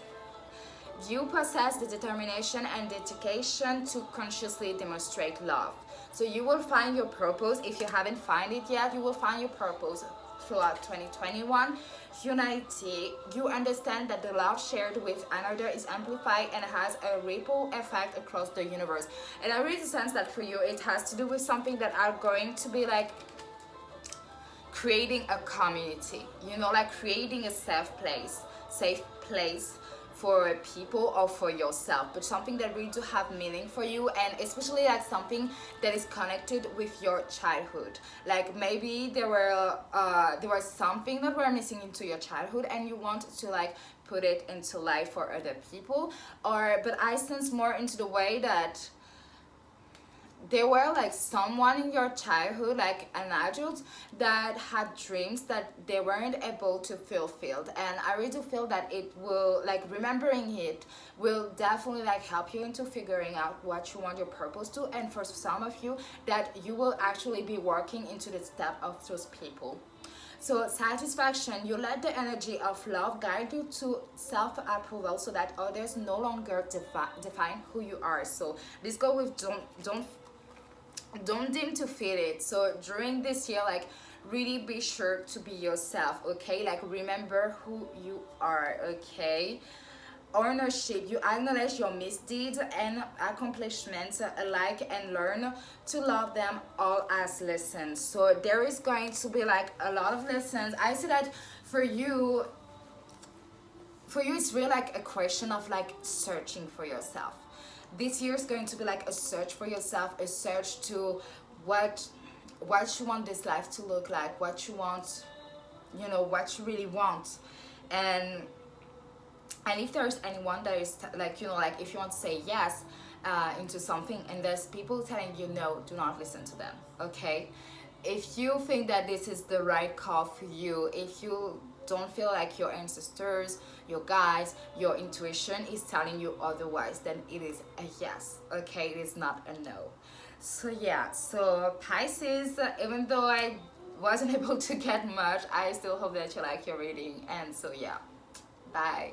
You possess the determination and dedication to consciously demonstrate love. So you will find your purpose. If you haven't found it yet, you will find your purpose throughout 2021. Humanity, you understand that the love shared with another is amplified and has a ripple effect across the universe. And I really sense that for you, it has to do with something that are going to be like creating a community, you know, like creating a safe place for people or for yourself, but something that really do have meaning for you, and especially like something that is connected with your childhood. Like maybe there was something that were missing into your childhood and you want to like put it into life for other people, but I sense more into the way that there were like someone in your childhood, like an adult, that had dreams that they weren't able to fulfill. And I really do feel that it will, like, remembering it will definitely like help you into figuring out what you want your purpose to. And for some of you, that you will actually be working into the step of those people. So satisfaction, you let the energy of love guide you to self-approval so that others no longer define who you are. So this go with don't dim to fit it. So during this year, like, really be sure to be yourself, okay? Like, remember who you are, okay? Ownership, you acknowledge your misdeeds and accomplishments alike and learn to love them all as lessons. So there is going to be like a lot of lessons. I see that for you it's really like a question of like searching for yourself. This year is going to be like a search for yourself, a search to what you want this life to look like, what you want, you know, what you really want. And if there's anyone that is like, you know, like if you want to say yes into something and there's people telling you no, do not listen to them, okay? If you think that this is the right call for you, if you don't feel like your ancestors, your guides, your intuition is telling you otherwise, then it is a yes, okay? It is not a no. So yeah, so Pisces, even though I wasn't able to get much, I still hope that you like your reading. And so yeah, bye.